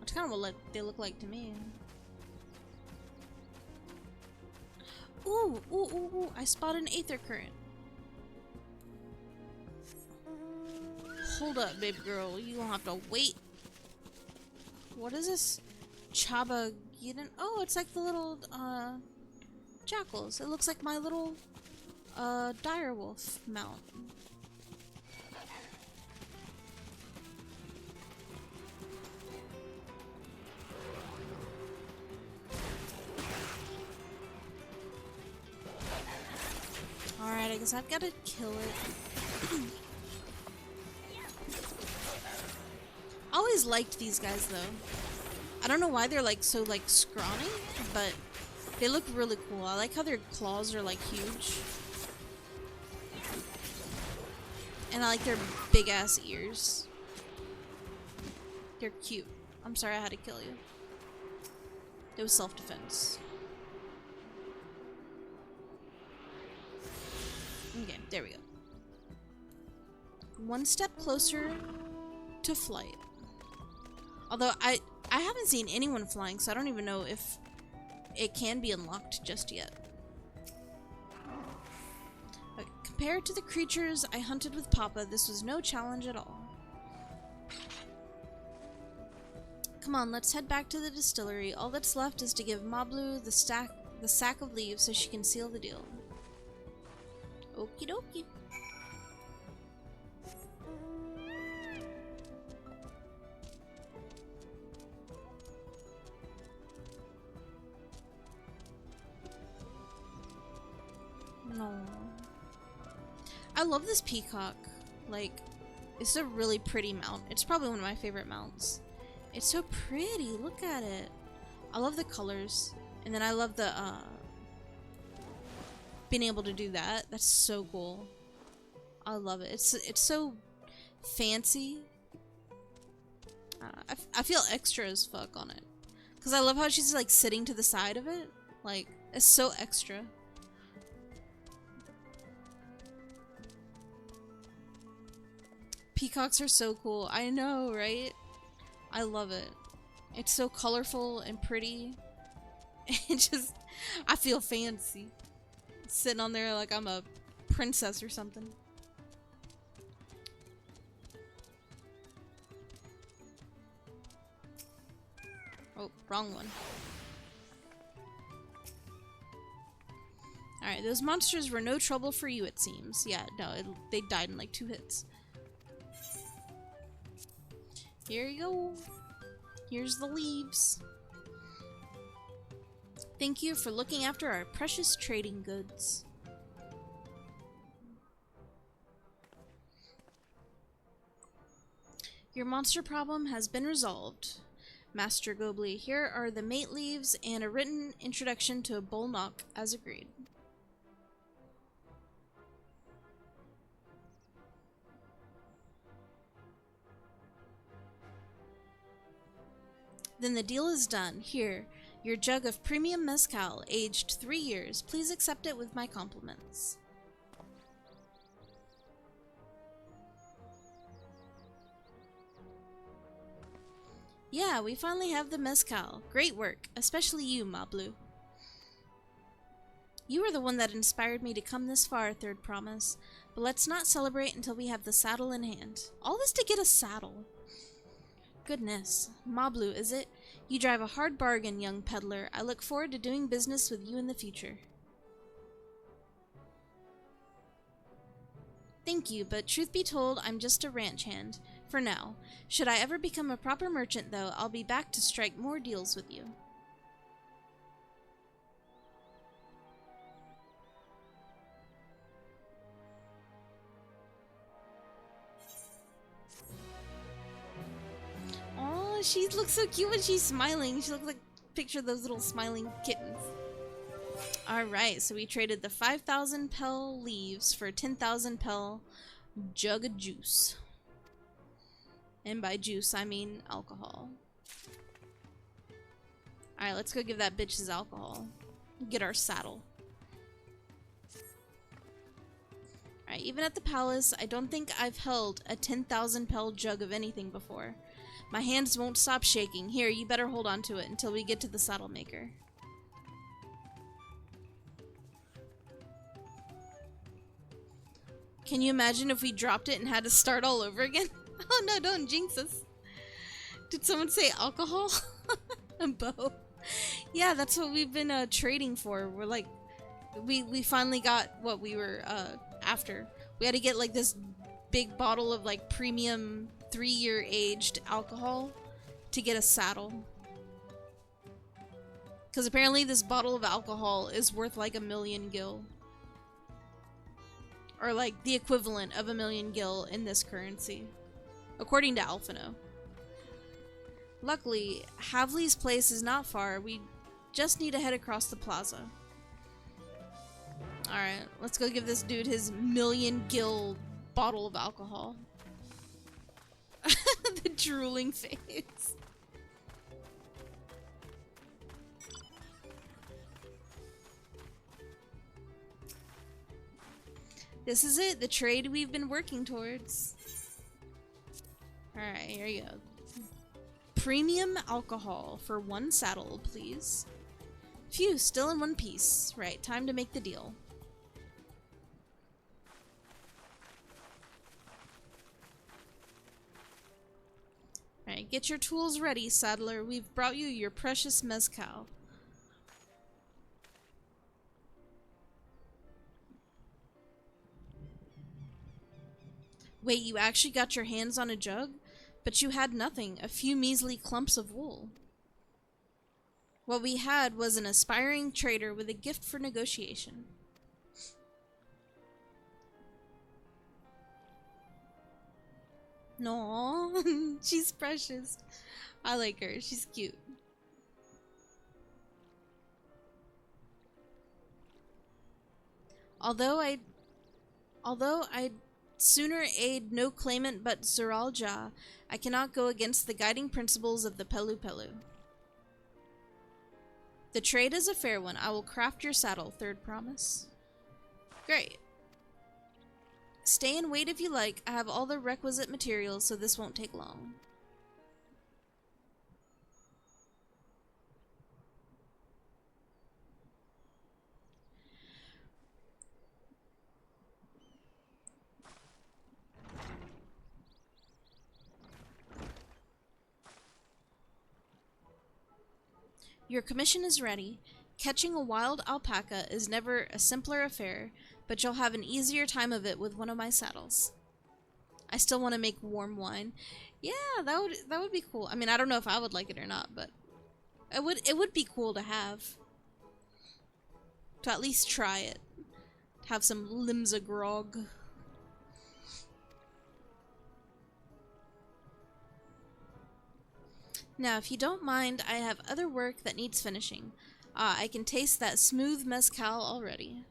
That's kind of what they look like to me. Ooh, ooh, ooh, ooh! I spot an aether current. Hold up, baby girl. You gonna have to wait What is this? Chaba Giden? Oh, it's like the little jackals. It looks like my little direwolf mount. Alright, I guess I've got to kill it. I always liked these guys though. I don't know why they're like so like scrawny, but they look really cool. I like how their claws are like huge. And I like their big ass ears. They're cute. I'm sorry I had to kill you. It was self-defense. Okay, there we go. One step closer to flight. Although I haven't seen anyone flying, so I don't even know if it can be unlocked just yet. But compared to the creatures I hunted with Papa, this was no challenge at all. Come on, let's head back to the distillery. All that's left is to give Mablu the sack of leaves so she can seal the deal. Okie dokie. No. I love this peacock. Like, it's a really pretty mount. It's probably one of my favorite mounts. It's so pretty. Look at it. I love the colors. And then I love the, being able to do that. That's so cool. I love it. It's so fancy. I feel extra as fuck on it. Because I love how she's like sitting to the side of it. Like, it's so extra. Peacocks are so cool. I know, right? I love it. It's so colorful and pretty. It just, I feel fancy. Sitting on there like I'm a princess or something. Oh, wrong one. Alright, those monsters were no trouble for you, it seems. Yeah, no, they died in like 2 hits. Here you go. Here's the leaves. Thank you for looking after our precious trading goods. Your monster problem has been resolved, Master Gobley. Here are the mate leaves and a written introduction to a bull knock as agreed. Then the deal is done. Here, your jug of premium mezcal, aged 3 years. Please accept it with my compliments. Yeah, we finally have the mezcal. Great work, especially you, Mablu. You were the one that inspired me to come this far, Third Promise. But let's not celebrate until we have the saddle in hand. All this to get a saddle. Goodness. Mablu, is it? You drive a hard bargain, young peddler. I look forward to doing business with you in the future. Thank you, but truth be told, I'm just a ranch hand. For now. Should I ever become a proper merchant, though, I'll be back to strike more deals with you. Oh, she looks so cute when she's smiling. She looks like a picture of those little smiling kittens. Alright, so we traded the 5,000 pel leaves for a 10,000 pel jug of juice. And by juice, I mean alcohol. Alright, let's go give that bitch his alcohol. Get our saddle. Alright, even at the palace, I don't think I've held a 10,000 pel jug of anything before. My hands won't stop shaking. Here, you better hold on to it until we get to the saddle maker. Can you imagine if we dropped it and had to start all over again? Oh no, don't jinx us. Did someone say alcohol? Bo. Yeah, that's what we've been trading for. We're like, we finally got what we were after. We had to get like this big bottle of like premium 3-year aged alcohol to get a saddle. Because apparently this bottle of alcohol is worth like 1,000,000 gil. Or like the equivalent of 1,000,000 gil in this currency. According to Alphino. Luckily, Havli's place is not far. We just need to head across the plaza. Alright, let's go give this dude his 1,000,000 gil bottle of alcohol. The drooling face. This is it, the trade we've been working towards. Alright, here you go. Premium alcohol for 1 saddle, please. Phew, still in 1 piece. Right, time to make the deal. Alright, get your tools ready, saddler. We've brought you your precious mezcal. Wait, you actually got your hands on a jug? But you had nothing, a few measly clumps of wool. What we had was an aspiring trader with a gift for negotiation. No, she's precious. I like her, she's cute. Although I'd sooner aid no claimant but Zuralja, I cannot go against the guiding principles of the Pelu Pelu. The trade is a fair one. I will craft your saddle, third promise. Great. Stay and wait if you like. I have all the requisite materials, so this won't take long. Your commission is ready. Catching a wild alpaca is never a simpler affair, but you'll have an easier time of it with one of my saddles. I still want to make warm wine. Yeah, that would be cool. I mean, I don't know if I would like it or not, but it would be cool to have. To at least try it. Have some Limsa grog. Now, if you don't mind, I have other work that needs finishing. I can taste that smooth mezcal already.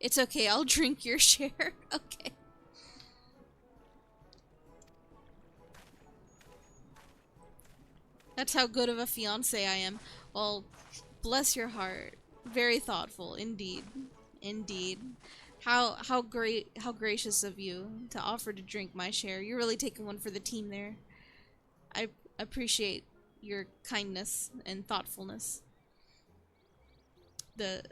It's okay, I'll drink your share. Okay. That's how good of a fiance I am. Well, bless your heart. Very thoughtful, indeed. Indeed. How gracious of you to offer to drink my share. You're really taking one for the team there. I appreciate your kindness and thoughtfulness. The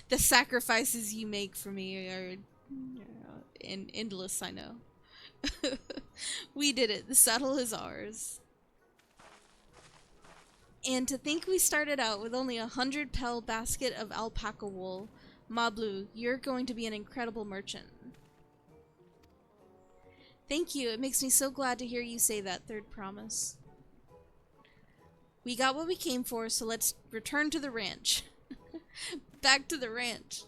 the sacrifices you make for me are endless, I know. We did it. The saddle is ours. And to think we started out with only 100 pel basket of alpaca wool. Mablu, you're going to be an incredible merchant. Thank you. It makes me so glad to hear you say that, third promise. We got what we came for, so let's return to the ranch. Back to the ranch.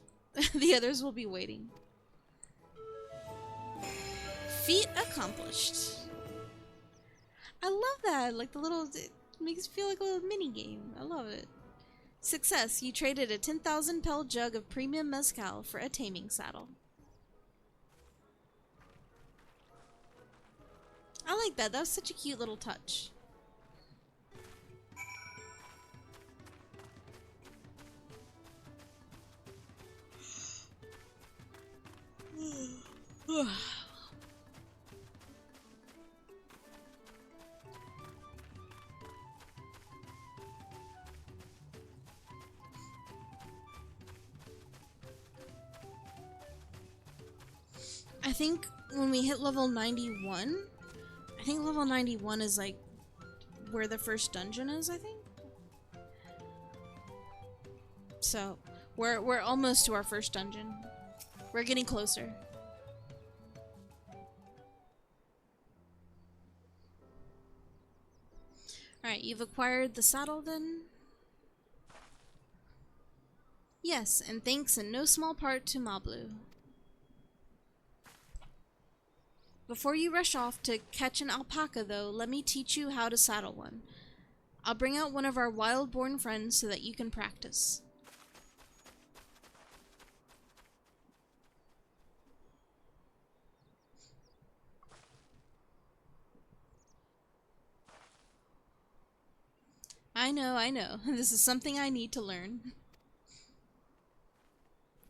The others will be waiting. Feat accomplished. I love that. Like the little... It makes it feel like a little mini game. I love it. Success. You traded a 10,000 pel jug of premium mezcal for a taming saddle. I like that. That was such a cute little touch. I think when we hit level 91, I think level 91 is like where the first dungeon is, I think. So, we're almost to our first dungeon. We're getting closer. Alright, you've acquired the saddle then? Yes, and thanks in no small part to Mablu. Before you rush off to catch an alpaca though, let me teach you how to saddle one. I'll bring out one of our wild-born friends so that you can practice. I know. This is something I need to learn.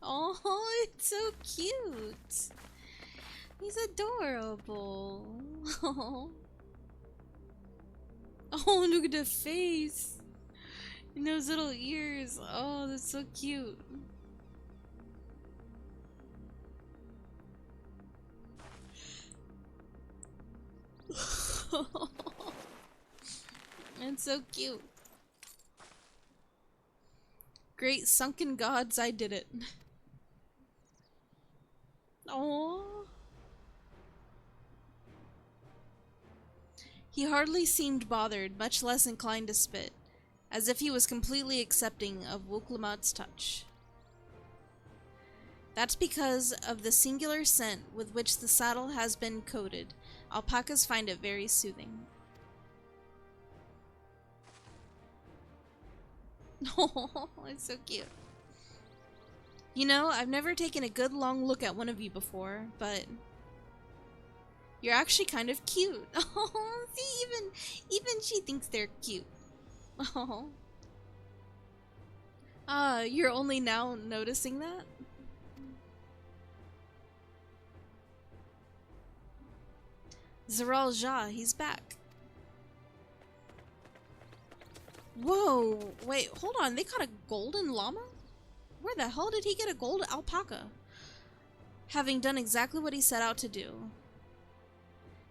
Oh, it's so cute. He's adorable. Oh, look at the face. And those little ears. Oh, that's so cute. It's so cute. Great sunken gods, I did it. Oh. He hardly seemed bothered, much less inclined to spit, as if he was completely accepting of Wooklamat's touch. That's because of the singular scent with which the saddle has been coated. Alpacas find it very soothing. Oh, it's so cute. You know, I've never taken a good long look at one of you before, but you're actually kind of cute. Oh, see, even she thinks they're cute. Oh. You're only now noticing that? Zeral Ja, he's back. Whoa, wait, hold on, they caught a golden llama? Where the hell did he get a gold alpaca? Having done exactly what he set out to do.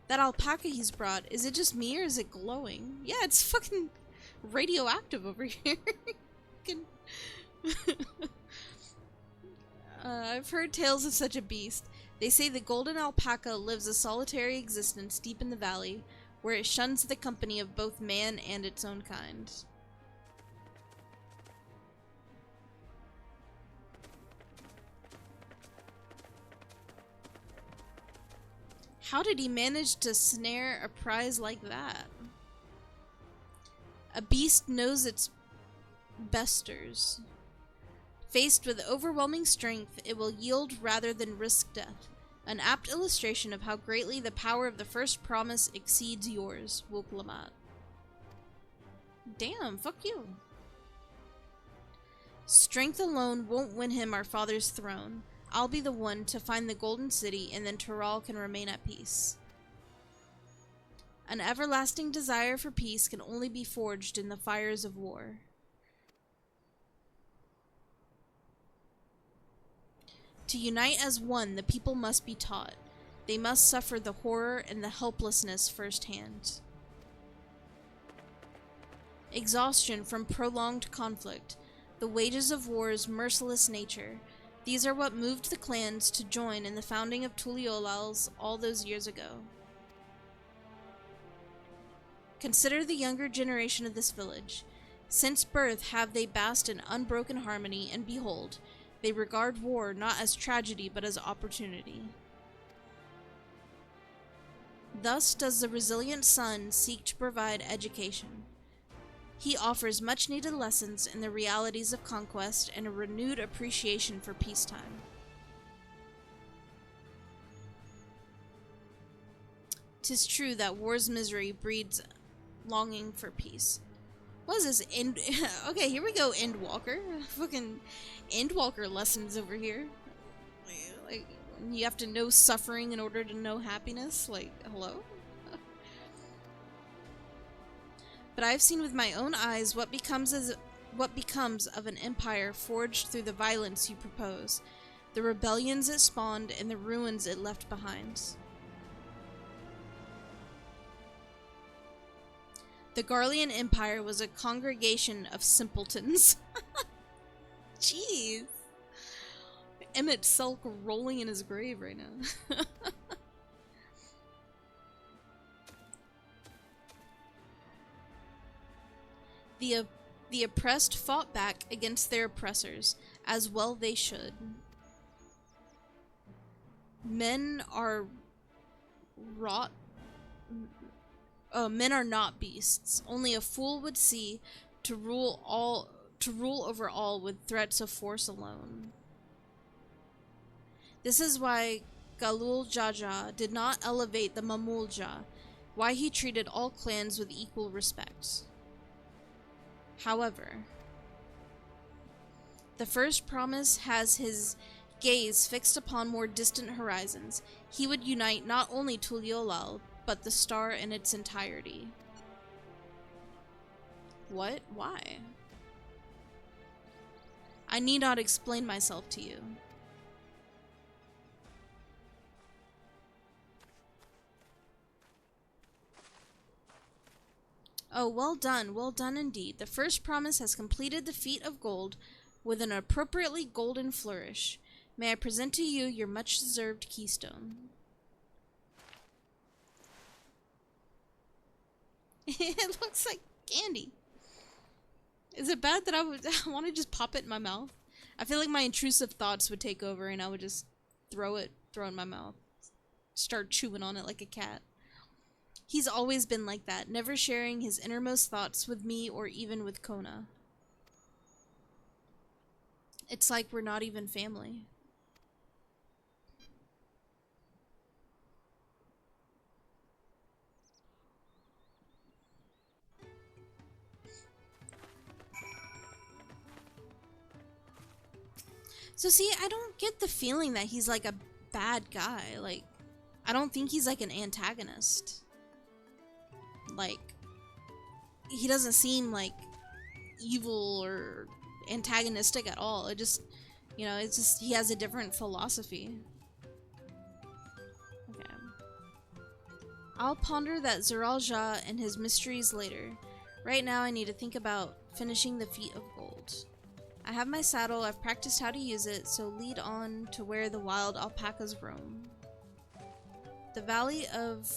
That alpaca he's brought, is it just me or is it glowing? Yeah, it's fucking radioactive over here. I've heard tales of such a beast. They say the golden alpaca lives a solitary existence deep in the valley, where it shuns the company of both man and its own kind. How did he manage to snare a prize like that? A beast knows its besters. Faced with overwhelming strength, it will yield rather than risk death. An apt illustration of how greatly the power of the first promise exceeds yours, Wooklamat. Damn, fuck you. Strength alone won't win him our father's throne. I'll be the one to find the Golden City, and then Tural can remain at peace. An everlasting desire for peace can only be forged in the fires of war. To unite as one, the people must be taught. They must suffer the horror and the helplessness firsthand. Exhaustion from prolonged conflict, the wages of war's merciless nature, these are what moved the clans to join in the founding of tuliyollals all those years ago. Consider the younger generation of this village. Since birth have they basked in unbroken harmony, and behold, they regard war not as tragedy but as opportunity. Thus does the resilient son seek to provide education. He offers much-needed lessons in the realities of conquest and a renewed appreciation for peacetime. 'Tis true that war's misery breeds longing for peace. What is this? Okay, here we go, Endwalker. Fucking Endwalker lessons over here. Like, you have to know suffering in order to know happiness? Like, hello? But I've seen with my own eyes what becomes of an empire forged through the violence you propose, the rebellions it spawned, and the ruins it left behind. The Garlean Empire was a congregation of simpletons. Jeez. Emmett Sulk rolling in his grave right now. The oppressed fought back against their oppressors, as well they should. Men are not beasts. Only a fool would see to rule over all with threats of force alone. This is why Galul Jaja did not elevate the Mamulja, why he treated all clans with equal respect. However, the first promise has his gaze fixed upon more distant horizons. He would unite not only Tuliyollal, but the star in its entirety. What? Why? I need not explain myself to you. Oh, well done indeed. The first promise has completed the feat of gold with an appropriately golden flourish. May I present to you your much-deserved keystone. It looks like candy. Is it bad that I want to just pop it in my mouth? I feel like my intrusive thoughts would take over and I would just throw it in my mouth. Start chewing on it like a cat. He's always been like that, never sharing his innermost thoughts with me or even with Kona. It's like we're not even family. So see, I don't get the feeling that he's like a bad guy. Like, I don't think he's like an antagonist. Like, he doesn't seem like evil or antagonistic at all. It just, you know, it's just he has a different philosophy. Okay. I'll ponder that Zeralja and his mysteries later. Right now I need to think about finishing the feat of gold. I have my saddle, I've practiced how to use it, so lead on to where the wild alpacas roam. The valley of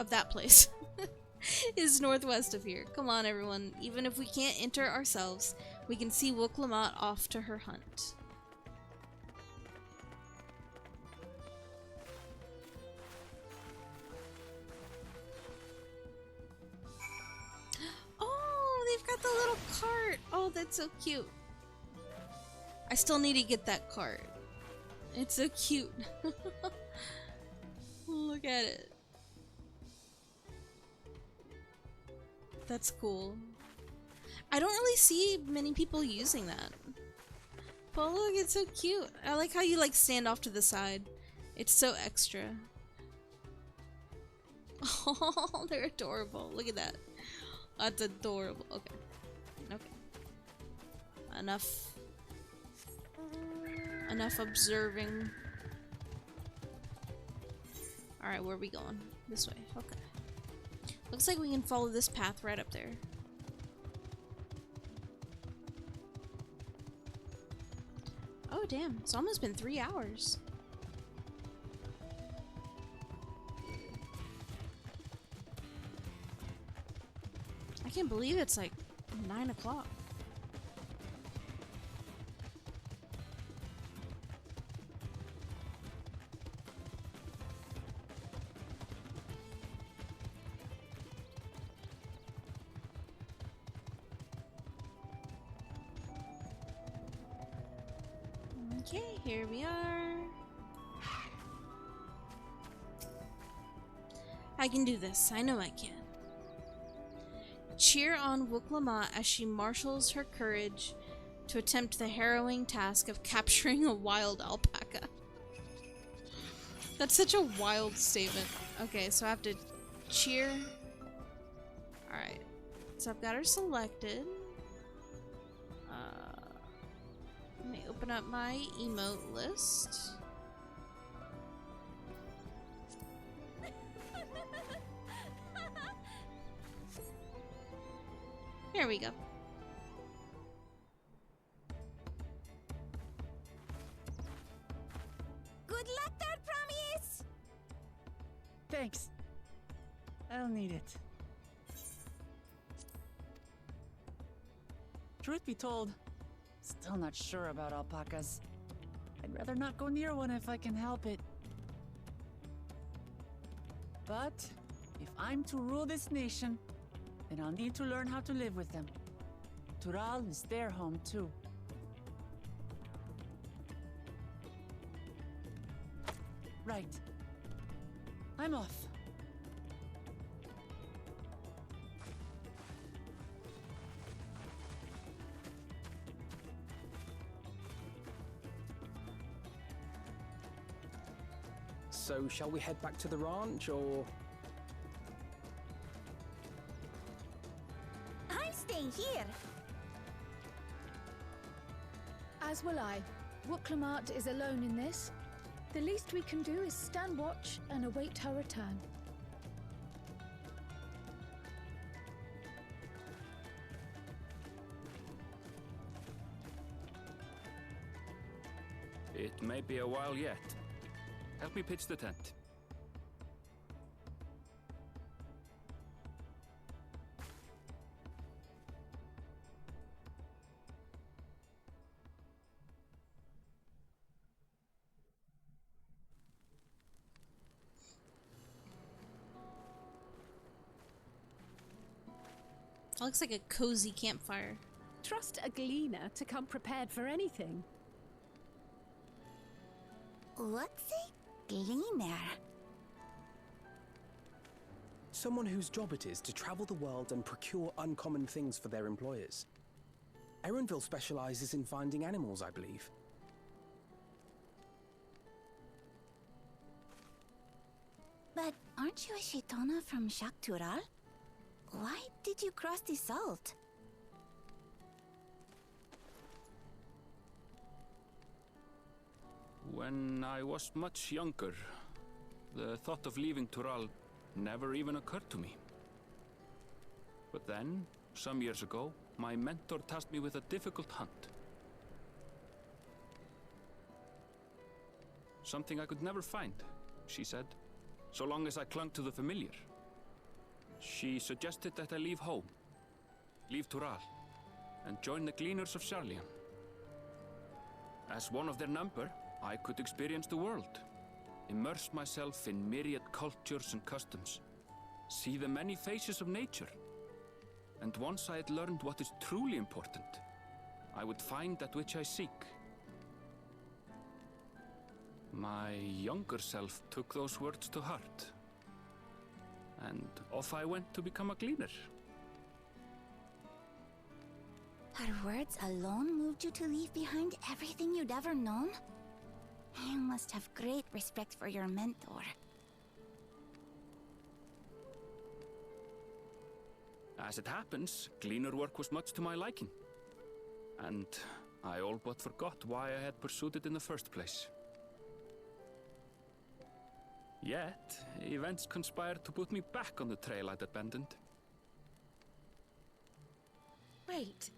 that place is northwest of here. Come on everyone, even if we can't enter ourselves, we can see Lamat off to her hunt. Oh, they've got the little cart. Oh, that's so cute. I still need to get that cart. It's so cute. Look at it. That's cool. I don't really see many people using that. But look, it's so cute. I like how you like stand off to the side. It's so extra. Oh, they're adorable. Look at that. That's adorable. Okay. Okay. Enough observing. Alright, where are we going? This way. Okay. Looks like we can follow this path right up there. Oh damn, it's almost been 3 hours. I can't believe it's like 9 o'clock. Okay, here we are. I can do this. I know I can. Cheer on Lamat as she marshals her courage to attempt the harrowing task of capturing a wild alpaca. That's such a wild statement. Okay, so I have to cheer. Alright. So I've got her selected. Let me open up my emote list. Here we go. Good luck there, promise! Thanks. I'll need it. Truth be told, still not sure about alpacas. I'd rather not go near one if I can help it. But if I'm to rule this nation, then I'll need to learn how to live with them. Tural is their home too. Right. I'm off. So, shall we head back to the ranch, or...? I'm staying here. As will I. Wooklamat is alone in this. The least we can do is stand watch and await her return. It may be a while yet. Help me pitch the tent. Looks like a cozy campfire. Trust a gleaner to come prepared for anything. What's a gleaner? Someone whose job it is to travel the world and procure uncommon things for their employers. Erenville specializes in finding animals, I believe. But aren't you a Shitona from Tural? Why did you cross the salt? When I was much younger, the thought of leaving Tural never even occurred to me. But then, some years ago, my mentor tasked me with a difficult hunt. Something I could never find, she said, so long as I clung to the familiar. She suggested that I leave home, leave Tural, and join the Gleaners of Sharlayan. As one of their number, I could experience the world, immerse myself in myriad cultures and customs, see the many faces of nature. And once I had learned what is truly important, I would find that which I seek. My younger self took those words to heart, and off I went to become a gleaner. Her words alone moved you to leave behind everything you'd ever known? You must have great respect for your mentor. As it happens, gleaner work was much to my liking, and I all but forgot why I had pursued it in the first place. Yet, events conspired to put me back on the trail I'd abandoned. Wait,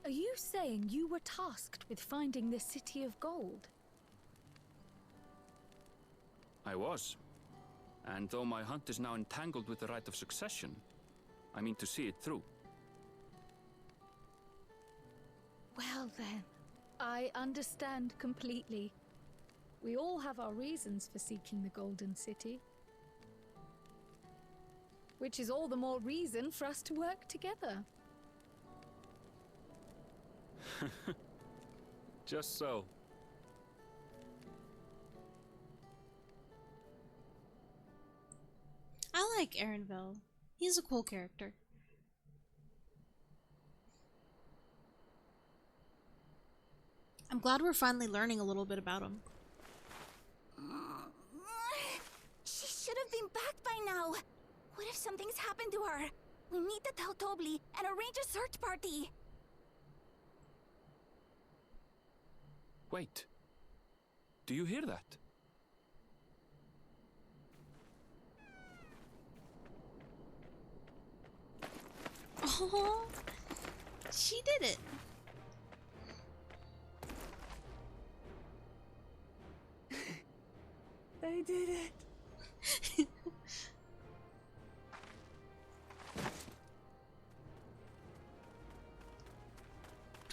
are you saying you were tasked with finding the City of Gold? I was. And though my hunt is now entangled with the rite of succession, I mean to see it through. Well then, I understand completely. We all have our reasons for seeking the Golden City. Which is all the more reason for us to work together. Just so. I like Erenville. He's a cool character. I'm glad we're finally learning a little bit about him. She should have been back by now. What if something's happened to her? We need to tell Tobli and arrange a search party. Wait. Do you hear that? Oh, She did it. They did it.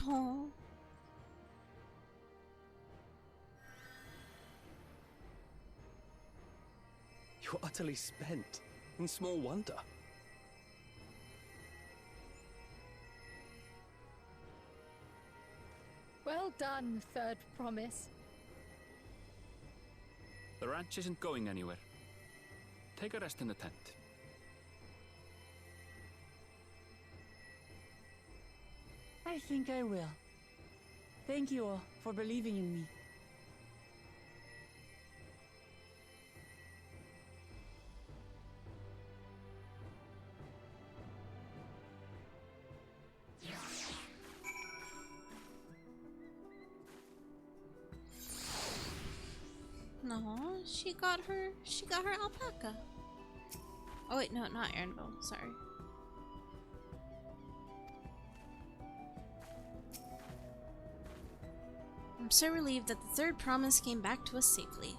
Aww. You're utterly spent, and small wonder. Well done, third promise. The ranch isn't going anywhere. Take a rest in the tent. I think I will. Thank you all for believing in me. No, she got her alpaca. Oh wait, no, not Erenville, sorry. I'm so relieved that the third promise came back to us safely.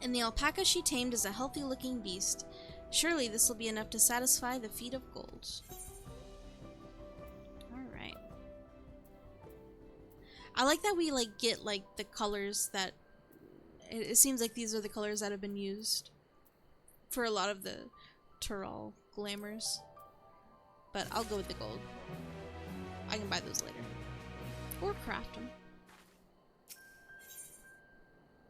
And the alpaca she tamed is a healthy-looking beast. Surely this will be enough to satisfy the feet of gold. Alright. I like that we get the colors that it seems like these are the colors that have been used for a lot of the tural glamours. But I'll go with the gold. I can buy those later. Or craft them.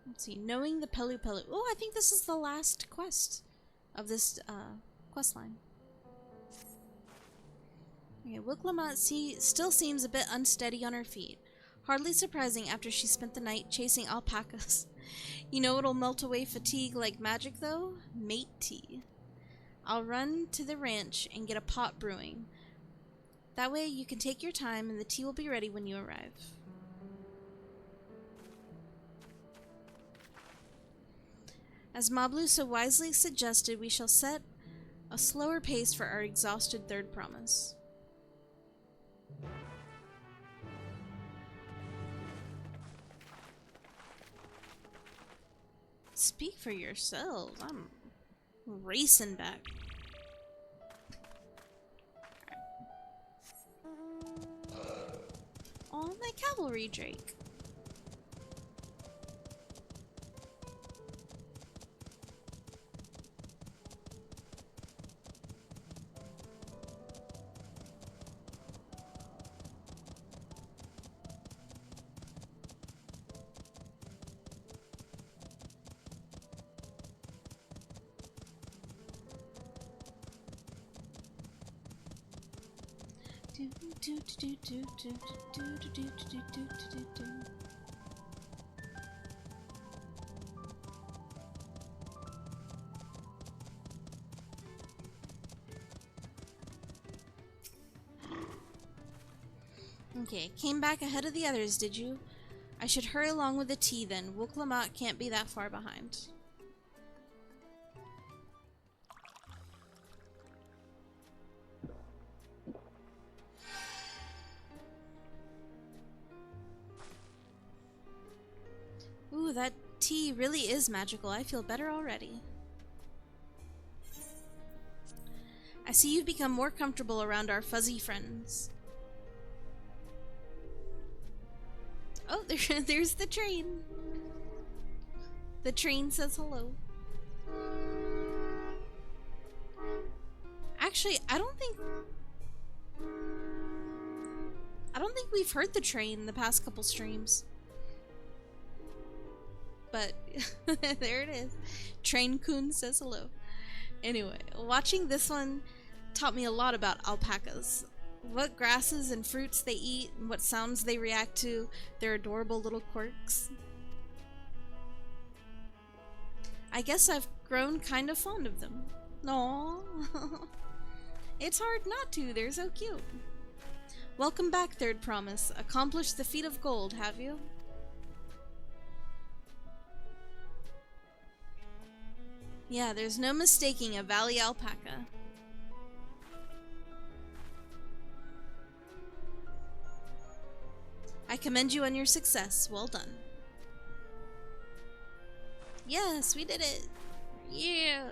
Let's see. Knowing the Pelu Pelu. Oh, I think this is the last quest of this quest line. Okay, lamat still seems a bit unsteady on her feet. Hardly surprising after she spent the night chasing alpacas. You know what'll melt away fatigue like magic, though? Mate tea. I'll run to the ranch and get a pot brewing. That way you can take your time and the tea will be ready when you arrive. As Mablu so wisely suggested, we shall set a slower pace for our exhausted third promise. Speak for yourselves. I'm racing back. Oh, my cavalry drake. Okay, came back ahead of the others, did you? I should hurry along with the tea then. lamat can't be that far behind. Ooh, that tea really is magical. I feel better already. I see you've become more comfortable around our fuzzy friends. Oh, there's the train. The train says hello. Actually, I don't think we've heard the train the past couple streams. But there it is. Train Kun says hello. Anyway, watching this one taught me a lot about alpacas. What grasses and fruits they eat, and what sounds they react to, their adorable little quirks. I guess I've grown kind of fond of them. Aww. It's hard not to, they're so cute. Welcome back, third promise. Accomplished the feat of gold, have you? Yeah, there's no mistaking a valley alpaca. I commend you on your success. Well done. Yes, we did it. Yeah.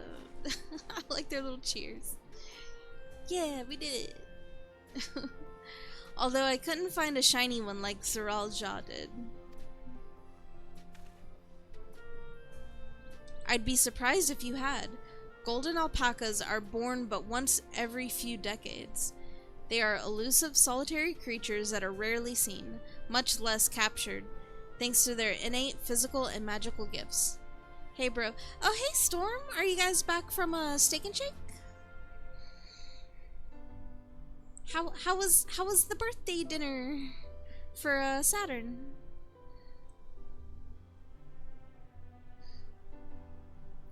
I like their little cheers. Yeah, we did it. Although I couldn't find a shiny one like Tural did. I'd be surprised if you had. Golden alpacas are born but once every few decades. They are elusive, solitary creatures that are rarely seen, much less captured, thanks to their innate physical and magical gifts. Hey bro. Oh hey Storm, are you guys back from a Steak and Shake? How was the birthday dinner for Saturn?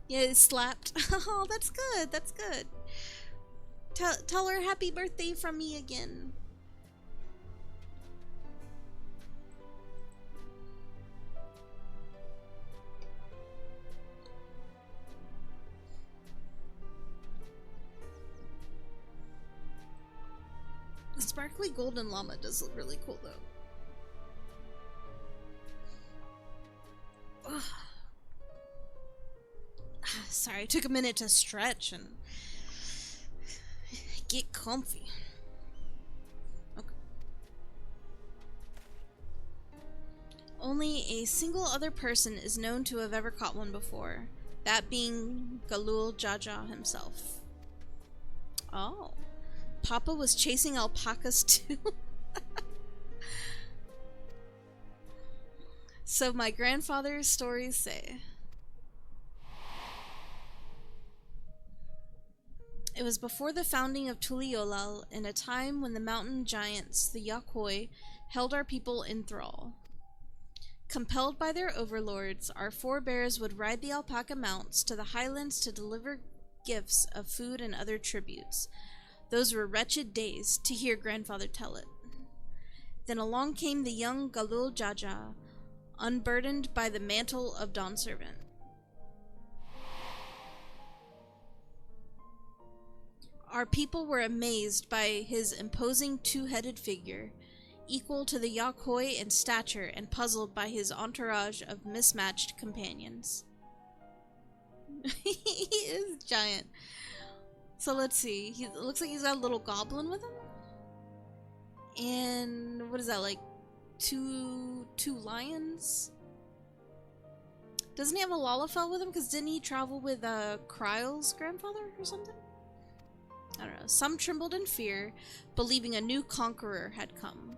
Yeah, it slapped. Oh, that's good. That's good. Tell her happy birthday from me again. The sparkly golden llama does look really cool though. Ugh. Sorry, it took a minute to stretch and get comfy. Okay. Only a single other person is known to have ever caught one before, that being Galul Jaja himself. Oh. Papa was chasing alpacas too? So my grandfather's stories say. It was before the founding of Tuliyollal, in a time when the mountain giants, the Yakhoi, held our people in thrall. Compelled by their overlords, our forebears would ride the alpaca mounts to the highlands to deliver gifts of food and other tributes. Those were wretched days, to hear grandfather tell it. Then along came the young Galul Jaja, unburdened by the mantle of Dawn Servant. Our people were amazed by his imposing two-headed figure, equal to the Yakhoi in stature and puzzled by his entourage of mismatched companions. He is giant. So let's see. It looks like he's got a little goblin with him. And what is that, like two lions? Doesn't he have a Lalafell with him? Because didn't he travel with Kryle's grandfather or something? I don't know. Some trembled in fear, believing a new conqueror had come.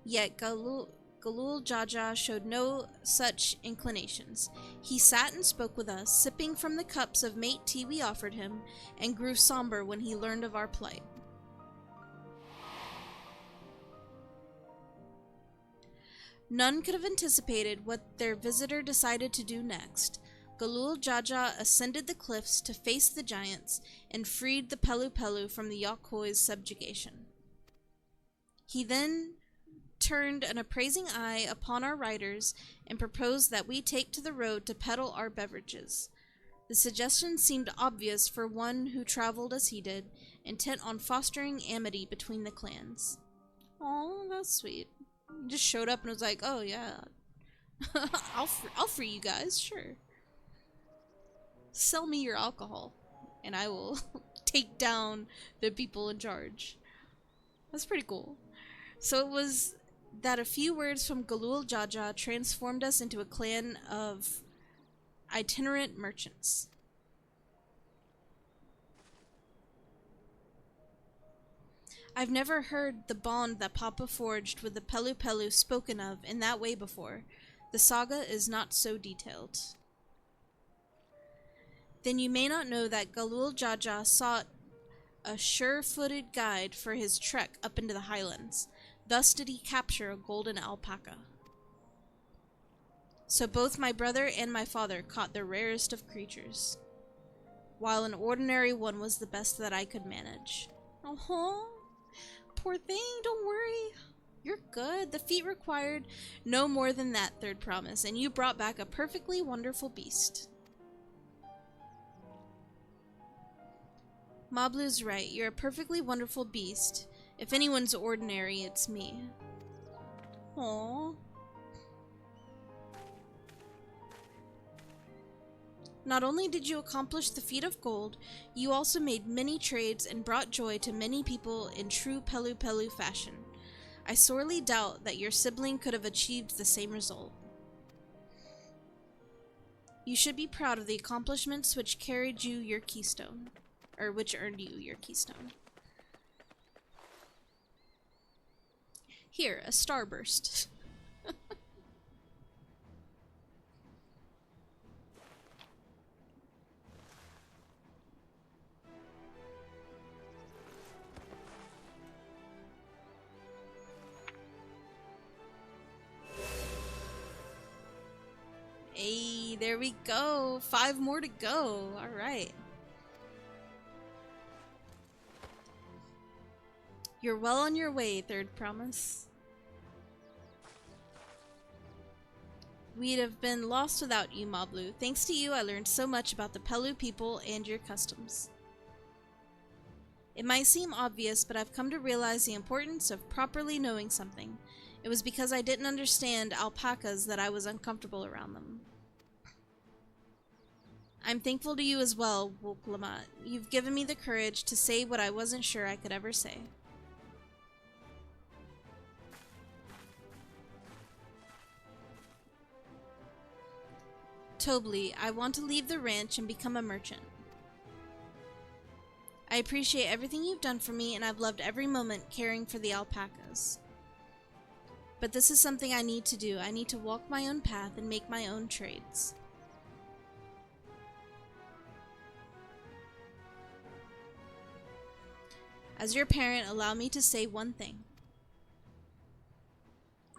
Yet Galul Jaja showed no such inclinations. He sat and spoke with us, sipping from the cups of mate tea we offered him, and grew somber when he learned of our plight. None could have anticipated what their visitor decided to do next. Galul Jaja ascended the cliffs to face the giants and freed the Pelu from the Yakhoi's subjugation. He then turned an appraising eye upon our riders and proposed that we take to the road to peddle our beverages. The suggestion seemed obvious for one who traveled as he did, intent on fostering amity between the clans. Oh, that's sweet. He just showed up and was like, "Oh yeah, I'll free you guys, sure. Sell me your alcohol, and I will take down the people in charge." That's pretty cool. So it was that a few words from Galul Jaja transformed us into a clan of itinerant merchants. I've never heard the bond that Papa forged with the Pelu spoken of in that way before. The saga is not so detailed. Then you may not know that Galul Jaja sought a sure-footed guide for his trek up into the highlands. Thus did he capture a golden alpaca. So both my brother and my father caught the rarest of creatures, while an ordinary one was the best that I could manage. Oh, poor thing, don't worry. You're good. The feat required no more than that, third promise, and you brought back a perfectly wonderful beast. Mablu's right. You're a perfectly wonderful beast. If anyone's ordinary, it's me. Aww. Not only did you accomplish the feat of gold, you also made many trades and brought joy to many people in true Pelu Pelu fashion. I sorely doubt that your sibling could have achieved the same result. You should be proud of the accomplishments which carried you your keystone, or which earned you your keystone. Here, a starburst. Hey, there we go. 5 more to go. All right. You're well on your way, Third Promise. We'd have been lost without you, Mablu. Thanks to you, I learned so much about the Pelu people and your customs. It might seem obvious, but I've come to realize the importance of properly knowing something. It was because I didn't understand alpacas that I was uncomfortable around them. I'm thankful to you as well, lamat. You've given me the courage to say what I wasn't sure I could ever say. Tobli, I want to leave the ranch and become a merchant. I appreciate everything you've done for me, and I've loved every moment caring for the alpacas. But this is something I need to do. I need to walk my own path and make my own trades. As your parent, allow me to say one thing.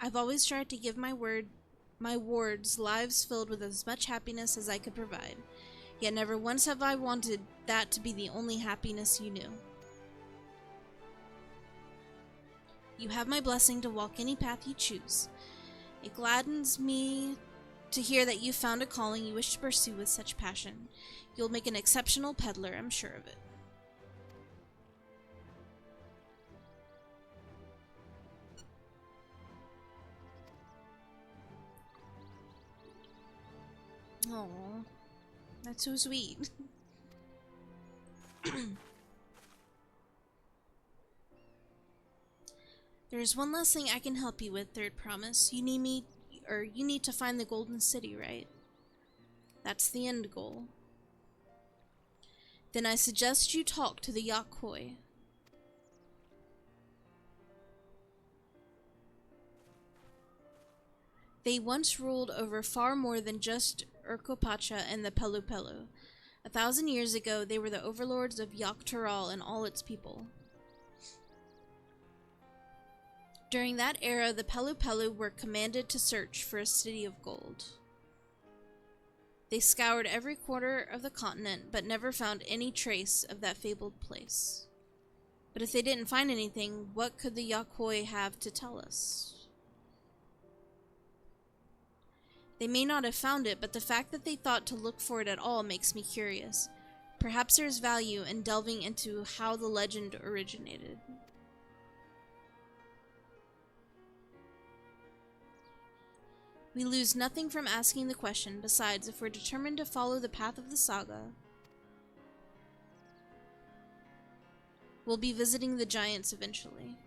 I've always tried to give my wards lives filled with as much happiness as I could provide, yet never once have I wanted that to be the only happiness you knew. You have my blessing to walk any path you choose. It gladdens me to hear that you found a calling you wish to pursue with such passion. You'll make an exceptional peddler, I'm sure of it. Oh, that's so sweet. There's one last thing I can help you with, Third Promise. You need to find the Golden City, right? That's the end goal. Then I suggest you talk to the Yakhoi. They once ruled over far more than just Urkopacha and the Pelu Pelu. 1,000 years ago, they were the overlords of Tural and all its people. During that era, the Pelu Pelu were commanded to search for a city of gold. They scoured every quarter of the continent, but never found any trace of that fabled place. But if they didn't find anything, what could the Yakhoi have to tell us? They may not have found it, but the fact that they thought to look for it at all makes me curious. Perhaps there's value in delving into how the legend originated. We lose nothing from asking the question. Besides, if we're determined to follow the path of the saga, we'll be visiting the giants eventually.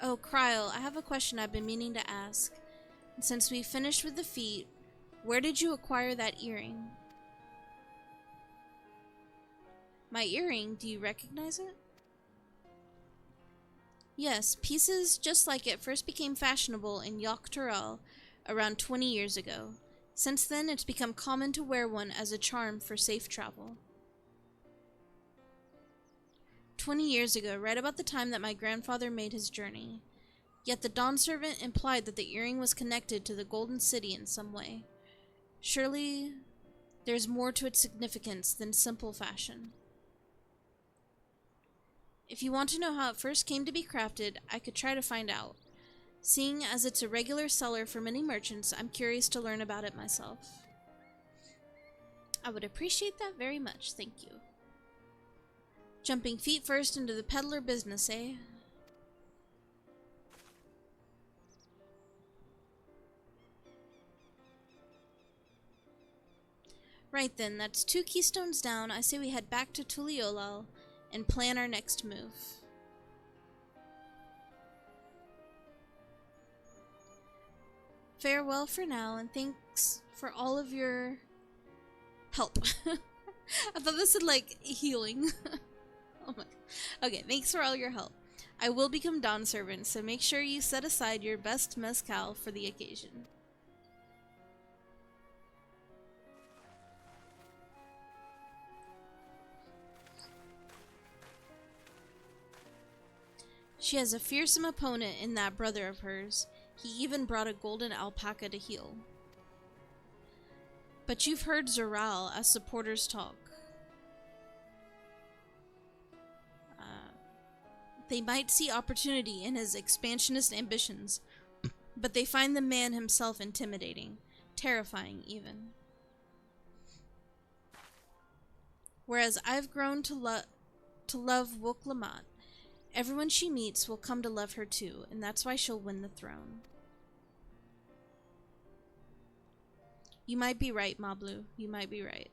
Oh, Kryl, I have a question I've been meaning to ask. Since we finished with the feat, where did you acquire that earring? My earring, do you recognize it? Yes, pieces just like it first became fashionable in Tural around 20 years ago. Since then, it's become common to wear one as a charm for safe travel. 20 years ago, right about the time that my grandfather made his journey. Yet the Dawn Servant implied that the earring was connected to the Golden City in some way. Surely, there's more to its significance than simple fashion. If you want to know how it first came to be crafted, I could try to find out. Seeing as it's a regular seller for many merchants, I'm curious to learn about it myself. I would appreciate that very much, thank you. Jumping feet first into the peddler business, eh? Right then, that's 2 keystones down. I say we head back to Tuliyollal and plan our next move. Farewell for now, and thanks for all of your help. I thought this said, like, healing. Oh my god. Okay, thanks for all your help. I will become Dawn Servant, so make sure you set aside your best mezcal for the occasion. She has a fearsome opponent in that brother of hers. He even brought a golden alpaca to heal. But you've heard Tural as supporters talk. They might see opportunity in his expansionist ambitions, but they find the man himself intimidating, terrifying even. Whereas I've grown to love lamat. Everyone she meets will come to love her too, and that's why she'll win the throne. You might be right, Mablu. You might be right.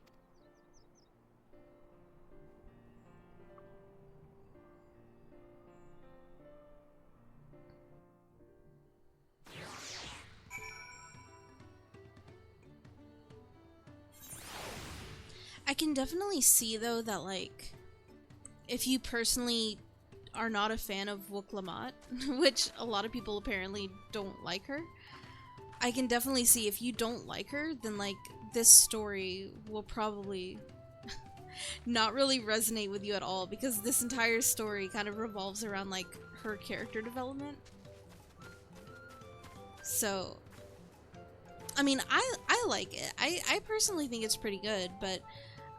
I can definitely see, though, that, like, if you personally are not a fan of lamat, which a lot of people apparently don't like her, I can definitely see if you don't like her, then, like, this story will probably not really resonate with you at all, because this entire story kind of revolves around, like, her character development. So, I mean, I like it. I personally think it's pretty good, but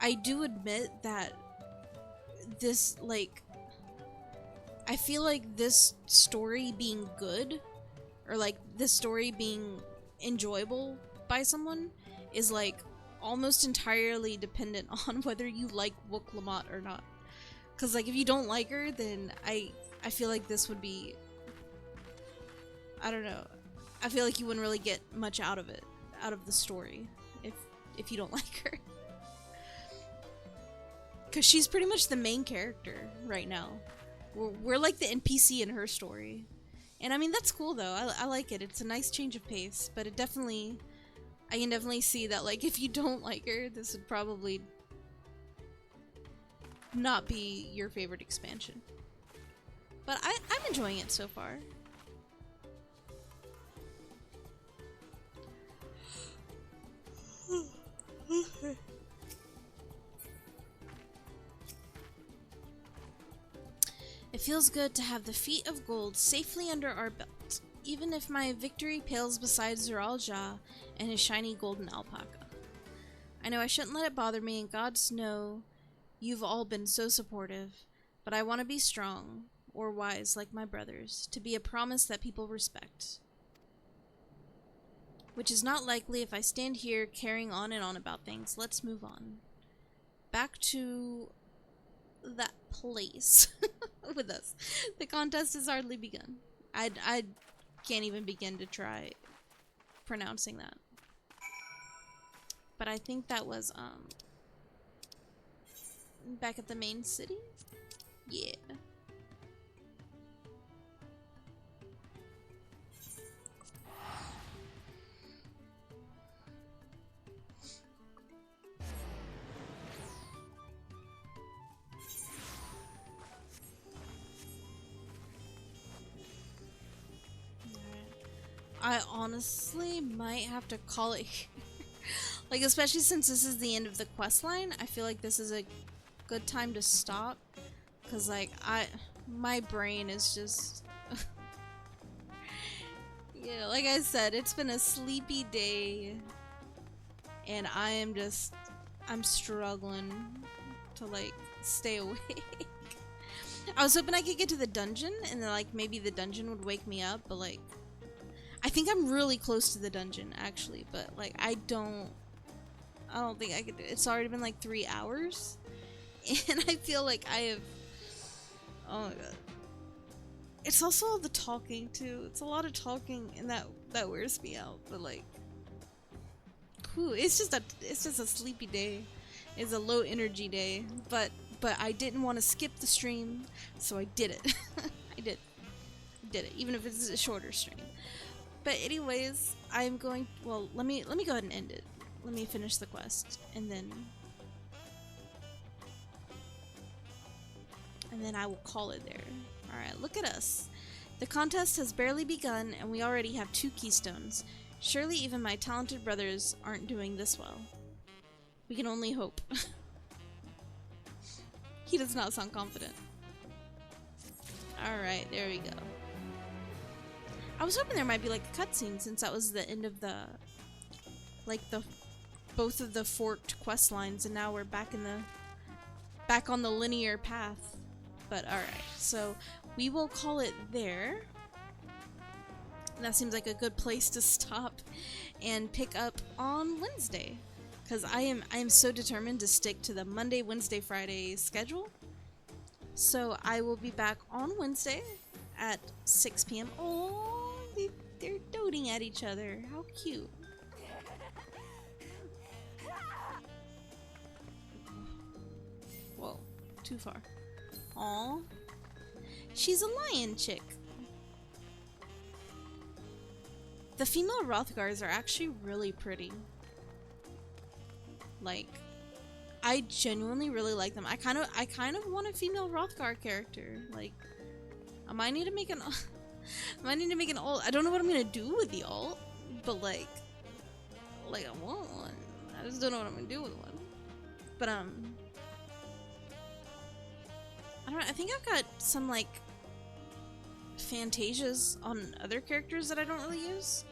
I do admit that this, like, I feel like this story being good, or like this story being enjoyable by someone, is like almost entirely dependent on whether you like lamat or not. Because like if you don't like her, then I feel like this would be, I don't know, I feel like you wouldn't really get much out of it, out of the story, if you don't like her. Because she's pretty much the main character right now. We're like the NPC in her story. And I mean, that's cool though. I like it. It's a nice change of pace. But it definitely, I can definitely see that, like, if you don't like her, this would probably not be your favorite expansion. But I'm enjoying it so far. Okay. It feels good to have the feet of gold safely under our belt, even if my victory pales beside Tural Ja and his shiny golden alpaca. I know I shouldn't let it bother me, and gods know you've all been so supportive, but I want to be strong, or wise like my brothers, to be a promise that people respect. Which is not likely if I stand here carrying on and on about things. Let's move on. Back to that place with us. The contest has hardly begun. I can't even begin to try pronouncing that. But I think that was back at the main city? Yeah. I honestly might have to call it here. Like, especially since this is the end of the quest line, I feel like this is a good time to stop. Cause like, my brain is just... yeah, like I said, it's been a sleepy day. And I'm struggling to like, stay awake. I was hoping I could get to the dungeon and then like, maybe the dungeon would wake me up, but like, I think I'm really close to the dungeon, actually, but, like, I don't think I could do it. It's already been, like, 3 hours, and I feel like I have... Oh, my god. It's also all the talking, too. It's a lot of talking, and that wears me out, but, like... Whew, it's just a sleepy day. It's a low energy day, but I didn't want to skip the stream, so I did it. I did it, even if it's a shorter stream. But anyways, I'm going. Well, let me go ahead and end it. Let me finish the quest, and then I will call it there. All right, look at us. The contest has barely begun, and we already have 2 keystones. Surely even my talented brothers aren't doing this well. We can only hope. He does not sound confident. Alright, there we go. I was hoping there might be like a cutscene since that was the end of the... like the... both of the forked quest lines, and now we're back in the... back on the linear path. But alright, so we will call it there. That seems like a good place to stop and pick up on Wednesday. Because I am so determined to stick to the Monday, Wednesday, Friday schedule. So I will be back on Wednesday at 6 p.m. Oh, they're doting at each other. How cute. Whoa, too far. Aw. She's a lion chick. The female Rothgars are actually really pretty. Like, I genuinely really like them. I kind of want a female Rothgar character. Like, I might need to make an alt. I don't know what I'm gonna do with the alt, but like I want one. I just don't know what I'm gonna do with one. But I don't know. I think I've got some like Fantasias on other characters that I don't really use.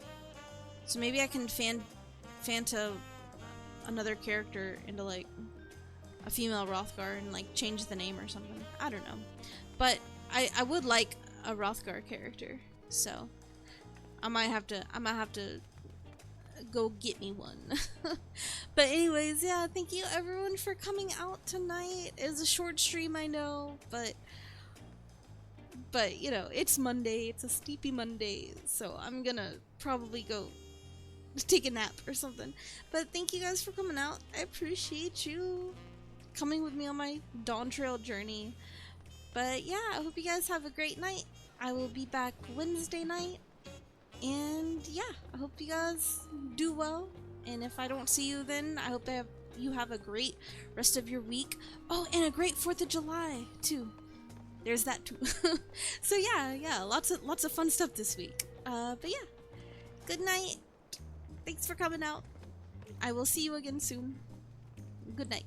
So maybe I can Fanta another character into like a female Rothgar and like change the name or something. I don't know. But I would like a Rothgar character. So I might have to go get me one. But anyways, yeah, thank you everyone for coming out tonight. It was a short stream, I know, but you know, it's Monday, it's a sleepy Monday, so I'm gonna probably go take a nap or something. But thank you guys for coming out. I appreciate you coming with me on my Dawntrail journey. But yeah, I hope you guys have a great night. I will be back Wednesday night. And yeah, I hope you guys do well. And if I don't see you then, I hope you have a great rest of your week. Oh, and a great 4th of July too. There's that too. So yeah, lots of fun stuff this week. But yeah, good night. Thanks for coming out. I will see you again soon. Good night.